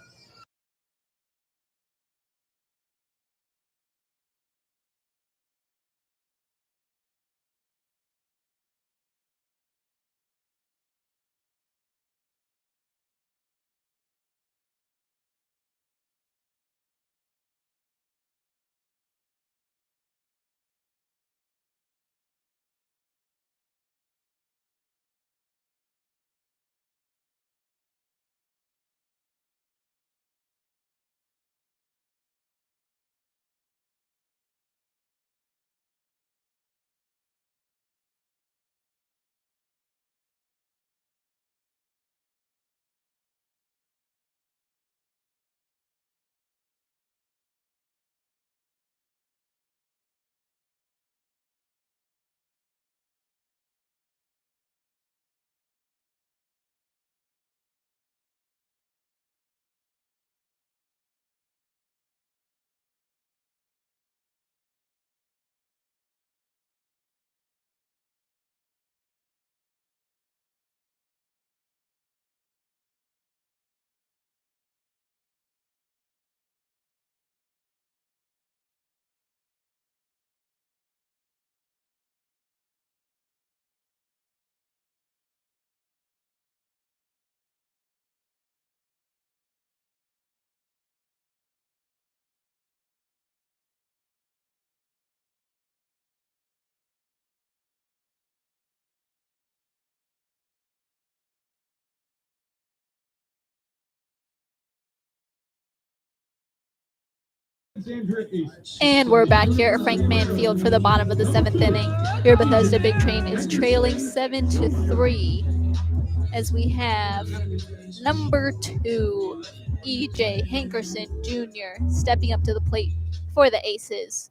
And we're back here at Frank Mann Field for the bottom of the 7th inning. Your Bethesda Big Train is trailing 7-3 as we have number 2, EJ Hankerson Jr. stepping up to the plate for the Aces.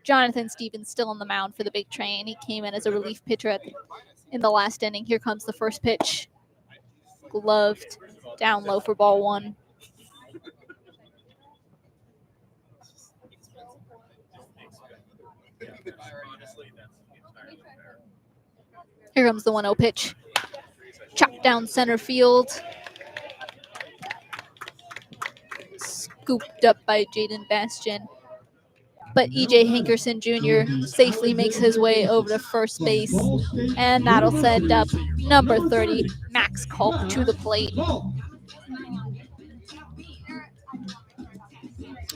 Jonathan Stevens still on the mound for the Big Train. He came in as a relief pitcher in the last inning. Here comes the first pitch. Gloved down low for ball 1. Here comes the 1-0 pitch. Chopped down center field. Scooped up by Jaden Bastian. But EJ Hankerson Jr. safely makes his way over to first base. And that'll send up number 30, Max Culp, to the plate.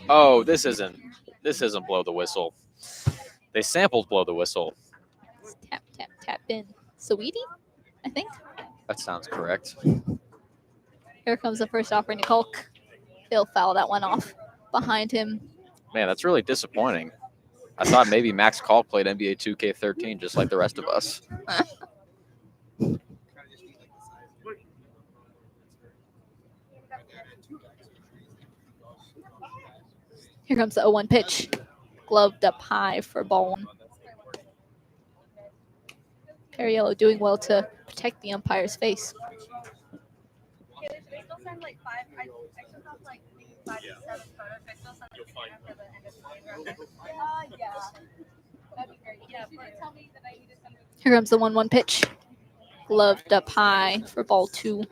Oh, this isn't blow the whistle. They sampled blow the whistle. Tap, tap, tap in. Sweetie, I think. That sounds correct. Here comes the first offering to Culk. He'll foul that one off behind him. Man, that's really disappointing. I thought maybe Max Culp played NBA 2K13 just like the rest of us. Here comes the 0-1 pitch. Gloved up high for ball 1. Cariello doing well to protect the umpire's face. Here comes the 1-1 pitch. Gloved up high for ball 2.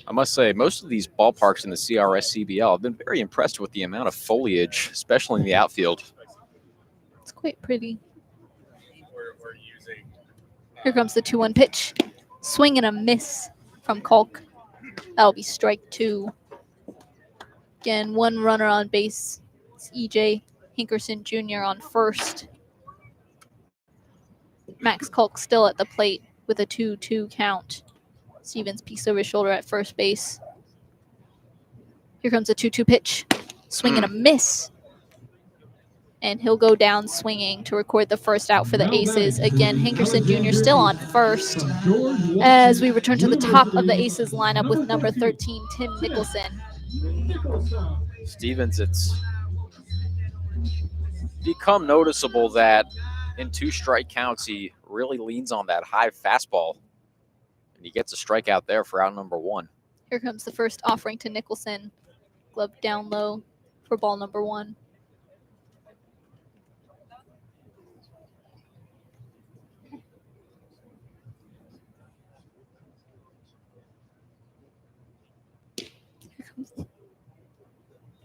I must say, most of these ballparks in the CRS CBL have been very impressed with the amount of foliage, especially in the outfield. It's quite pretty. Here comes the 2-1 pitch. Swing and a miss from Culk. That'll be strike 2. Again, one runner on base. It's EJ Hinkerson Jr. on first. Max Kulk still at the plate with a 2-2 count. Stevens peeks over his shoulder at first base. Here comes a 2-2 pitch. Swing and a miss. And he'll go down swinging to record the first out for the Aces. Again, Hinkerson Jr. still on first as we return to the top of the Aces lineup with number 13, Tim Nicholson. Stevens, it's become noticeable that in 2 strike counts, he really leans on that high fastball. And he gets a strikeout there for out number 1. Here comes the first offering to Nicholson. Glove down low for ball number 1.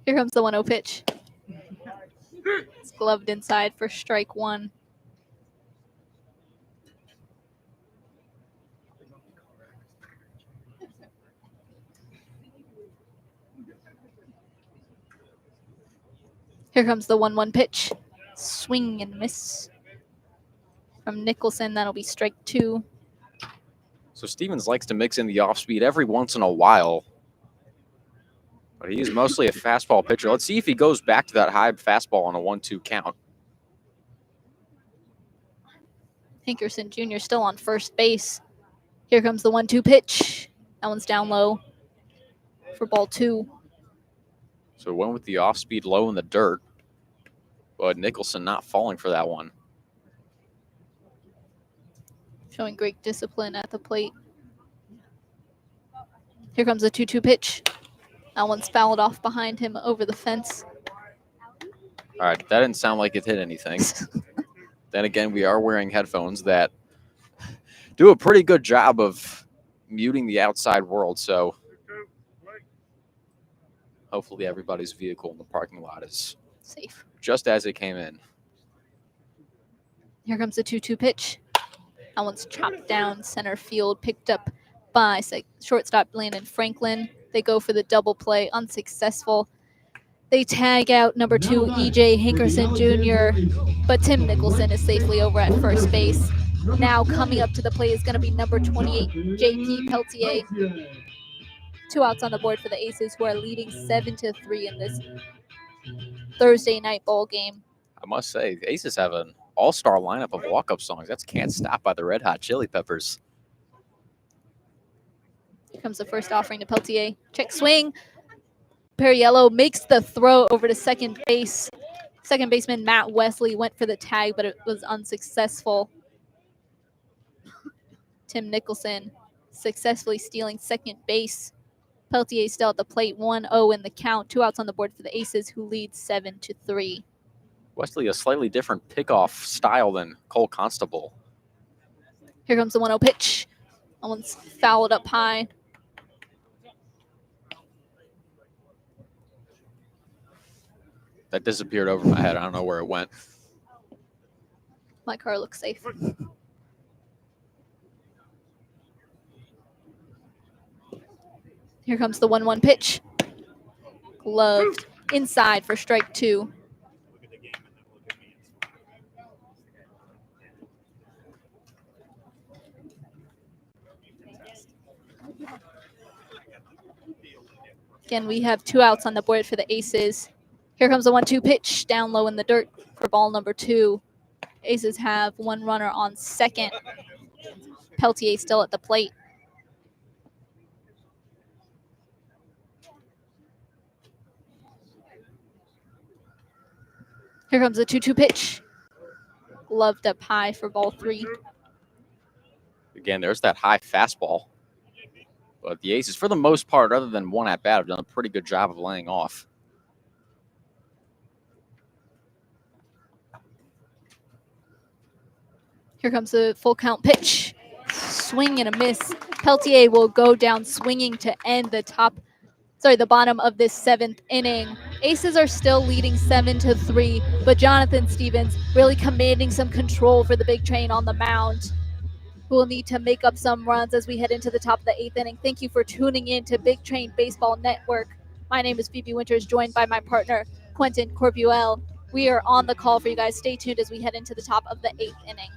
Here comes the 1-0 pitch. It's gloved inside for strike 1. Here comes the 1-1 pitch. Swing and miss from Nicholson. That'll be strike 2. So Stevens likes to mix in the off speed every once in a while, but he's mostly a fastball pitcher. Let's see if he goes back to that high fastball on a 1-2 count. Hinkerson Jr. still on first base. Here comes the 1-2 pitch. That one's down low for ball 2. So went with the off speed low in the dirt, but Nicholson not falling for that one. Showing great discipline at the plate. Here comes the 2-2 pitch. That one's fouled off behind him over the fence. All right, that didn't sound like it hit anything. Then again, we are wearing headphones that do a pretty good job of muting the outside world, so hopefully everybody's vehicle in the parking lot is Safe. just as it came in. Here comes the 2-2 pitch. That one's chopped down center field, picked up by shortstop Landon Franklin. They go for the double play, unsuccessful. They tag out number 2, EJ Hinkerson Jr., but Tim Nicholson is safely over at first base. Now coming up to the plate is going to be number 28, JP Peltier. 2 outs on the board for the Aces, who are leading 7-3 in this Thursday night ball game. I must say, the Aces have an all-star lineup of walk-up songs. That's Can't Stop by the Red Hot Chili Peppers. Here comes the first offering to Peltier. Check swing. Perriello makes the throw over to second base. Second baseman Matt Wesley went for the tag, but it was unsuccessful. Tim Nicholson successfully stealing second base. Peltier still at the plate, 1-0 in the count. 2 outs on the board for the Aces, who lead 7-3. Wesley, a slightly different pickoff style than Cole Constable. Here comes the 1-0 pitch. That one's fouled up high. That disappeared over my head. I don't know where it went. My car looks safe. Here comes the 1-1 pitch. Gloved inside for strike 2. Again, we have 2 outs on the board for the Aces. Here comes the 1-2 pitch down low in the dirt for ball number 2. Aces have 1 runner on second. Peltier still at the plate. Here comes the 2-2 pitch. Gloved up high for ball 3. Again, there's that high fastball. But the Aces, for the most part, other than one at bat, have done a pretty good job of laying off. Here comes the full count pitch. Swing and a miss. Peltier will go down swinging to end the bottom of this 7th inning. Aces are still leading 7-3, but Jonathan Stevens really commanding some control for the Big Train on the mound, who will need to make up some runs as we head into the top of the 8th inning. Thank you for tuning in to Big Train Baseball Network. My name is Phoebe Winters, joined by my partner, Quentin Corpuel. We are on the call for you guys. Stay tuned as we head into the top of the 8th inning.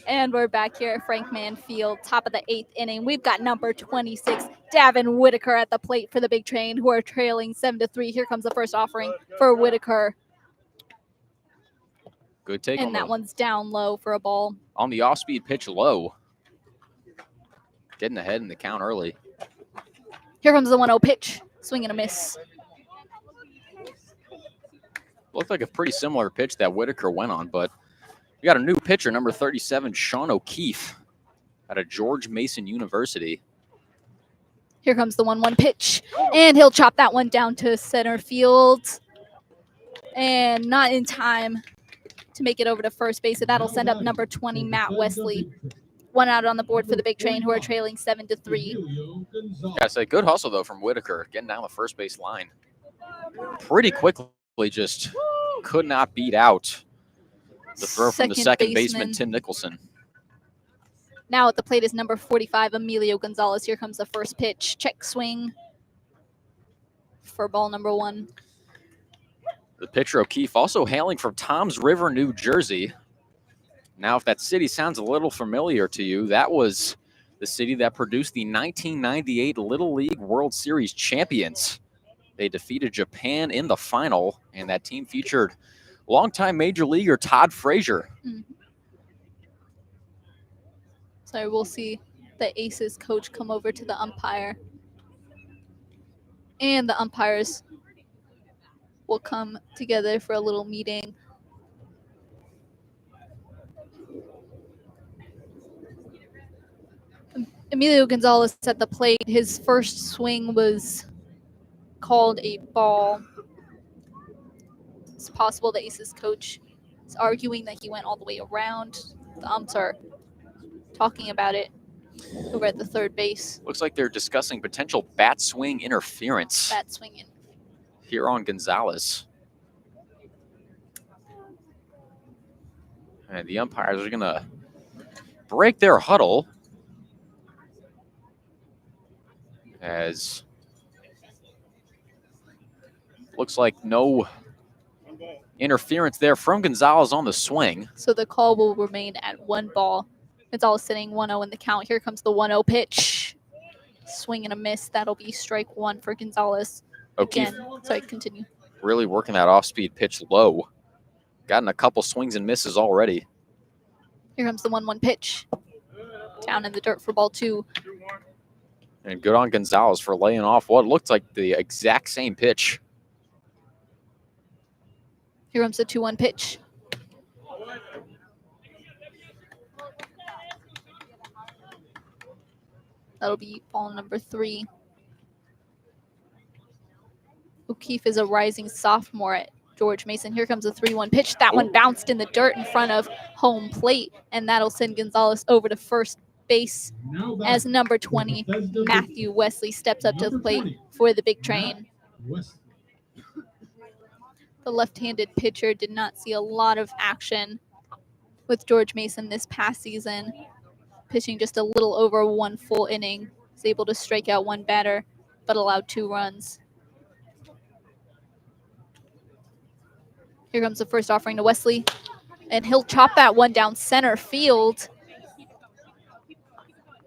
And we're back here at Frank Mann Field, top of the 8th inning. We've got number 26, Davin Whitaker at the plate for the Big Train, who are trailing 7-3. Here comes the first offering for Whitaker. Good take And that one's down low for a ball. on the off-speed pitch low. Getting ahead in the count early. Here comes the 1-0 pitch. Swing and a miss. Looked like a pretty similar pitch that Whitaker went on, but we got a new pitcher, number 37, Sean O'Keefe, out of George Mason University. Here comes the 1-1 pitch. And he'll chop that one down to center field. And not in time to make it over to first base. So that'll send up number 20, Matt Wesley. One out on the board for the Big Train, who are trailing 7-3. Gotta say, good hustle, though, from Whitaker, getting down the first base line. Pretty quickly, just could not beat out the throw from the second baseman, Tim Nicholson. Now at the plate is number 45, Emilio Gonzalez. Here comes the first pitch. Check swing for ball number 1. The pitcher, O'Keefe, also hailing from Toms River, New Jersey. Now, if that city sounds a little familiar to you, that was the city that produced the 1998 Little League World Series champions. They defeated Japan in the final, and that team featured longtime major leaguer Todd Frazier. So we'll see the Aces coach come over to the umpire. And the umpires will come together for a little meeting. Emilio Gonzalez at the plate. His first swing was called a ball. It's possible the Aces coach is arguing that he went all the way around. The umps are talking about it over at the third base. Looks like they're discussing potential bat swing interference Bat swinging. here on Gonzalez. And the umpires are going to break their huddle as looks like no interference there from Gonzalez on the swing. So the call will remain at 1 ball. Gonzalez sitting 1-0 in the count. Here comes the 1-0 pitch. Swing and a miss. That'll be strike 1 for Gonzalez. O'Keefe Again, sorry, continue. really working that off-speed pitch low. Gotten a couple swings and misses already. Here comes the 1-1 pitch. Down in the dirt for ball 2. And good on Gonzalez for laying off what looked like the exact same pitch. Here comes the 2-1 pitch. That'll be ball number 3. O'Keefe is a rising sophomore at George Mason. Here comes a 3-1 pitch. That one bounced in the dirt in front of home plate, and that'll send Gonzalez over to first base as number 20, Matthew Wesley, steps up to the plate for the big train. The left-handed pitcher did not see a lot of action with George Mason this past season, pitching just a little over 1 full inning. He's able to strike out 1 batter, but allowed 2 runs. Here comes the first offering to Wesley, and he'll chop that one down center field.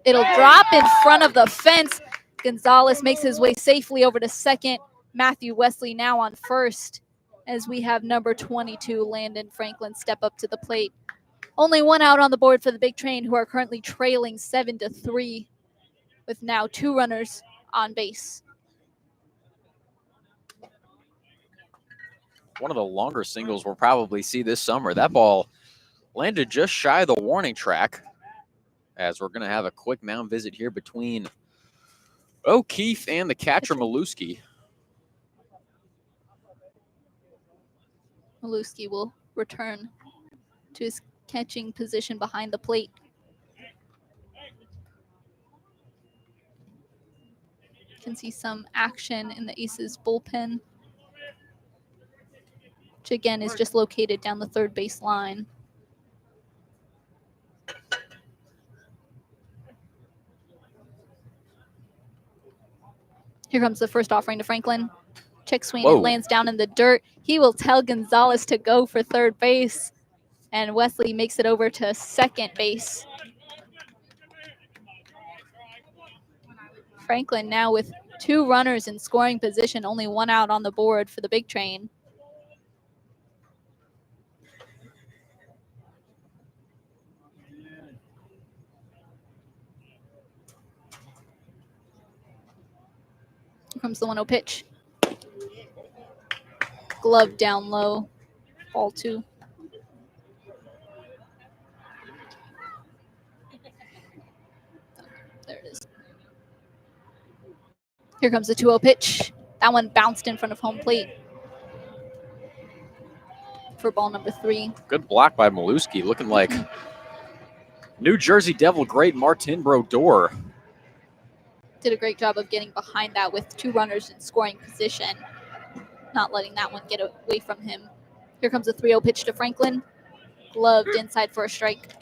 It'll drop in front of the fence. Gonzalez makes his way safely over to second. Matthew Wesley now on first, as we have number 22, Landon Franklin, step up to the plate. Only 1 out on the board for the big train, who are currently trailing 7-3, with now 2 runners on base. One of the longer singles we'll probably see this summer. That ball landed just shy of the warning track, as we're going to have a quick mound visit here between O'Keefe and the catcher, Maluski. Maluski will return to his catching position behind the plate. Can see some action in the Aces bullpen, which again is just located down the third base line. Here comes the first offering to Franklin. Check swing, Whoa. and lands down in the dirt. He will tell Gonzalez to go for third base, and Wesley makes it over to second base. Franklin now with 2 runners in scoring position, only 1 out on the board for the big train. Here comes the 1-0 pitch. Glove down low, ball 2. There it is. Here comes the 2-0 pitch. That one bounced in front of home plate for ball number 3. Good block by Maluski, looking like New Jersey Devil great Martin Brodeur. Did a great job of getting behind that with 2 runners in scoring position, not letting that one get away from him. Here comes a 3-0 pitch to Franklin. Gloved inside for a strike.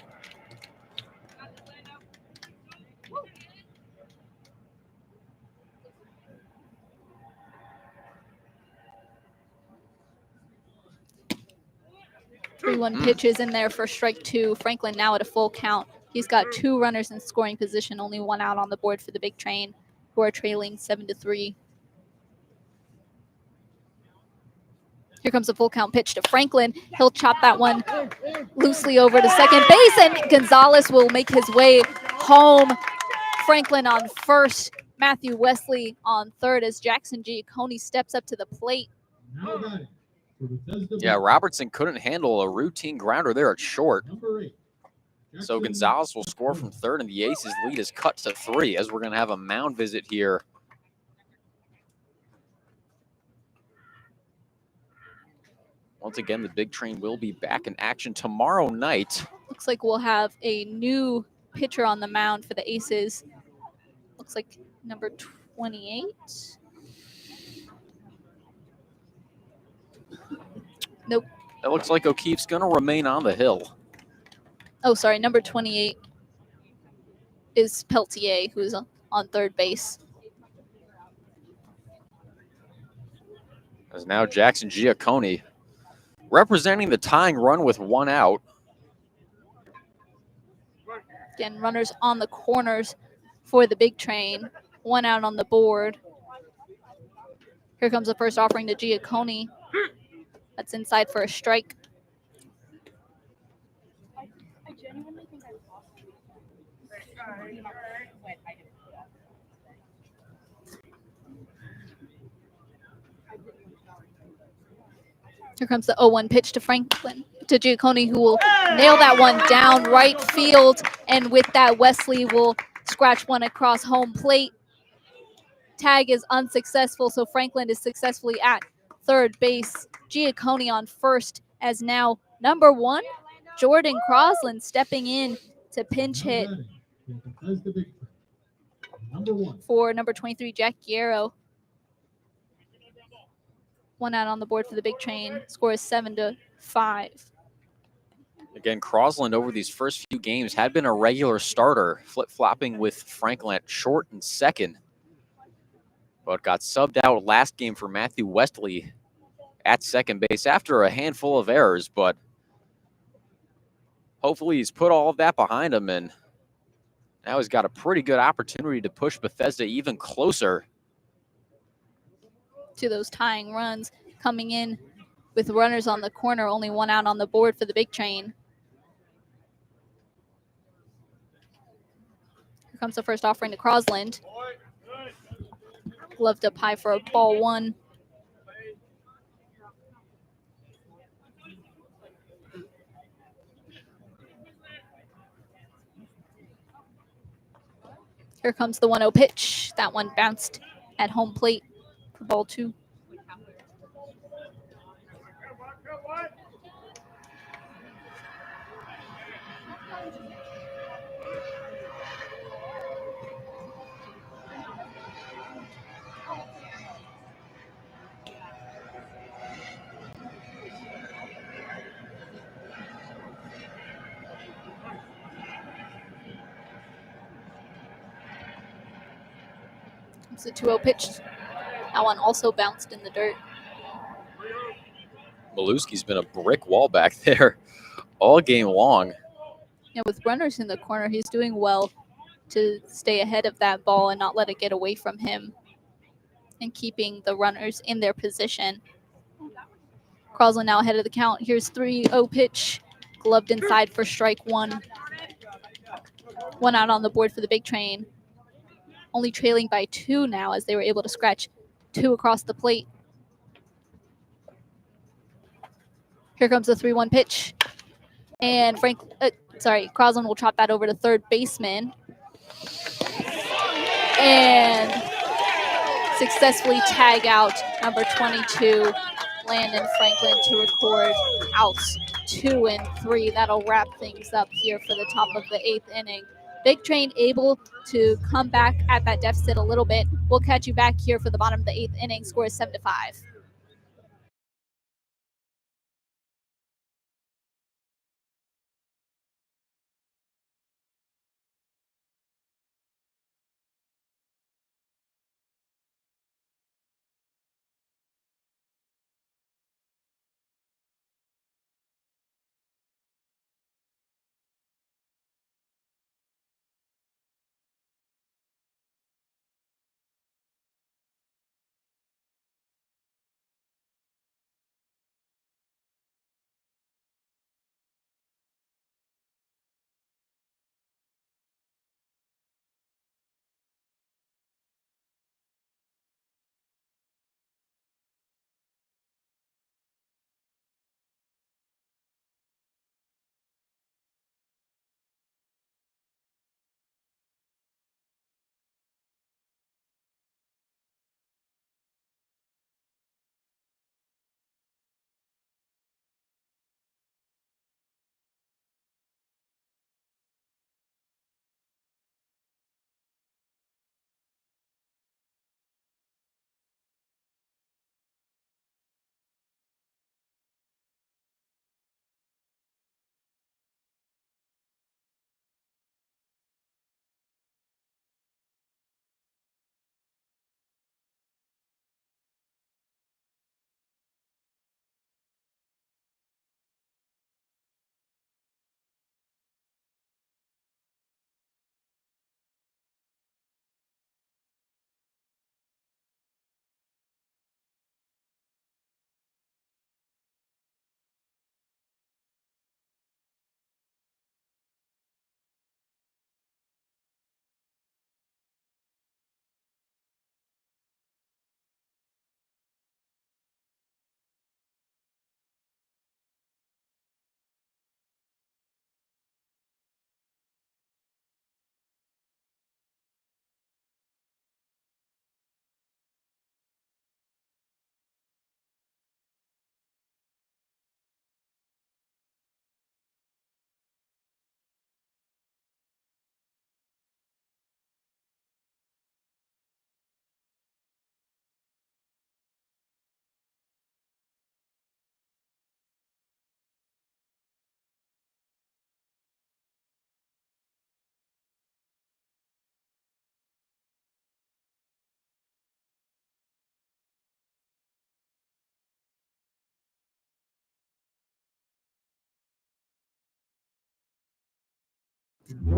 One pitch is in there for strike 2. Franklin now at a full count. He's got 2 runners in scoring position, only 1 out on the board for the big train, who are trailing 7-3. Here comes a full count pitch to Franklin. He'll chop that one loosely over to second base, and Gonzalez will make his way home. Franklin on first, Matthew Wesley on third, as Jackson Giacconi steps up to the plate. Yeah, Robertson couldn't handle a routine grounder there at short. So Gonzalez will score from third, and the Aces lead is cut to 3, as we're going to have a mound visit here. Once again, the big train will be back in action tomorrow night. Looks like we'll have a new pitcher on the mound for the Aces. Looks like number 28. Nope. It looks like O'Keefe's going to remain on the hill. Oh, sorry. Number 28 is Peltier, who's on third base. As now Jackson Giacconi representing the tying run with 1 out. Again, runners on the corners for the big train. 1 out on the board. Here comes the first offering to Giacconi. That's inside for a strike. I genuinely think I lost Here comes the 0-1 pitch to Franklin, to Giacconi, who will nail that one down right field. And with that, Wesley will scratch one across home plate. Tag is unsuccessful, so Franklin is successfully at third base. Giacconi on first, as now number 1, Jordan Crosland stepping in to pinch hit for number 23, Jack Guerrero. 1 out on the board for the Big Train. Score is 7-5. Again, Crosland over these first few games had been a regular starter, flip-flopping with Franklin at short and second, but got subbed out last game for Matthew Westley at second base after a handful of errors, but hopefully he's put all of that behind him, and now he's got a pretty good opportunity to push Bethesda even closer to those tying runs. Coming in with runners on the corner, only 1 out on the board for the Big Train. Here comes the first offering to Crosland. Gloved up high for a ball 1. Here comes the 1-0 pitch. That one bounced at home plate for ball 2. It's a 2-0 pitch. That one also bounced in the dirt. Maluski's been a brick wall back there all game long. Yeah, with runners in the corner, he's doing well to stay ahead of that ball and not let it get away from him, and keeping the runners in their position. Crosland now ahead of the count. Here's 3-0 pitch. Gloved inside for strike 1. 1 out on the board for the Big Train. Only trailing by 2 now, as they were able to scratch 2 across the plate. Here comes the 3-1 pitch. And Crosland will chop that over to third baseman. And successfully tag out number 22, Landon Franklin, to record outs 2 and 3. That'll wrap things up here for the top of the 8th inning. Big Train able to come back at that deficit a little bit. We'll catch you back here for the bottom of the 8th inning. Score is 7-5.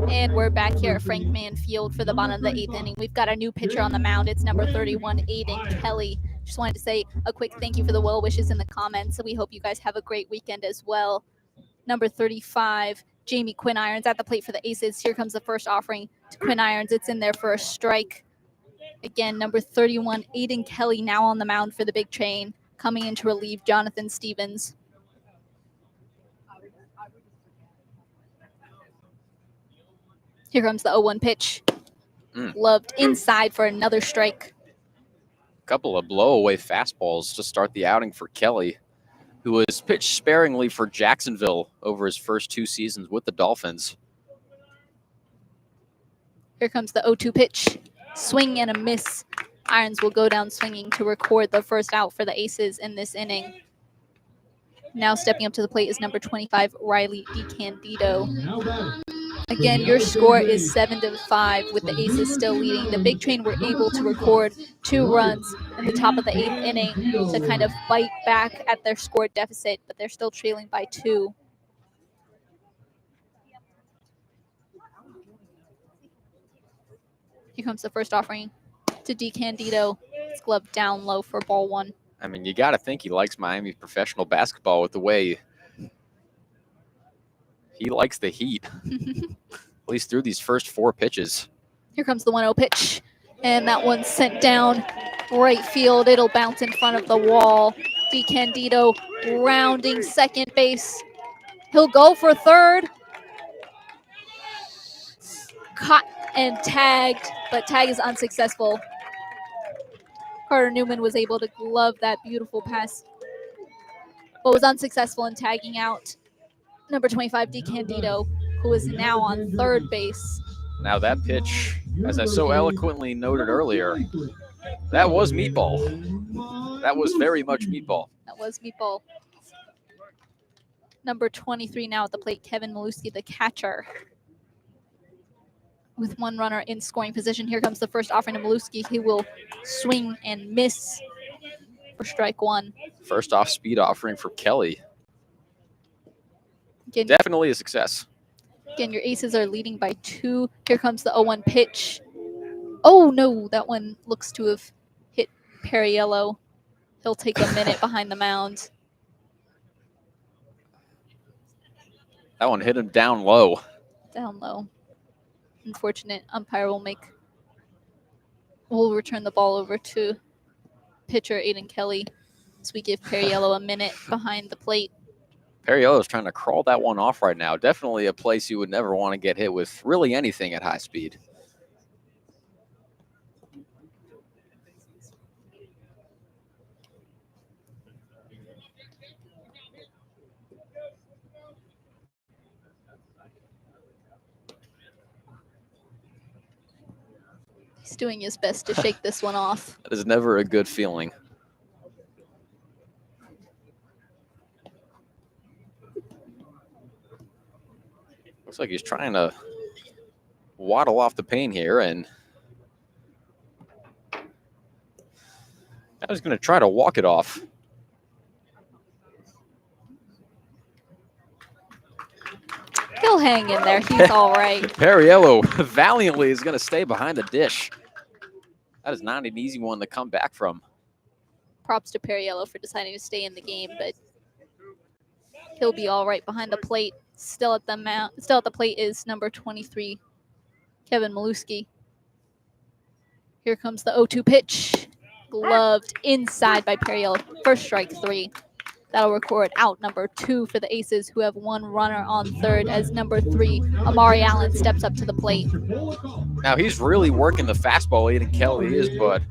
And we're back here at Frank Mann Field for the bottom of the 8th inning. We've got a new pitcher on the mound. It's number 31, Aiden Kelly. Just wanted to say a quick thank you for the well wishes in the comments. So we hope you guys have a great weekend as well. Number 35, Jamie Quinn Irons at the plate for the Aces. Here comes the first offering to Quinn Irons. It's in there for a strike. Again, number 31, Aiden Kelly now on the mound for the Big Train, coming in to relieve Jonathan Stevens. Here comes the 0-1 pitch. Gloved inside for another strike. Couple of blow-away fastballs to start the outing for Kelly, who was pitched sparingly for Jacksonville over his first 2 seasons with the Dolphins. Here comes the 0-2 pitch. Swing and a miss. Irons will go down swinging to record the first out for the Aces in this inning. Now stepping up to the plate is number 25, Riley DeCandido. Again, your score is 7-5 with the Aces still leading. The Big Train were able to record 2 runs in the top of the 8th inning to kind of bite back at their score deficit, but they're still trailing by 2. Here comes the first offering to DeCandido. It's gloved down low for ball 1. I mean, you got to think he likes Miami professional basketball with the way he likes the heat. At least through these first 4 pitches. Here comes the 1-0 pitch. And that one's sent down right field. It'll bounce in front of the wall. DeCandido rounding second base. He'll go for third. Caught and tagged, but tag is unsuccessful. Carter Newman was able to glove that beautiful pass, but was unsuccessful in tagging out number 25, DeCandido, who is now on third base. Now that pitch, as I so eloquently noted earlier, that was meatball. That was very much meatball. That was meatball. Number 23 now at the plate, Kevin Maluski, the catcher. With 1 runner in scoring position, here comes the first offering to Maluski. He will swing and miss for strike 1. First off-speed offering for Kelly. Again, Definitely a success. Again, your Aces are leading by 2. Here comes the 0-1 pitch. Oh, no, that one looks to have hit Perriello. He'll take a minute behind the mound. That one hit him down low. Down low. Unfortunate. Umpire will return the ball over to pitcher Aiden Kelly as we give Perriello a minute behind the plate. Perriello is trying to crawl that one off right now. Definitely a place you would never want to get hit with really anything at high speed. He's doing his best to shake this one off. That is never a good feeling. Looks like he's trying to waddle off the pain here, and I was going to try to walk it off. He'll hang in there. He's all right. Perriello valiantly is going to stay behind the dish. That is not an easy one to come back from. Props to Perriello for deciding to stay in the game, but he'll be all right behind the plate. Still at the plate is number 23, Kevin Maluski. Here comes the 0-2 pitch. Gloved inside by Perriello. First strike 3. That'll record out number 2 for the Aces, who have 1 runner on third as number 3, Amari Allen, steps up to the plate. Now he's really working the fastball, Aiden Kelly is, but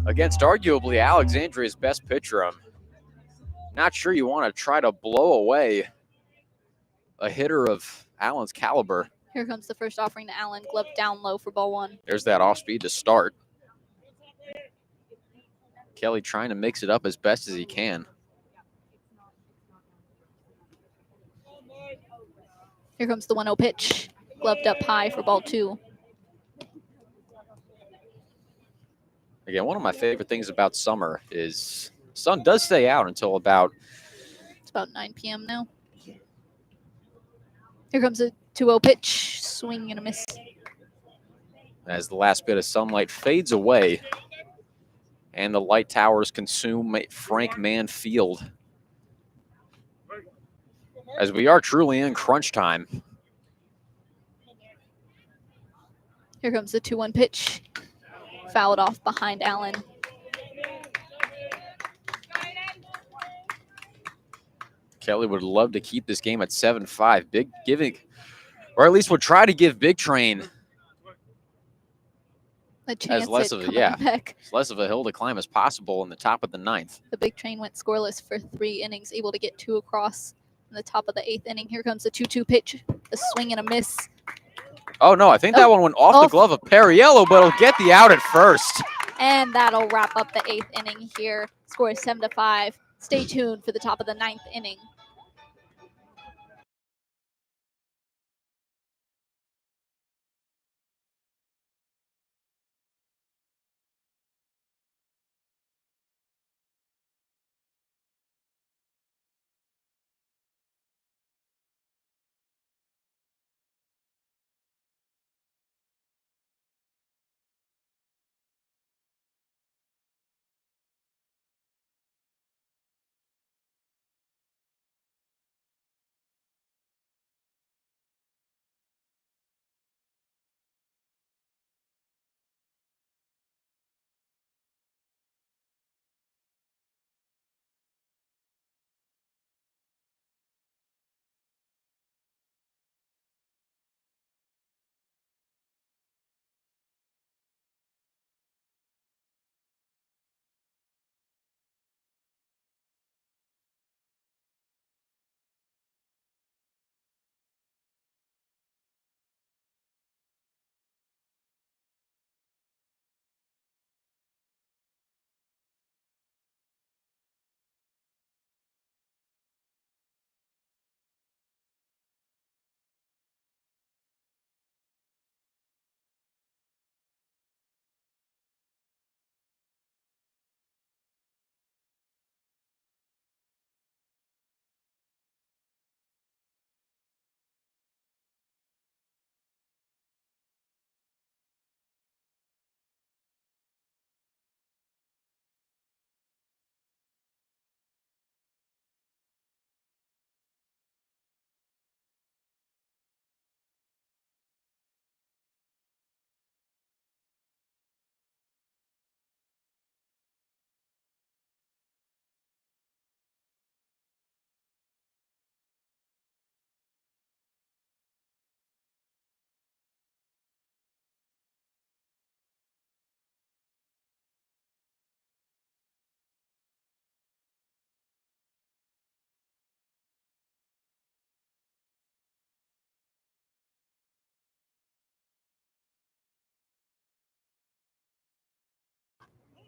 against arguably Alexandria's best pitcher, I'm not sure you want to try to blow away a hitter of Allen's caliber. Here comes the first offering to Allen, gloved down low for ball 1. There's that off speed to start. Kelly trying to mix it up as best as he can. Here comes the 1-0 pitch, gloved up high for ball 2. Again, one of my favorite things about summer is the sun does stay out until about... It's about 9 p.m. now. Here comes a 2-0 pitch, swing and a miss. As the last bit of sunlight fades away and the light towers consume Frank Mann Field. As we are truly in crunch time. Here comes the 2-1 pitch. Fouled off behind Allen. Kelly would love to keep this game at 7-5. Or at least would try to give Big Train A chance less at of a- coming yeah. back. as less of a hill to climb as possible in the top of the 9th. The Big Train went scoreless for 3 innings, able to get 2 across in the top of the 8th inning. Here comes the 2-2 pitch. A swing and a miss. Oh, no, I think that one went off the glove of Perriello, but it'll get the out at first. And that'll wrap up the 8th inning here. Score is 7-5. Stay tuned for the top of the 9th inning.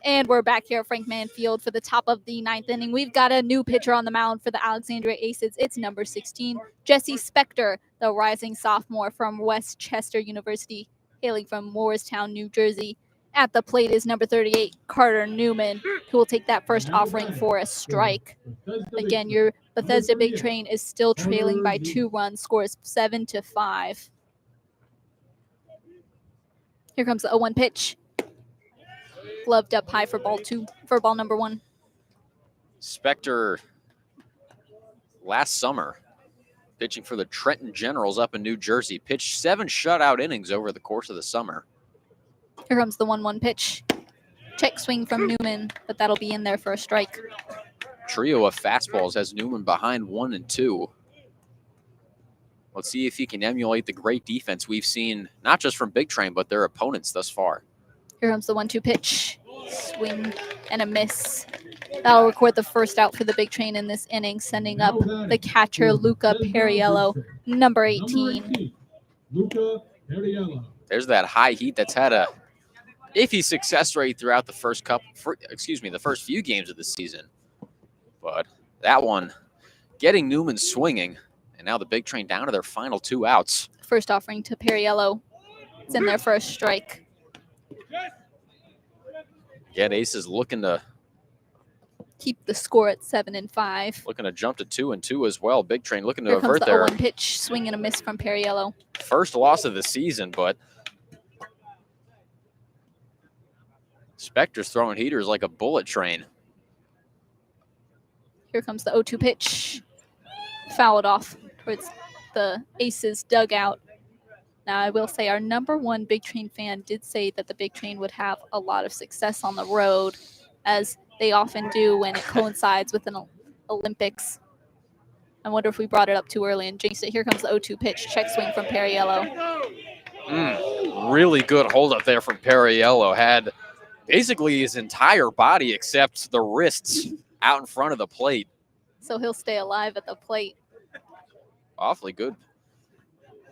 And we're back here at Frank Mann Field for the top of the 9th inning. We've got a new pitcher on the mound for the Alexandria Aces. It's number 16, Jesse Spector, the rising sophomore from West Chester University, hailing from Morristown, New Jersey. At the plate is number 38, Carter Newman, who will take that first offering for a strike. Again, your Bethesda Big Train is still trailing by 2 runs. Score is 7-5. Here comes the 0-1 pitch. Gloved up high for ball number 1. Spector last summer pitching for the Trenton Generals up in New Jersey, pitched 7 shutout innings over the course of the summer. Here comes the 1-1 pitch. Check swing from Newman, but that'll be in there for a strike. Trio of fastballs has Newman behind 1 and 2. Let's see if he can emulate the great defense we've seen, not just from Big Train, but their opponents thus far. Here comes the 1-2 pitch. Swing and a miss. That'll record the first out for the Big Train in this inning, sending up the catcher, Luca Perriello, number 18. Luca Perriello. There's that high heat that's had a iffy success rate throughout the first the first few games of the season. But that one, getting Newman swinging, and now the Big Train down to their final 2 outs. First offering to Perriello. It's in there for a strike. Get Aces looking to keep the score at 7-5. Looking to jump to 2-2 as well. Big Train looking to Here comes avert the their 0-1 pitch, swing and a miss from Perriello. first loss of the season, but Spectre's throwing heaters like a bullet train. Here comes the 0-2 pitch, fouled off towards the Aces dugout. Now, I will say our #1 Big Train fan did say that the Big Train would have a lot of success on the road, as they often do when it coincides with an Olympics. I wonder if we brought it up too early and jinxed it. Here comes the 0-2 pitch, check swing from Perriello. Really good hold up there from Perriello. Had basically his entire body except the wrists out in front of the plate. So he'll stay alive at the plate. Awfully good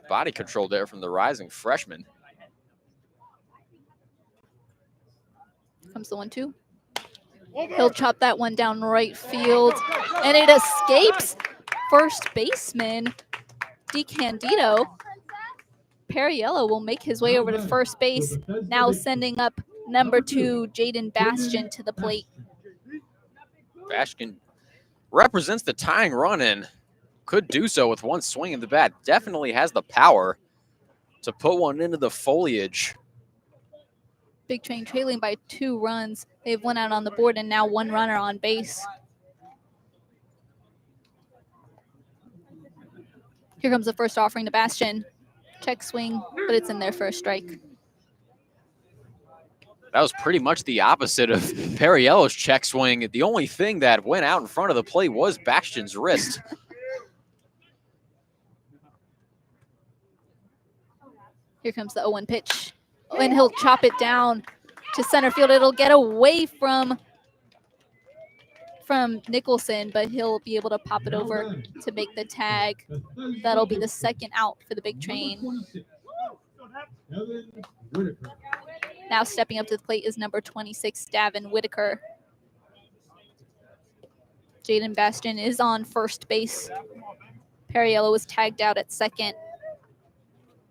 body control there from the rising freshman. Comes the 1-2. He'll chop that one down right field, and it escapes first baseman DeCandido. Perriello will make his way over to first base, now sending up #2 Jaden Bastian to the plate. Bastian represents the tying run and could do so with one swing of the bat. Definitely has the power to put one into the foliage. Big Train trailing by 2 runs. They've went out on the board and now 1 runner on base. Here comes the first offering to Bastian. Check swing, but it's in there for a strike. That was pretty much the opposite of Perriello's check swing. The only thing that went out in front of the plate was Bastian's wrist. Here comes the 0-1 pitch. And he'll chop it down to center field. It'll get away from Nicholson, but he'll be able to pop it over to make the tag. That'll be the second out for the Big Train. Now stepping up to the plate is #26, Davin Whitaker. Jaden Bastian is on first base. Perriello was tagged out at second.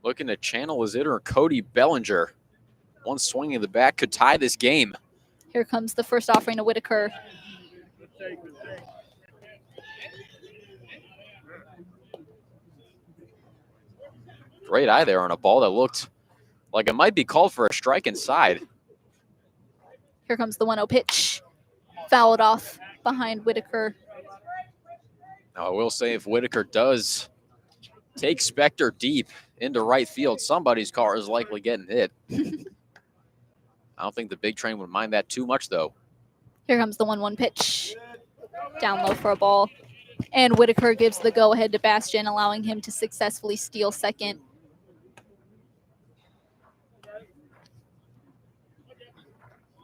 Looking to channel his hitter, Cody Bellinger. One swing in the bat could tie this game. Here comes the first offering to Whitaker. Great eye there on a ball that looked like it might be called for a strike inside. Here comes the 1-0 pitch. Fouled off behind Whitaker. Now, I will say if Whitaker does take Spectre deep into right field, somebody's car is likely getting hit. I don't think the Big Train would mind that too much, though. Here comes the 1-1 pitch. Down low for a ball. And Whitaker gives the go-ahead to Bastian, allowing him to successfully steal second.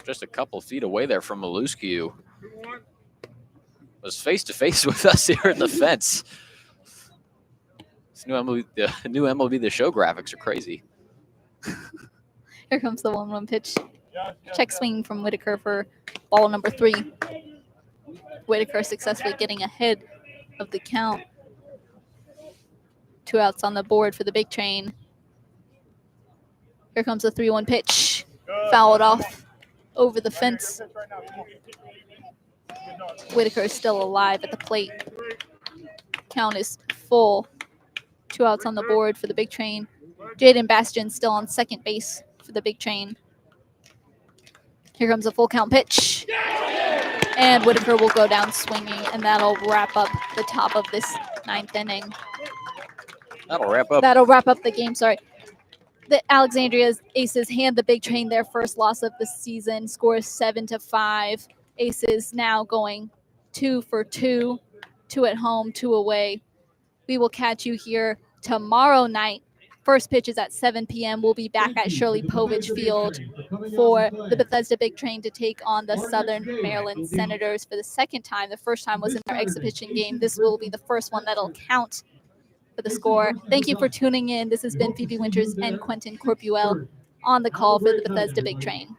Just a couple feet away there from Maluscu. Was face-to-face with us here at the fence. This new MLB The Show graphics are crazy. Here comes the 1-1 pitch. Check swing from Whitaker for ball #3. Whitaker successfully getting ahead of the count. 2 outs on the board for the Big Train. Here comes the 3-1 pitch. Fouled off over the fence. Whitaker is still alive at the plate. Count is full. 2 outs on the board for the Big Train. Jaden Bastian still on second base for the Big Train. Here comes a full count pitch. And Whitaker will go down swinging, and that'll wrap up the top of this 9th inning. That'll wrap up. That'll wrap up the game, sorry. The Alexandria's Aces hand the Big Train their first loss of the season. Score is 7-5. Aces now going 2 for 2. 2 at home, 2 away. We will catch you here tomorrow night. First pitch is at 7 p.m. We'll be back at Shirley Povich Field for the Bethesda Big Train to take on the Southern Maryland Senators for the second time. The first time was in their exhibition game. This will be the first one that'll count for the score. Thank you for tuning in. This has been Phoebe Winters and Quentin Corpuel on the call for the Bethesda Big Train.